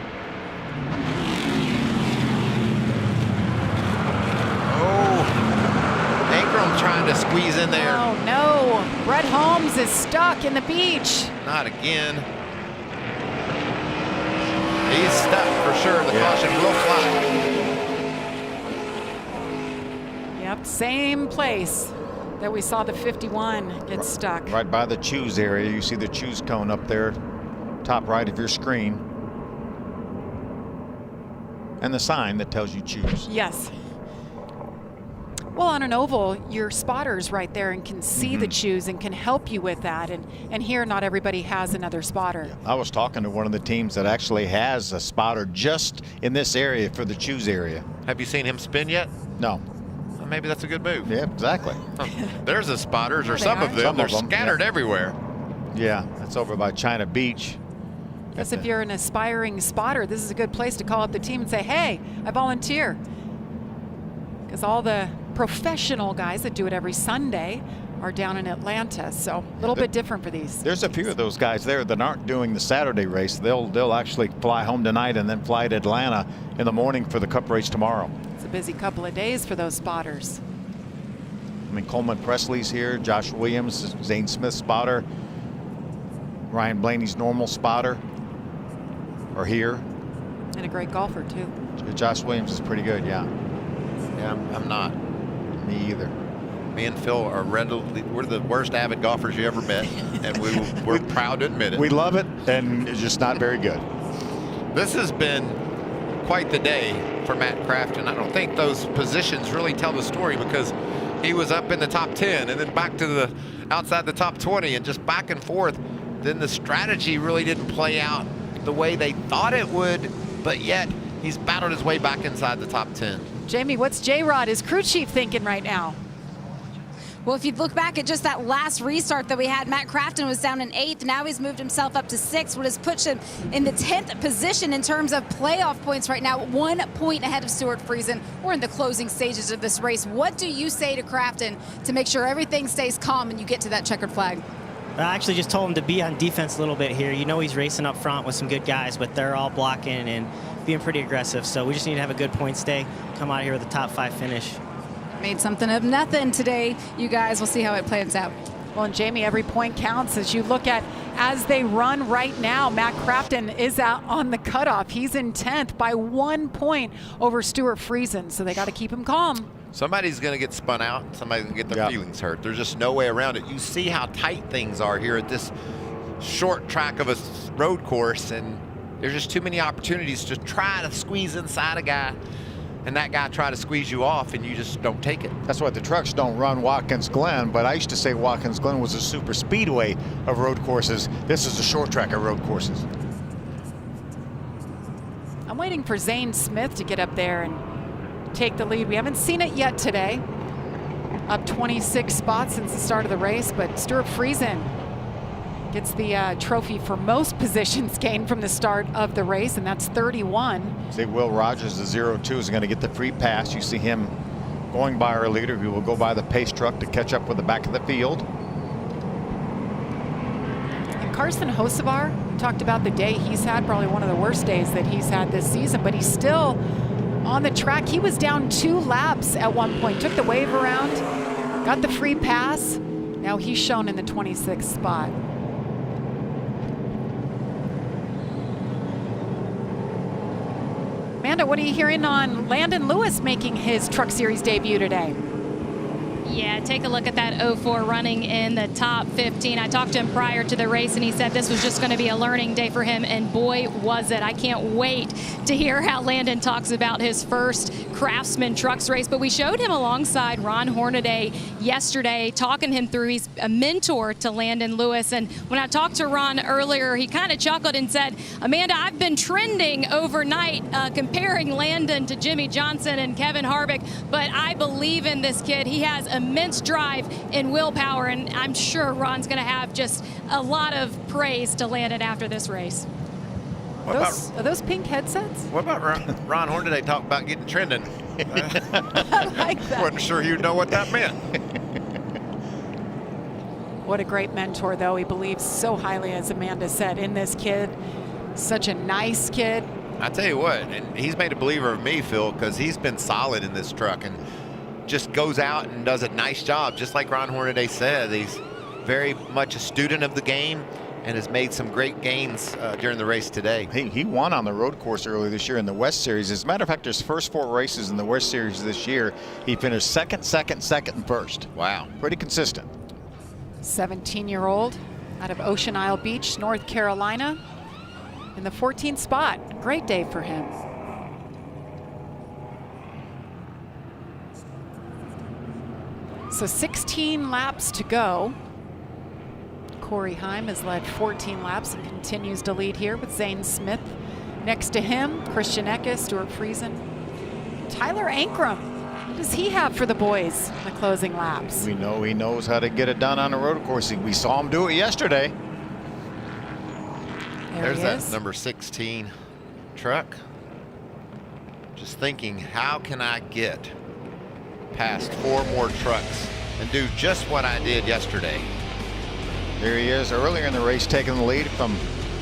Trying to squeeze in there. Oh no, Brett Holmes is stuck in the beach. Not again. He's stuck for sure. The caution will fly. Yep, same place that we saw the 51 get stuck. Right by the choose area. You see the choose cone up there, top right of your screen. And the sign that tells you choose. Yes. Well, on an oval, your spotter's right there and can see the choose and can help you with that. And here, not everybody has another spotter. Yeah. I was talking to one of the teams that actually has a spotter just in this area for the choose area. Have you seen him spin yet? No. Well, maybe that's a good move. Yeah, exactly. There's the spotters, or There they some are. of them. Some They're of them, scattered yeah. everywhere. Yeah, that's over by China Beach. Guess if you're an aspiring spotter, this is a good place to call up the team and say, hey, I volunteer. Because all the professional guys that do it every Sunday are down in Atlanta, so a little bit different for these. There's a few of those guys there that aren't doing the Saturday race. They'll actually fly home tonight and then fly to Atlanta in the morning for the Cup race tomorrow. It's a busy couple of days for those spotters. I mean, Coleman Presley's here, Josh Williams, Zane Smith spotter, Ryan Blaney's normal spotter are here. And a great golfer, too. Josh Williams is pretty good, yeah. Yeah, I'm not. Me either. Me and Phil are we're the worst avid golfers you ever met, and we're proud to admit it. We love it, and it's just not very good. This has been quite the day for Matt Crafton. I don't think those positions really tell the story, because he was up in the top 10 and then back to the outside the top 20 and just back and forth. Then the strategy really didn't play out the way they thought it would, but yet he's battled his way back inside the top 10. Jamie, what's J-Rod, his crew chief, thinking right now? Well, if you look back at just that last restart that we had, Matt Crafton was down in 8th. Now he's moved himself up to 6th, what has put him in the 10th position in terms of playoff points right now, 1 point ahead of Stuart Friesen. We're in the closing stages of this race. What do you say to Crafton to make sure everything stays calm and you get to that checkered flag? I actually just told him to be on defense a little bit here. You know he's racing up front with some good guys, but they're all blocking and being pretty aggressive. So we just need to have a good points day, come out here with a top 5 finish. Made something of nothing today, you guys. We'll see how it plans out. Well, and Jamie, every point counts as you look at as they run right now. Matt Crafton is out on the cutoff. He's in 10th by 1 point over Stuart Friesen, so they got to keep him calm. Somebody's going to get spun out. Somebody's going to get their feelings hurt. There's just no way around it. You see how tight things are here at this short track of a road course, and there's just too many opportunities to try to squeeze inside a guy, and that guy try to squeeze you off, and you just don't take it. That's why the trucks don't run Watkins Glen, but I used to say Watkins Glen was a super speedway of road courses. This is a short track of road courses. I'm waiting for Zane Smith to get up there and take the lead. We haven't seen it yet today. Up 26 spots since the start of the race, but Stuart Friesen gets the trophy for most positions gained from the start of the race, and that's 31. See, Will Rogers, the 02, is going to get the free pass. You see him going by our leader, who will go by the pace truck to catch up with the back of the field. And Carson Hocevar talked about the day he's had, probably one of the worst days that he's had this season, but he's still on the track. He was down 2 laps at one point, took the wave around, got the free pass. Now he's shown in the 26th spot. Amanda, what are you hearing on Landon Lewis making his Truck Series debut today? Yeah, take a look at that 04 running in the top 15. I talked to him prior to the race, and he said this was just going to be a learning day for him, and boy, was it. I can't wait to hear how Landon talks about his first Craftsman Trucks race. But we showed him alongside Ron Hornaday yesterday, talking him through. He's a mentor to Landon Lewis, and when I talked to Ron earlier, he kind of chuckled and said, Amanda, I've been trending overnight comparing Landon to Jimmy Johnson and Kevin Harvick, but I believe in this kid. He has immense drive and willpower, and I'm sure Ron's going to have just a lot of praise to Landon after this race. Are those pink headsets? What about Ron Hornaday talk about getting trending? I like that. Wasn't sure you'd know what that meant. What a great mentor, though. He believes so highly, as Amanda said, in this kid. Such a nice kid. I tell you what, and he's made a believer of me, Phil, because he's been solid in this truck and just goes out and does a nice job. Just like Ron Hornaday said, he's very much a student of the game and has made some great gains during the race today. He won on the road course earlier this year in the West Series. As a matter of fact, his first 4 races in the West Series this year, he finished second, and first. Wow. Pretty consistent. 17-year-old out of Ocean Isle Beach, North Carolina, in the 14th spot. Great day for him. So 16 laps to go. Corey Heim has led 14 laps and continues to lead here with Zane Smith next to him, Christian Eckes, Stuart Friesen, Tyler Ankrum. What does he have for the boys in the closing laps? We know he knows how to get it done on a road course. We saw him do it yesterday. There's that number 16 truck. Just thinking, how can I get past 4 more trucks and do just what I did yesterday? There he is earlier in the race, taking the lead from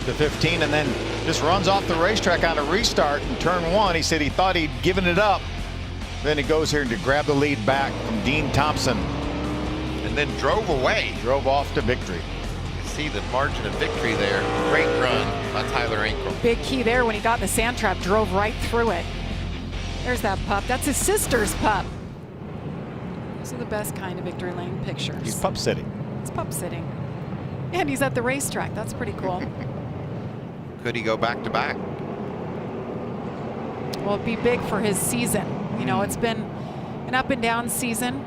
the 15, and then just runs off the racetrack on a restart in turn 1. He said he thought he'd given it up. Then he goes here to grab the lead back from Dean Thompson. And then drove away. Drove off to victory. You see the margin of victory there. Great run by Tyler Ankrum. Big key there when he got in the sand trap, drove right through it. There's that pup. That's his sister's pup. Those are the best kind of victory lane pictures. He's pup sitting. It's pup sitting. And he's at the racetrack. That's pretty cool. Could he go back to back? Well, it'd be big for his season. You know, it's been an up and down season,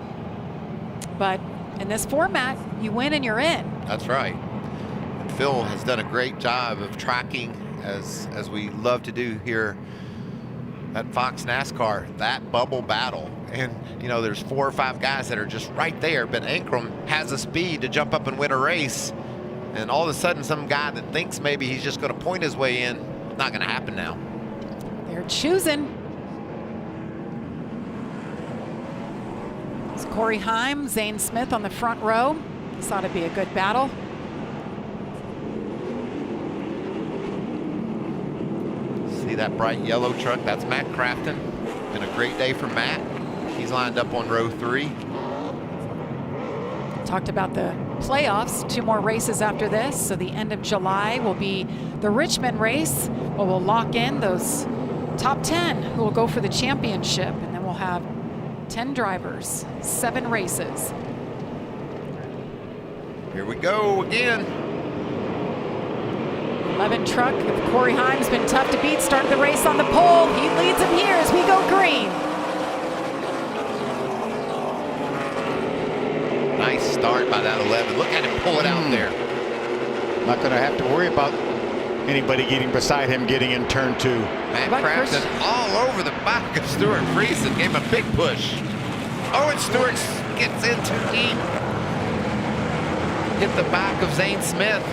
but in this format, you win and you're in. That's right. And Phil has done a great job of tracking, as we love to do here at Fox NASCAR, that bubble battle. And, you know, there's 4 or 5 guys that are just right there, but Ankrum has the speed to jump up and win a race. And all of a sudden, some guy that thinks maybe he's just going to point his way in, it's not going to happen now. They're choosing. It's Corey Heim, Zane Smith on the front row. This ought to be a good battle. See that bright yellow truck? That's Matt Crafton. Been a great day for Matt. He's lined up on row 3. Talked about the playoffs, 2 more races after this. So the end of July will be the Richmond race, where we'll lock in those top 10 who will go for the championship. And then we'll have 10 drivers, 7 races. Here we go again. 11 truck of Corey Heim's been tough to beat. Started the race on the pole. He leads him here as we go green. Nice start by that 11. Look at him pull it out there. Not going to have to worry about anybody getting beside him getting in turn 2. Matt Crafton all over the back of Stuart Friesen. Gave him a big push. Oh, and Stuart gets in too deep. Hit the back of Zane Smith.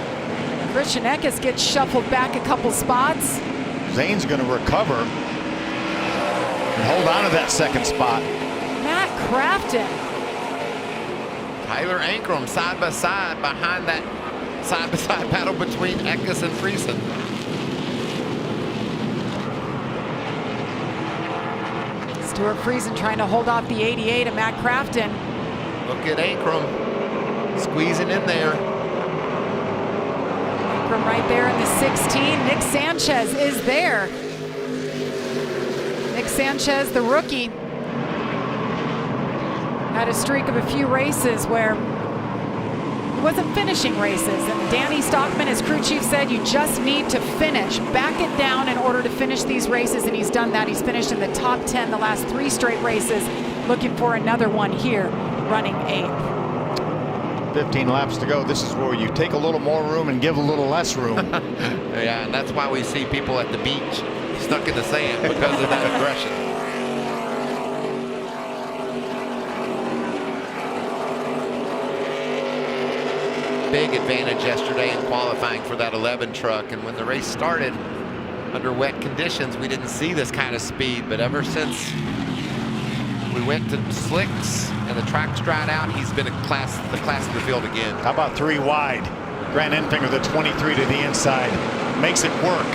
Christian Eckes gets shuffled back a couple spots. Zane's going to recover and hold on to that second spot. Matt Crafton. Tyler Ankrum side by side behind that side-by-side battle between Eckes and Friesen. Stuart Friesen trying to hold off the 88 of Matt Crafton. Look at Ankrum squeezing in there. Ankrum right there in the 16. Nick Sanchez is there. Nick Sanchez, the rookie, had a streak of a few races where he wasn't finishing races. And Danny Stockman, his crew chief, said you just need to finish. Back it down in order to finish these races, and he's done that. He's finished in the top 10 the last 3 straight races. Looking for another one here, running 8th. 15 laps to go. This is where you take a little more room and give a little less room. Yeah, and that's why we see people at the beach stuck in the sand, because of that aggression. Big advantage yesterday in qualifying for that 11 truck, and when the race started under wet conditions, we didn't see this kind of speed, but ever since we went to slicks and the track's dried out, he's been the class of the field again. How about 3 wide? Grant Enfinger, the 23 to the inside, makes it work.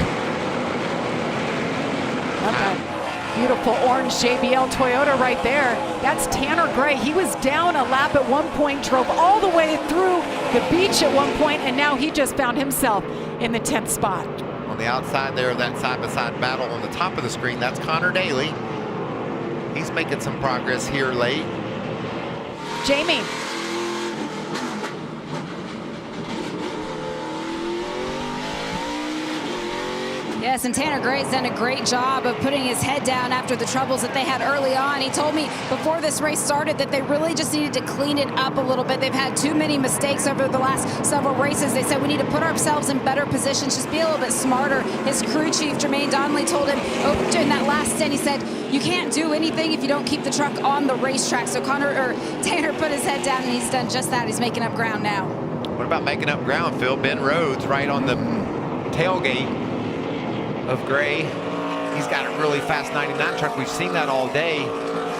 Beautiful orange JBL Toyota right there. That's Tanner Gray. He was down a lap at one point, drove all the way through the beach at one point, and now he just found himself in the 10th spot. On the outside there of that side-by-side battle on the top of the screen, that's Connor Daly. He's making some progress here late. Jamie. Yes, and Tanner Gray's done a great job of putting his head down after the troubles that they had early on. He told me before this race started that they really just needed to clean it up a little bit. They've had too many mistakes over the last several races. They said we need to put ourselves in better positions, just be a little bit smarter. His crew chief, Jermaine Donnelly, told him in that last stint, he said, you can't do anything if you don't keep the truck on the racetrack. So Tanner put his head down, and he's done just that. He's making up ground now. What about making up ground, Phil? Ben Rhodes right on the tailgate of Gray. He's got a really fast 99 truck. We've seen that all day.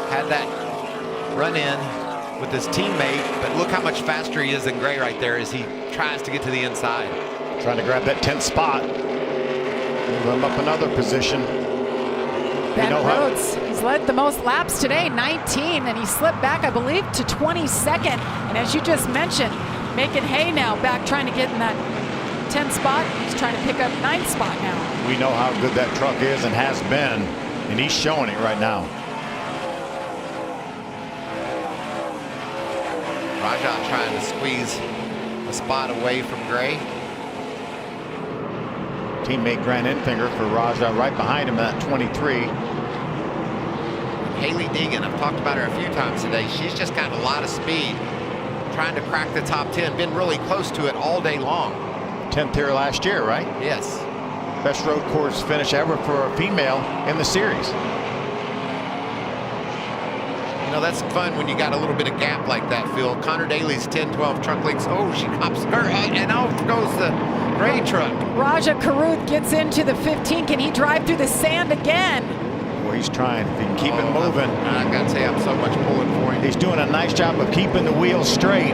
Had that run in with his teammate, but look how much faster he is than Gray right there as he tries to get to the inside. Trying to grab that 10th spot. Move him up another position. Ben Rhodes, he's led the most laps today, 19, and he slipped back, I believe, to 22nd. And as you just mentioned, making hay now, back trying to get in that 10th spot. He's trying to pick up 9th spot now. We know how good that truck is and has been, and he's showing it right now. Rajah trying to squeeze a spot away from Gray. Teammate Grant Enfinger for Rajah right behind him at 23. Haley Deegan, I've talked about her a few times today. She's just got a lot of speed, trying to crack the top 10. Been really close to it all day long. 10th here last year, right? Yes. Best road course finish ever for a female in the series. You know, that's fun when you got a little bit of gap like that, Phil. Connor Daly's 10-12 truck links. Oh, she cops her, and out goes the Gray truck. Rajah Caruth gets into the 15. Can he drive through the sand again? Boy, he's trying. If he can keep it moving. I got to say, I'm so much pulling for him. He's doing a nice job of keeping the wheels straight.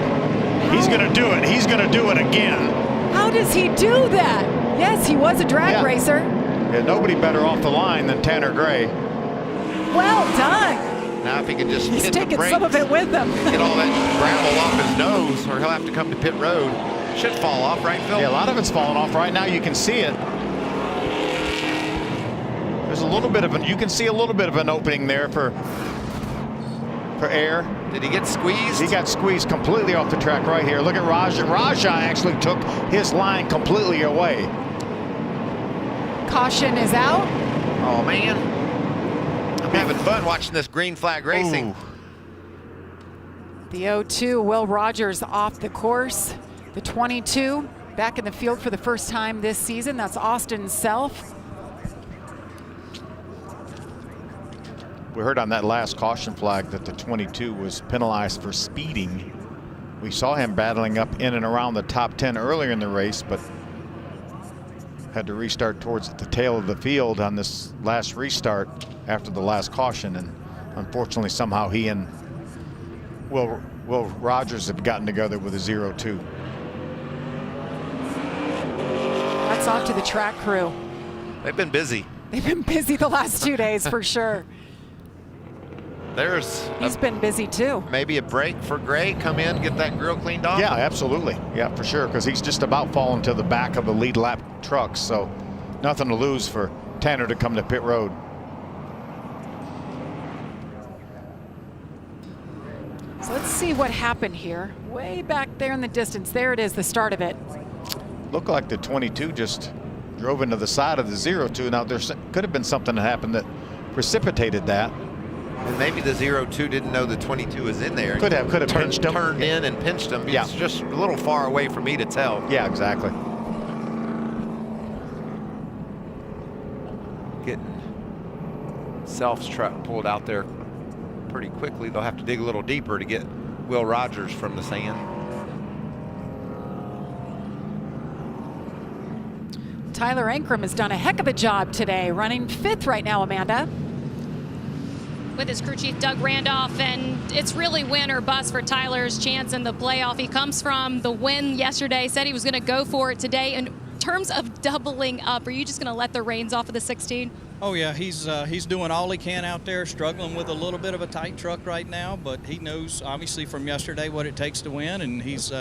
He's going to do it. He's going to do it again. How does he do that? Yes, he was a drag racer. Yeah, nobody better off the line than Tanner Gray. Well done. Now if he can just He's hit the taking brakes some of it with him. and get all that gravel off his nose, or he'll have to come to pit road. Should fall off, right, Phil? Yeah, a lot of it's falling off right now. You can see it. There's a little bit of you can see a little bit of an opening there for air. Did he get squeezed? He got squeezed completely off the track right here. Look at Rajah. Rajah actually took his line completely away. Caution is out. Oh, man. I'm having fun watching this green flag racing. Ooh. The 0-2, Will Rogers off the course. The 22 back in the field for the first time this season. That's Austin Self. We heard on that last caution flag that the 22 was penalized for speeding. We saw him battling up in and around the top 10 earlier in the race, but had to restart towards the tail of the field on this last restart after the last caution. And unfortunately, somehow he and Will Rogers have gotten together with a 0-2. That's off to the track crew. They've been busy. They've been busy the last 2 days for sure. He's been busy too. Maybe a break for Gray. Come in, get that grill cleaned off. Yeah, absolutely. Yeah, for sure, because he's just about falling to the back of the lead lap truck, so nothing to lose for Tanner to come to pit road. So let's see what happened here. Way back there in the distance. There it is, the start of it. Looked like the 22 just drove into the side of the 0-2. Now, there could have been something that happened that precipitated that. And maybe the 0-2 didn't know the 22 was in there. Could have pinched him. Turned in and pinched him. Yeah. It's just a little far away for me to tell. Yeah, exactly. Getting Self's truck pulled out there pretty quickly. They'll have to dig a little deeper to get Will Rogers from the sand. Tyler Ankrum has done a heck of a job today, running 5th right now, Amanda. With his crew chief Doug Randolph, and it's really win or bust for Tyler's chance in the playoff. He comes from the win yesterday, said he was going to go for it today. In terms of doubling up, are you just going to let the reins off of the 16? Oh yeah, he's doing all he can out there, struggling with a little bit of a tight truck right now, but he knows obviously from yesterday what it takes to win, and he's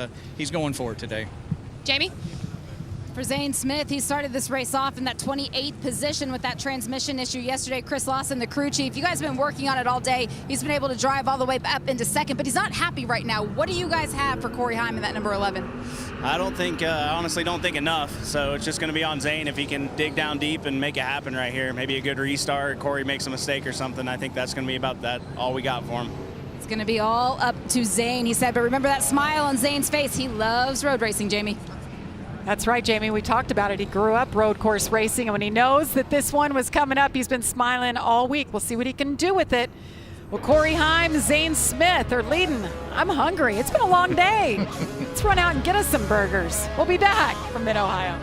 going for it today. Jamie? For Zane Smith, he started this race off in that 28th position with that transmission issue yesterday. Chris Lawson, the crew chief, you guys have been working on it all day. He's been able to drive all the way up into 2nd, but he's not happy right now. What do you guys have for Corey Heim in that number 11? I honestly don't think enough. So it's just going to be on Zane if he can dig down deep and make it happen right here. Maybe a good restart, Corey makes a mistake or something. I think that's going to be about that, all we got for him. It's going to be all up to Zane, he said, but remember that smile on Zane's face. He loves road racing, Jamie. That's right, Jamie. We talked about it. He grew up road course racing, and when he knows that this one was coming up, he's been smiling all week. We'll see what he can do with it. Well, Corey Heim, Zane Smith are leading. I'm hungry. It's been a long day. Let's run out and get us some burgers. We'll be back from Mid-Ohio.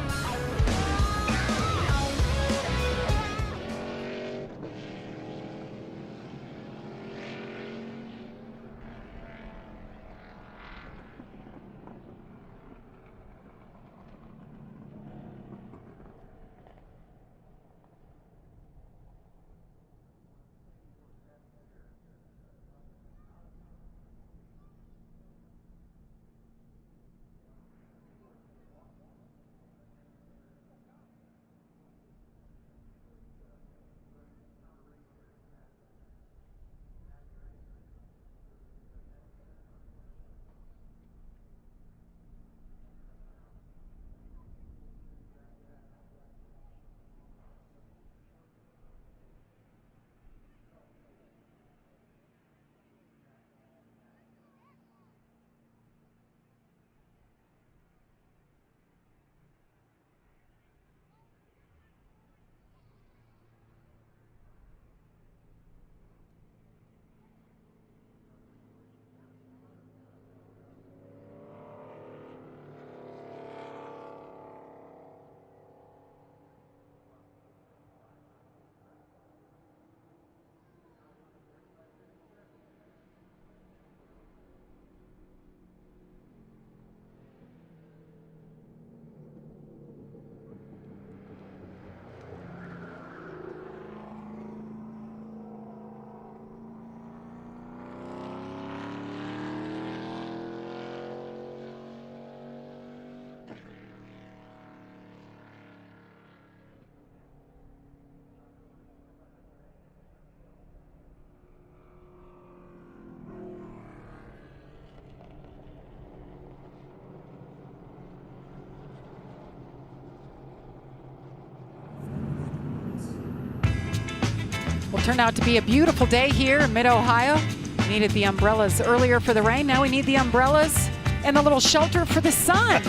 Turned out to be a beautiful day here in mid-Ohio. We needed the umbrellas earlier for the rain. Now we need the umbrellas and the little shelter for the sun.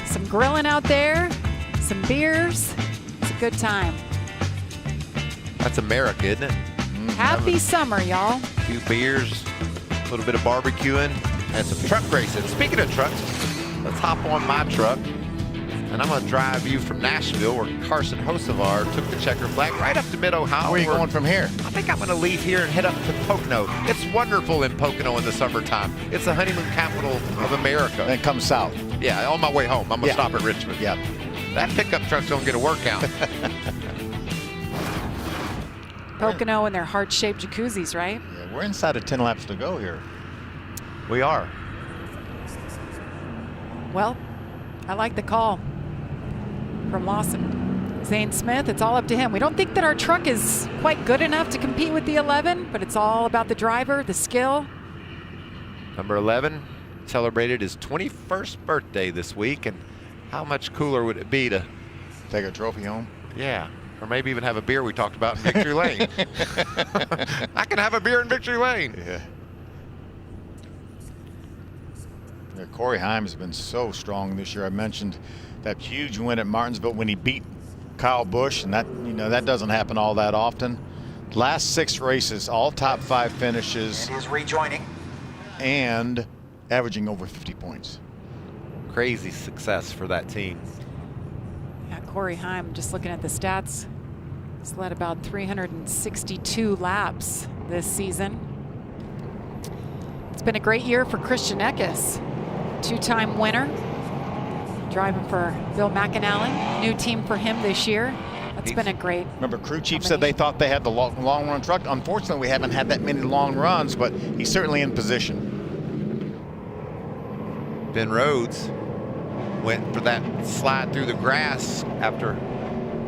Some grilling out there, some beers. It's a good time. That's America, isn't it? Happy summer, y'all. A few beers, a little bit of barbecuing, and some truck racing. Speaking of trucks, let's hop on my truck, and I'm going to drive you from Nashville, where Carson Hocevar took the checker flag, right up to mid-Ohio. Where are you going from here? I think I'm going to leave here and head up to Pocono. It's wonderful in Pocono in the summertime. It's the honeymoon capital of America. Then come south. Yeah, on my way home, I'm going to stop at Richmond. Yeah. That pickup truck's going to get a workout. Pocono and their heart-shaped jacuzzis, right? Yeah, we're inside of 10 laps to go here. We are. Well, I like the call from Lawson. Zane Smith, it's all up to him. We don't think that our truck is quite good enough to compete with the 11, but it's all about the driver, the skill. Number 11 celebrated his 21st birthday this week, and how much cooler would it be to take a trophy home? Yeah, or maybe even have a beer we talked about in Victory Lane. I can have a beer in Victory Lane. Yeah. Corey Heim has been so strong this year. I mentioned that huge win at Martinsville when he beat Kyle Busch, and that, you know, that doesn't happen all that often. Last 6 races, all top 5 finishes. And is rejoining. And averaging over 50 points. Crazy success for that team. Yeah, Corey Heim, just looking at the stats, he's led about 362 laps this season. It's been a great year for Christian Eckes, 2-time winner, driving for Bill McAnally. New team for him this year. That's been a great. Remember, crew chief said they thought they had the long run truck. Unfortunately, we haven't had that many long runs, but he's certainly in position. Ben Rhodes went for that slide through the grass after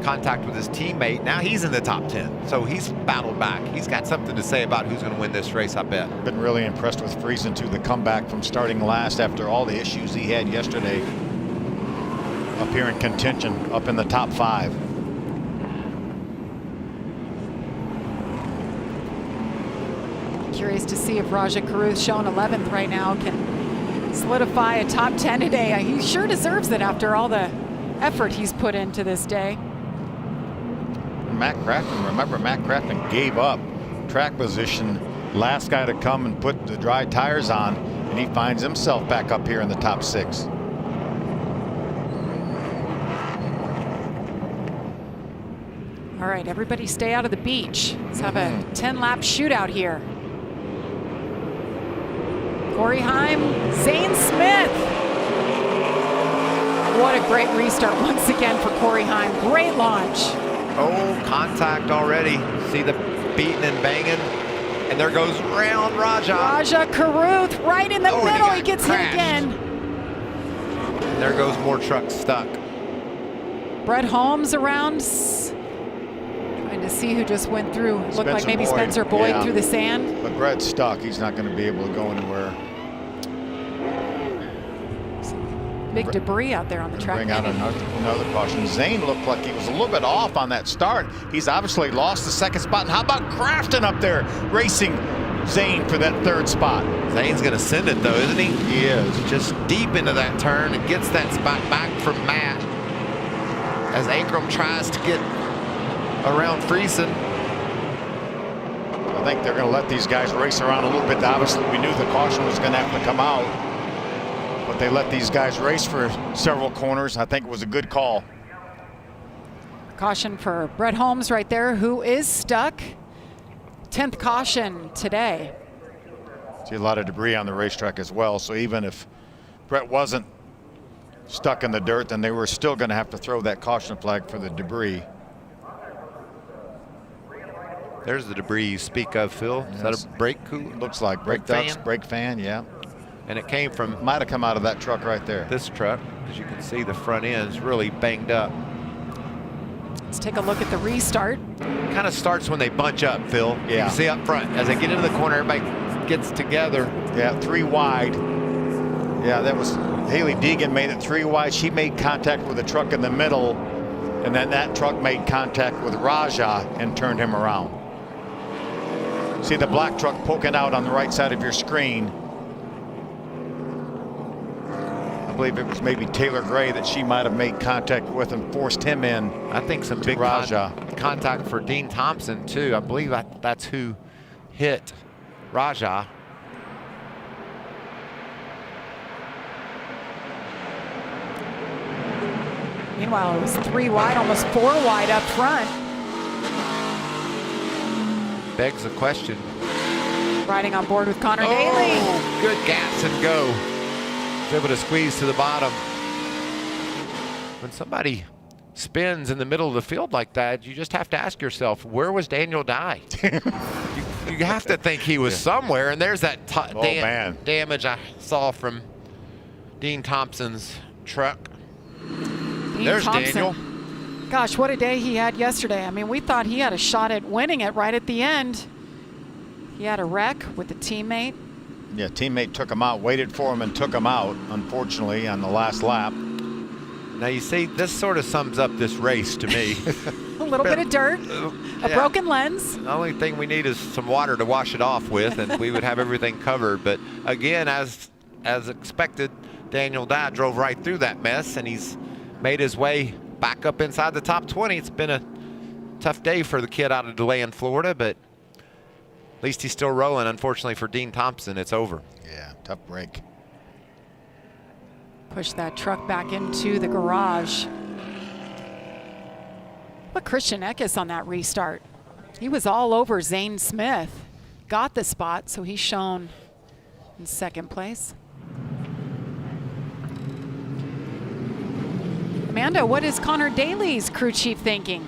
contact with his teammate. Now he's in the top 10, so he's battled back. He's got something to say about who's going to win this race, I bet. Been really impressed with Friesen, too, the comeback from starting last after all the issues he had yesterday. Up here in contention, up in the top 5. Curious to see if Raja Caruth, shown 11th right now, can solidify a top 10 today. He sure deserves it after all the effort he's put into this day. Matt Crafton, remember, Matt Crafton gave up track position, last guy to come and put the dry tires on, and he finds himself back up here in the top 6. All right, everybody stay out of the beach. Let's have a 10-lap shootout here. Corey Heim, Zane Smith. What a great restart once again for Corey Heim. Great launch. Oh, contact already. See the beating and banging. And there goes round Raja. Raja Caruth right in the middle. He gets crashed. hit again. And there goes more trucks stuck. Brett Holmes around. Trying to see who just went through. Looked like maybe Spencer Boyd through the sand. But Brett's stuck. He's not going to be able to go anywhere. Big debris out there on the track. Bring out another caution. Zane looked like he was a little bit off on that start. He's obviously lost the 2nd spot. And how about Crafton up there racing Zane for that 3rd spot? Zane's going to send it though, isn't he? He is. Just deep into that turn and gets that spot back from Matt as Ankrum tries to get around Friesen. I think they're going to let these guys race around a little bit. Obviously, we knew the caution was going to have to come out, but they let these guys race for several corners. I think it was a good call. Caution for Brett Holmes right there, who is stuck. 10th caution today. See a lot of debris on the racetrack as well, so even if Brett wasn't stuck in the dirt, then they were still going to have to throw that caution flag for the debris. There's the debris you speak of, Phil. Is that a brake cooler? Looks like brake ducts, brake fan, yeah. And it came from... Might have come out of that truck right there. This truck, as you can see, the front end is really banged up. Let's take a look at the restart. Kind of starts when they bunch up, Phil. Yeah. You can see up front, as they get into the corner, everybody gets together. Yeah, 3 wide. Yeah, that was... Haley Deegan made it 3 wide. She made contact with the truck in the middle, and then that truck made contact with Raja and turned him around. See the black truck poking out on the right side of your screen. I believe it was maybe Taylor Gray that she might have made contact with and forced him in. I think some big contact for Dean Thompson too. I believe that's who hit Raja. Meanwhile, it was 3 wide, almost 4 wide up front. Begs the question. Riding on board with Connor Daly. Good gas and go. Was able to squeeze to the bottom. When somebody spins in the middle of the field like that, you just have to ask yourself, where was Daniel Dye? you have to think he was somewhere, and there's that damage I saw from Dean Thompson's truck. There's Thompson. Daniel. Gosh, what a day he had yesterday. I mean, we thought he had a shot at winning it right at the end. He had a wreck with a teammate. Yeah, teammate took him out, waited for him and took him out, unfortunately, on the last lap. Now you see, this sort of sums up this race to me. A little bit of dirt, a broken lens. The only thing we need is some water to wash it off with, and we would have everything covered. But again, as expected, Daniel Dye drove right through that mess, and he's made his way back up inside the top 20. It's been a tough day for the kid out of DeLand, Florida, but at least he's still rolling. Unfortunately for Dean Thompson, it's over. Yeah, tough break. Push that truck back into the garage. But Christian Eckes on that restart. He was all over Zane Smith. Got the spot, so he's shown in second place. Amanda, what is Connor Daly's crew chief thinking?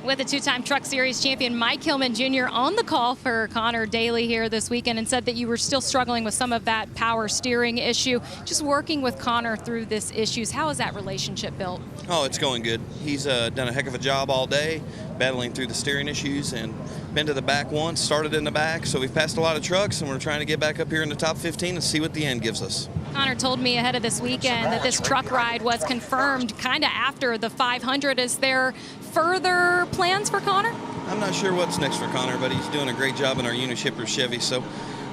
With the two-time Truck Series champion Mike Hillman Jr. on the call for Connor Daly here this weekend, and said that you were still struggling with some of that power steering issue. Just working with Connor through this issues, how is that relationship built? Oh, it's going good. He's done a heck of a job all day, battling through the steering issues, and been to the back once, started in the back, so we've passed a lot of trucks, and we're trying to get back up here in the top 15 and see what the end gives us. Connor told me ahead of this weekend that this truck ride was confirmed kind of after the 500. Is there further plans for Connor? I'm not sure what's next for Connor, but he's doing a great job in our Unishipper Chevy, so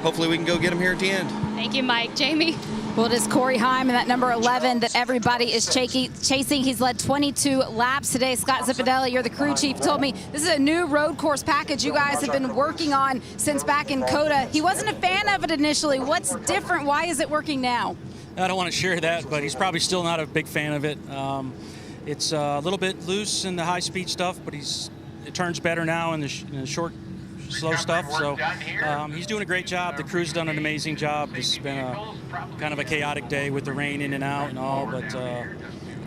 hopefully we can go get him here at the end. Thank you, Mike. Jamie? Well, it is Corey Heim in that number 11 that everybody is chasing. He's led 22 laps today. Scott Zipadelli, you're the crew chief, told me this is a new road course package you guys have been working on since back in COTA. He wasn't a fan of it initially. What's different? Why is it working now? I don't want to share that, but he's probably still not a big fan of it. It's a little bit loose in the high-speed stuff, but it turns better now in the short, slow stuff. So he's doing a great job. The crew's done an amazing job. It's been a kind of a chaotic day with the rain in and out and all, but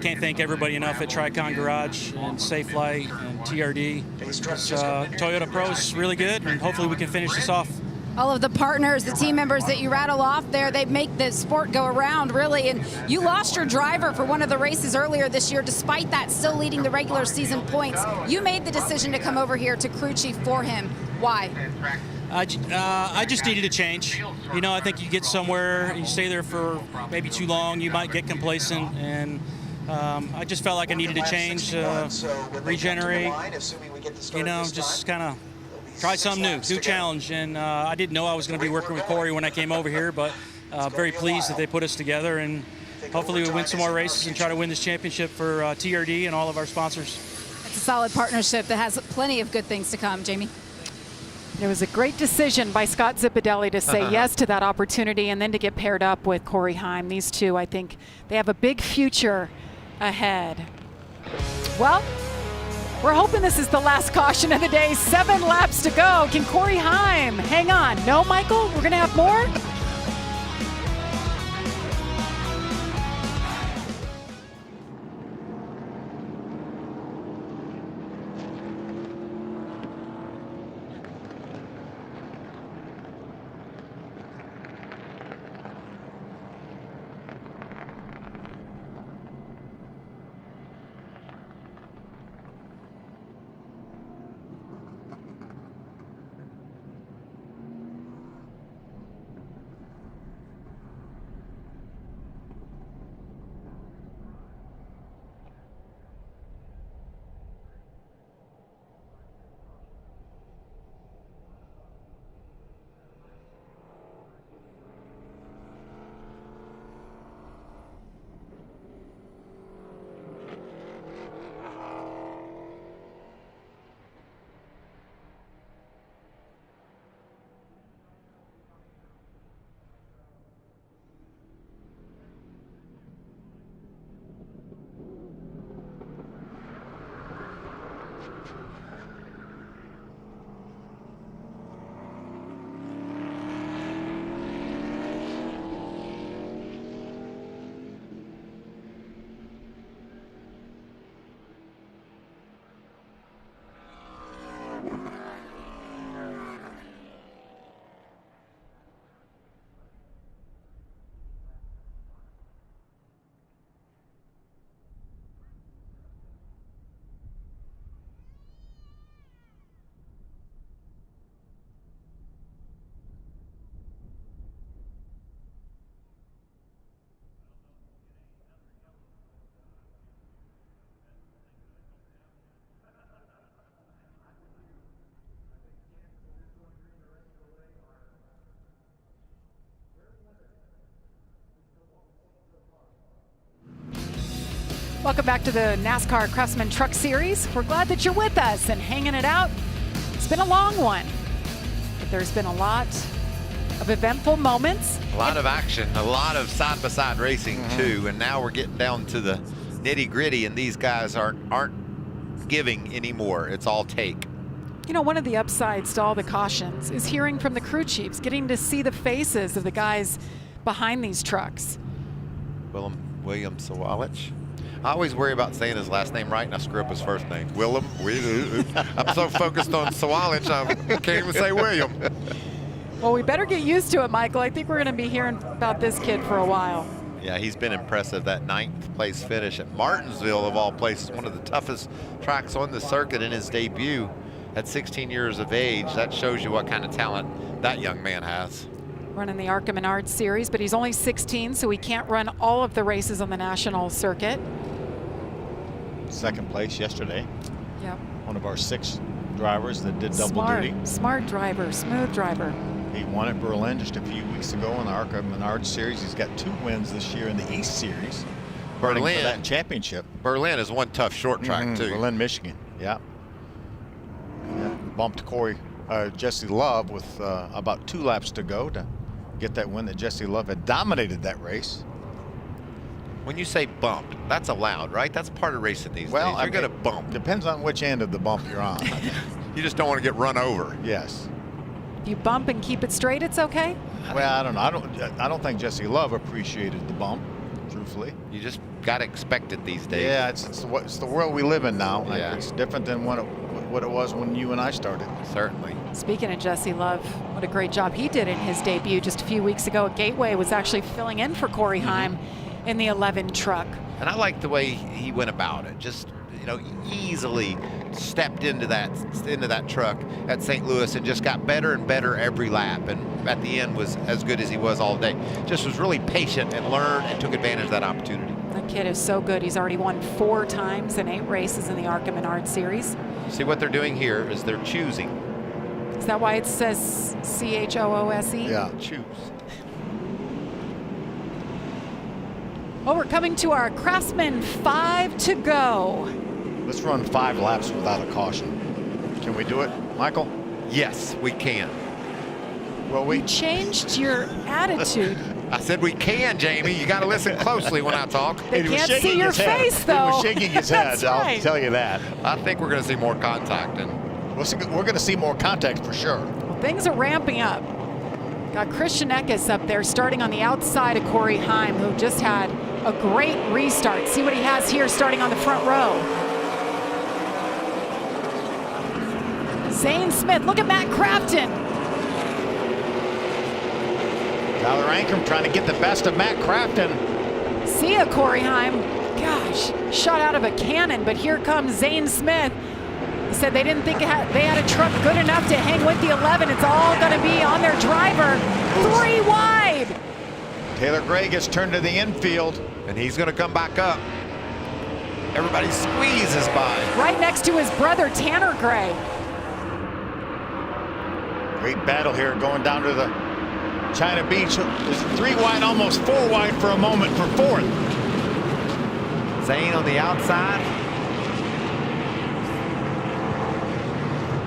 can't thank everybody enough at Tricon Garage and Safe Light and TRD. Toyota Pro's really good, and hopefully we can finish this off. All of the partners, the team members that you rattle off there, they make the sport go around, really. And you lost your driver for one of the races earlier this year. Despite that, still leading the regular season points. You made the decision to come over here to crew chief for him. Why? I just needed a change. You know, I think you get somewhere, you stay there for maybe too long, you might get complacent, and I just felt like I needed a change, regenerate, you know, just kind of try something new challenge. And I didn't know I was going to be working with Corey when I came over here, but very pleased that they put us together, and hopefully we win some more races and try to win this championship for TRD and all of our sponsors. It's a solid partnership that has plenty of good things to come, Jamie. It was a great decision by Scott Zipadelli to say yes to that opportunity and then to get paired up with Corey Heim. These two, I think, they have a big future ahead. Well, we're hoping this is the last caution of the day. 7 laps to go. Can Corey Heim hang on? No, Michael? We're going to have more? Welcome back to the NASCAR Craftsman Truck Series. We're glad that you're with us and hanging it out. It's been a long one, but there's been a lot of eventful moments. A lot of action, a lot of side-by-side racing too, and now we're getting down to the nitty-gritty, and these guys aren't giving anymore. It's all take. You know, one of the upsides to all the cautions is hearing from the crew chiefs, getting to see the faces of the guys behind these trucks. William Sawalich. I always worry about saying his last name right, and I screw up his first name. I'm so focused on Sawalich, I can't even say William. Well, we better get used to it, Michael. I think we're going to be hearing about this kid for a while. Yeah, he's been impressive. That 9th place finish at Martinsville, of all places, one of the toughest tracks on the circuit in his debut at 16 years of age. That shows you what kind of talent that young man has. Running the ARCA Menard Series, but he's only 16, so he can't run all of the races on the national circuit. Second place yesterday. Yep. One of our 6 drivers that did double duty. Smart driver, smooth driver. He won at Berlin just a few weeks ago in the ARCA Menard Series. He's got 2 wins this year in the East Series. Running for that championship. Berlin is one tough short track too. Berlin, Michigan. Yeah. Bumped Jesse Love with about 2 laps to go to get that win that Jesse Love had dominated that race. When you say bumped, that's allowed, right? That's part of racing these days. You're going to bump. Depends on which end of the bump you're on. You just don't want to get run over. Yes. If you bump and keep it straight, it's okay? Well, I don't know. I don't think Jesse Love appreciated the bump, truthfully. You just got to expect it these days. Yeah, it's the world we live in now. Yeah. It's different than what it was when you and I started. Certainly. Speaking of Jesse Love, what a great job he did in his debut just a few weeks ago at Gateway. Was actually filling in for Corey Heim in the 11 truck. And I like the way he went about it. Just, you know, easily stepped into that truck at St. Louis and just got better and better every lap, and at the end was as good as he was all day. Just was really patient and learned and took advantage of that opportunity. That kid is so good. He's already won 4 times in 8 races in the ARCA Menard Series. See, what they're doing here is they're choosing. Is that why it says C-H-O-O-S-E? Yeah, choose. Well, we're coming to our Craftsman 5 to go. Let's run 5 laps without a caution. Can we do it, Michael? Yes, we can. Well, we changed your attitude. I said we can, Jamie. You got to listen closely when I talk. They can't see your face, though. He was shaking his head. That's right. I'll tell you that. I think we're going to see more contact, and we're going to see more contact for sure. Well, things are ramping up. Got Christian Eckes up there, starting on the outside of Corey Heim, who just had a great restart. See what he has here, starting on the front row. Zane Smith, look at Matt Crafton. Tyler Ankrum trying to get the best of Matt Crafton. See ya, Corey Heim. Gosh, shot out of a cannon, but here comes Zane Smith. He said they didn't think they had a truck good enough to hang with the 11. It's all going to be on their driver. 3 wide. Taylor Gray gets turned to the infield. And he's going to come back up. Everybody squeezes by. Right next to his brother, Tanner Gray. Great battle here going down to the China Beach. There's 3 wide, almost 4 wide for a moment for 4th. Zane on the outside.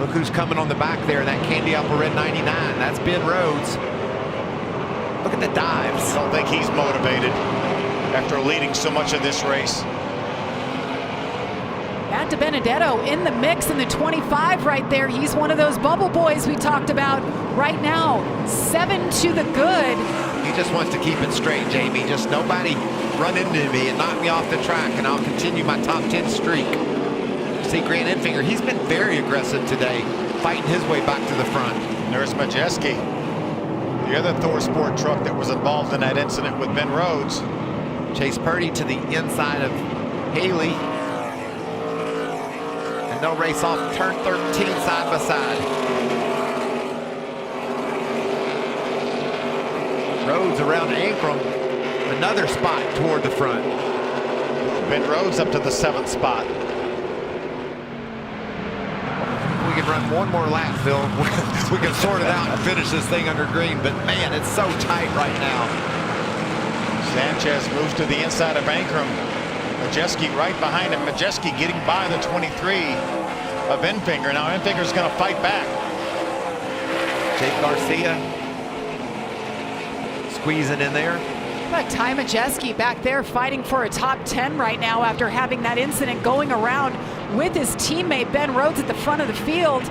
Look who's coming on the back there in that candy apple red 99. That's Ben Rhodes. Look at the dives. I don't think he's motivated after leading so much of this race. Matt DiBenedetto in the mix in the 25 right there. He's one of those bubble boys we talked about right now. 7 to the good. He just wants to keep it straight, Jamie. Just nobody run into me and knock me off the track, and I'll continue my top 10 streak. See Grant Enfinger, he's been very aggressive today, fighting his way back to the front. There's Majeski, the other Thor Sport truck that was involved in that incident with Ben Rhodes. Chase Purdy to the inside of Haley. And they'll race off turn 13 side by side. Rhodes around Ankrum, another spot toward the front. Ben Rhodes up to the 7th spot. We can run one more lap, Phil. We can sort it out and finish this thing under green, but man, it's so tight right now. Sanchez moves to the inside of Ankrum. Majeski right behind him. Majeski getting by the 23 of Enfinger. Now Enfinger's going to fight back. Jake Garcia squeezing in there. But Ty Majeski back there fighting for a top 10 right now after having that incident going around with his teammate Ben Rhodes at the front of the field.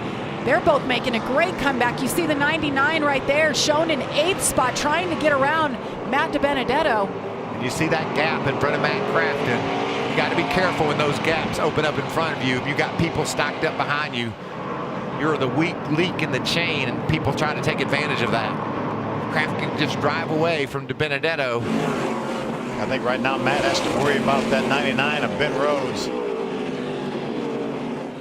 They're both making a great comeback. You see the 99 right there shown in 8th spot trying to get around Matt DiBenedetto. And you see that gap in front of Matt Crafton. You got to be careful when those gaps open up in front of you. If you got people stacked up behind you, you're the weak link in the chain, and people try to take advantage of that. Kraft can just drive away from DiBenedetto. I think right now Matt has to worry about that 99 of Ben Rhodes.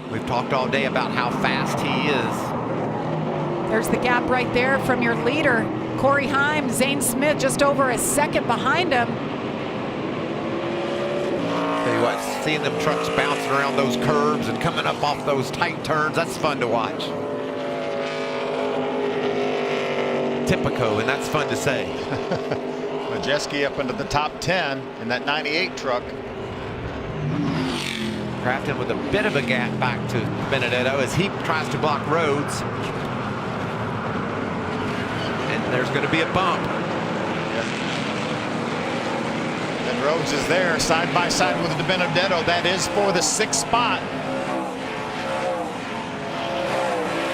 We've talked all day about how fast he is. There's the gap right there from your leader, Corey Heim. Zane Smith just over a second behind him. Tell you what, seeing them trucks bouncing around those curves and coming up off those tight turns, that's fun to watch. Typico, and that's fun to say. Majeski up into the top 10 in that 98 truck. Crafton with a bit of a gap back to Benedetto as he tries to block Rhodes. And there's going to be a bump. And Rhodes is there side by side with DiBenedetto. That is for the 6th spot.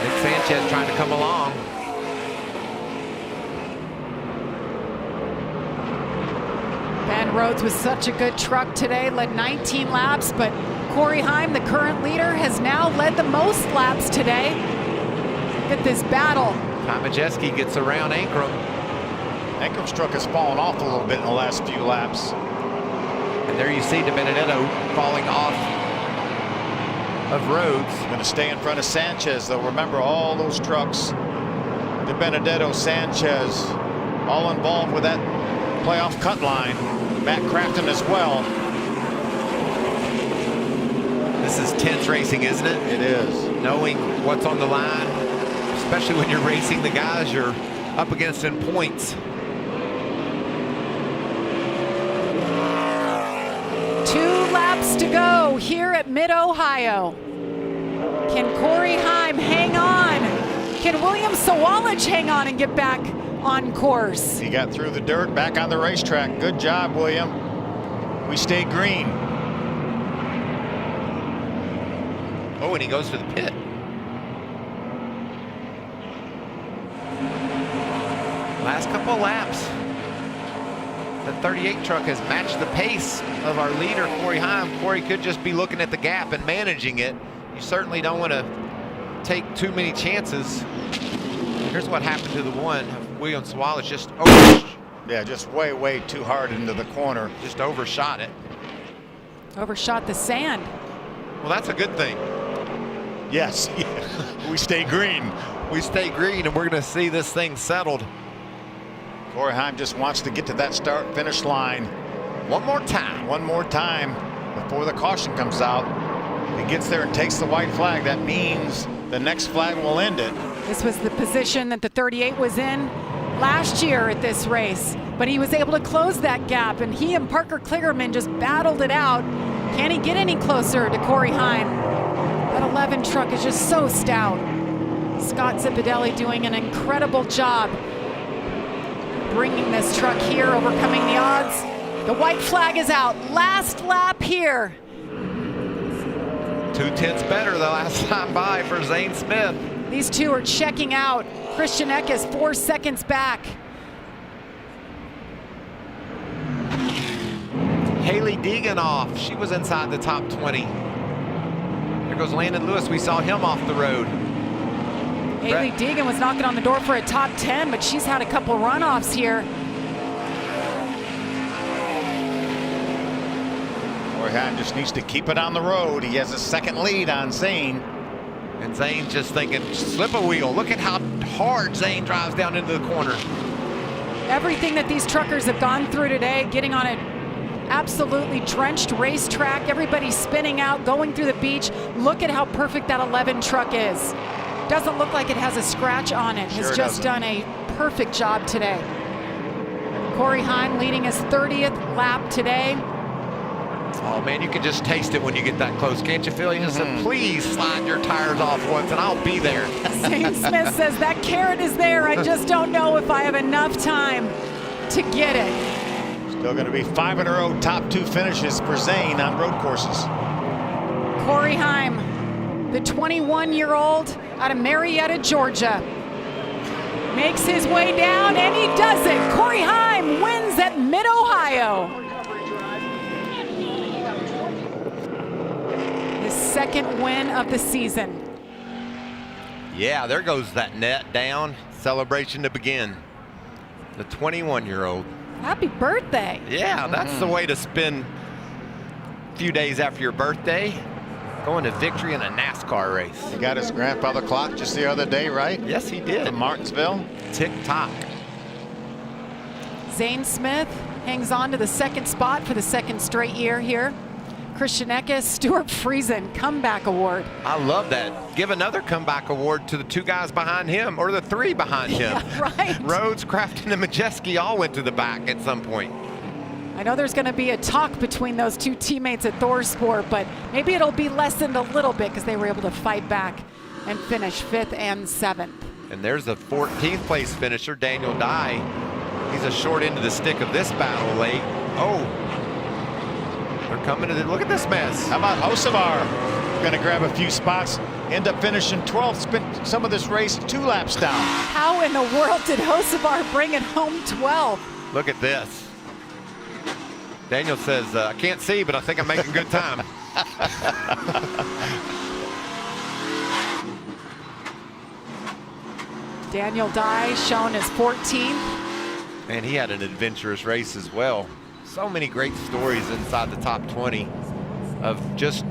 Nick Sanchez trying to come along. Ben Rhodes with such a good truck today, led 19 laps, but Corey Heim, the current leader, has now led the most laps today. Look at this battle. Ty Majeski gets around Ankrum. Ankrum's truck has fallen off a little bit in the last few laps. And there you see DiBenedetto falling off of Rhodes. Going to stay in front of Sanchez, though. Remember, all those trucks, DiBenedetto, Sanchez, all involved with that playoff cut line. Matt Crafton as well. This is tense racing, isn't it? It is. Knowing what's on the line, especially when you're racing the guys you're up against in points. 2 laps to go here at Mid-Ohio. Can Corey Heim hang on? Can William Sawalich hang on and get back on course? He got through the dirt, back on the racetrack. Good job, William. We stayed green. Oh, and he goes to the pit. Last couple of laps. The 38 truck has matched the pace of our leader, Corey Heim. Corey could just be looking at the gap and managing it. You certainly don't want to take too many chances. Here's what happened to the one. William Sawalich just just way too hard into the corner. Just overshot it. Overshot the sand. Well, that's a good thing. Yes, we stay green. We stay green, and we're going to see this thing settled. Corey Heim just wants to get to that start-finish line. One more time. One more time before the caution comes out. He gets there and takes the white flag. That means the next flag will end it. This was the position that the 38 was in last year at this race, but he was able to close that gap, and he and Parker Kligerman just battled it out. Can he get any closer to Corey Heim? That 11 truck is just so stout. Scott Zipadelli doing an incredible job bringing this truck here, overcoming the odds. The white flag is out. Last lap here. 2/10 better the last time by for Zane Smith. These two are checking out. Christian Eck is 4 seconds back. Haley Deegan off. She was inside the top 20. There goes Landon Lewis. We saw him off the road. Haley Deegan was knocking on the door for a top 10, but she's had a couple runoffs here. Corey Heim just needs to keep it on the road. He has a second lead on Zane. And Zane just thinking, slip a wheel. Look at how hard Zane drives down into the corner. Everything that these truckers have gone through today, getting on an absolutely drenched racetrack, everybody's spinning out, going through the beach. Look at how perfect that 11 truck is. Doesn't look like it has a scratch on it. Has just done a perfect job today. Corey Heim leading his 30th lap today. Oh, man, you can just taste it when you get that close, can't you, Phil? You just said, please slide your tires off once, and I'll be there. Zane Smith says, that carrot is there. I just don't know if I have enough time to get it. Still going to be 5 in a row top 2 finishes for Zane on road courses. Corey Heim, the 21-year-old out of Marietta, Georgia, makes his way down, and he does it. Corey Heim wins at Mid-Ohio. His second win of the season. Yeah, there goes that net down. Celebration to begin. The 21-year-old. Happy birthday. Yeah, that's the way to spend a few days after your birthday. Going to victory in a NASCAR race. He got his grandfather clock just the other day, right? Yes, he did. From Martinsville. Tick-tock. Zane Smith hangs on to the second spot for the second straight year here. Christian Eckes, Stuart Friesen, comeback award. I love that. Give another comeback award to the 2 guys behind him, or the 3 behind him. Yeah, right. Rhodes, Crafton, and Majeski all went to the back at some point. I know there's going to be a talk between those 2 teammates at Thorsport, but maybe it'll be lessened a little bit because they were able to fight back and finish 5th and 7th. And there's the 14th place finisher, Daniel Dye. He's a short end of the stick of this battle late. Oh, they're coming to the, look at this mess. How about Hocevar? Going to grab a few spots, end up finishing 12th, spent some of this race 2 laps down. How in the world did Hocevar bring it home 12? Look at this. Daniel says, I can't see, but I think I'm making good time. Daniel Dye shown as 14th. And he had an adventurous race as well. So many great stories inside the top 20 of just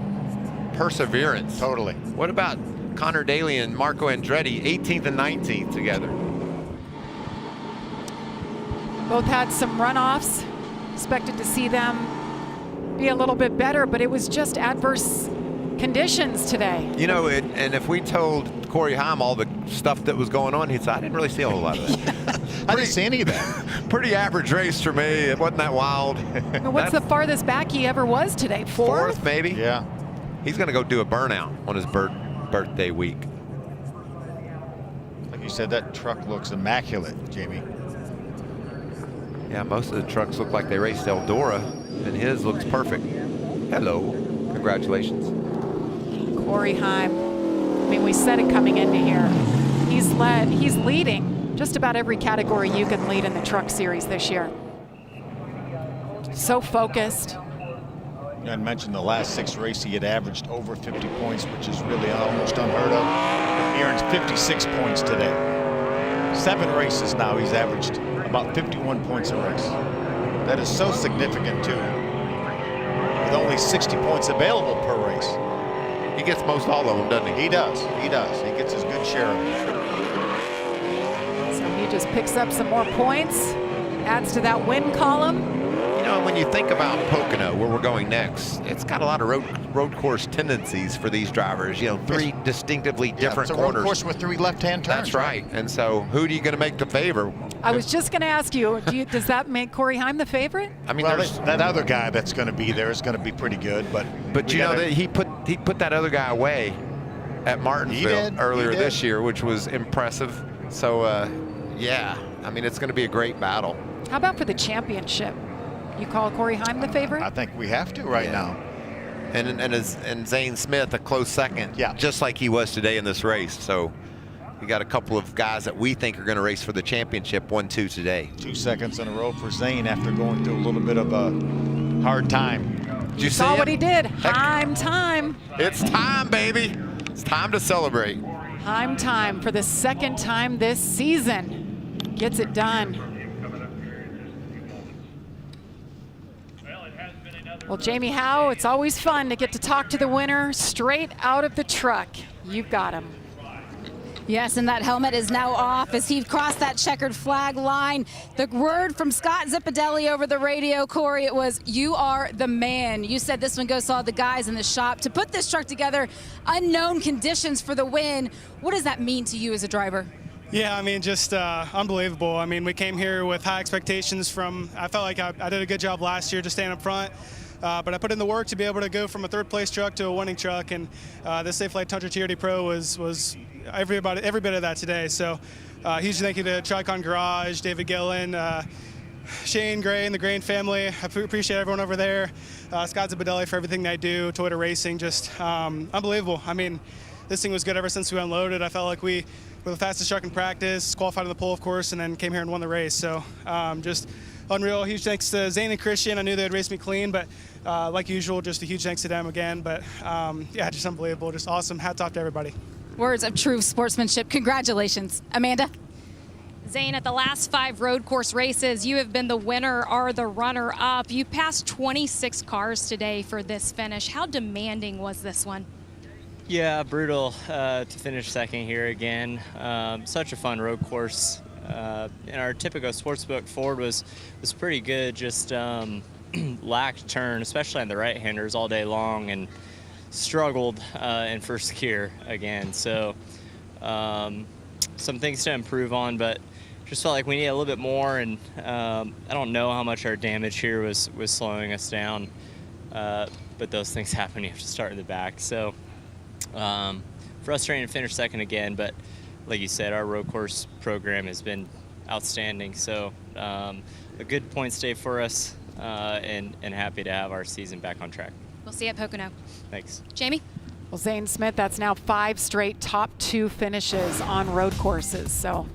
perseverance. Totally. What about Connor Daly and Marco Andretti, 18th and 19th together? Both had some runoffs. Expected to see them be a little bit better, but it was just adverse conditions today. You know, and if we told Corey Heim all the stuff that was going on, he'd say, I didn't really see a whole lot of that. I didn't see any of that. Pretty average race for me. It wasn't that wild. What's the farthest back he ever was today? 4th? Maybe? Yeah. He's going to go do a burnout on his birthday week. Like you said, that truck looks immaculate, Jamie. Yeah, most of the trucks look like they raced Eldora, and his looks perfect. Hello. Congratulations. Corey Heim. I mean, we said it coming into here. He's leading just about every category you can lead in the truck series this year. So focused. I mentioned the last 6 races he had averaged over 50 points, which is really almost unheard of. He earns 56 points today. 7 races now he's averaged about 51 points a race. That is so significant too. With only 60 points available per race. He gets most all of them, doesn't he? He does. He does. He gets his good share of them. So he just picks up some more points, adds to that win column. You know, when you think about Pocono, where we're going next, it's got a lot of road course tendencies for these drivers. You know, 3 distinctively different it's a corners. road course with 3 left-hand turns. That's right. And so, who are you going to make the favor? I was just going to ask you, does that make Corey Heim the favorite? I mean, well, that other guy that's going to be there is going to be pretty good, but you know that he put that other guy away at Martinsville earlier this year, which was impressive. So, yeah, I mean, it's going to be a great battle. How about for the championship? You call Corey Heim the favorite? I think we have to right now. And Zane Smith a close second, just like he was today in this race. So we got a couple of guys that we think are going to race for the championship, 1-2 today. 2 seconds in a row for Zane after going through a little bit of a hard time. Did you saw see what he did? Heim time. It's time, baby. It's time to celebrate. Heim time for the 2nd time this season. Gets it done. Well, Jamie Howe, it's always fun to get to talk to the winner straight out of the truck. You got him. Yes, and that helmet is now off as he crossed that checkered flag line. The word from Scott Zippadelli over the radio, Corey, it was, you are the man. You said this one goes to all the guys in the shop. To put this truck together, unknown conditions for the win. What does that mean to you as a driver? Yeah, I mean, just unbelievable. I mean, we came here with high expectations I felt like I did a good job last year just staying up front. but I put in the work to be able to go from a third-place truck to a winning truck, and this Safe Flight Tundra TRD Pro was every bit of that today. So huge thank you to Tricon Garage, David Gillen, Shane Gray and the Grain family. I appreciate everyone over there. Scott Zabadelli for everything they do. Toyota Racing, just unbelievable. I mean, this thing was good ever since we unloaded. I felt like we were the fastest truck in practice, qualified in the pole, of course, and then came here and won the race. So just unreal. Huge thanks to Zane and Christian. I knew they'd race me clean, but like usual, just a huge thanks to them again. But yeah, just unbelievable. Just awesome. Hats off to everybody. Words of true sportsmanship. Congratulations. Amanda? Zane, at the last 5 road course races, you have been the winner or the runner-up. You passed 26 cars today for this finish. How demanding was this one? Yeah, brutal to finish second here again. Such a fun road course. In our typical sportsbook, Ford was pretty good, just lacked turn, especially on the right-handers all day long, and struggled in first gear again. So some things to improve on, but just felt like we need a little bit more, and I don't know how much our damage here was slowing us down, but those things happen. You have to start in the back. So frustrating to finish second again, but like you said, our road course program has been outstanding. So a good points day for us, and happy to have our season back on track. We'll see you at Pocono. Thanks. Jamie? Well, Zane Smith, that's now 5 straight top 2 finishes on road courses. So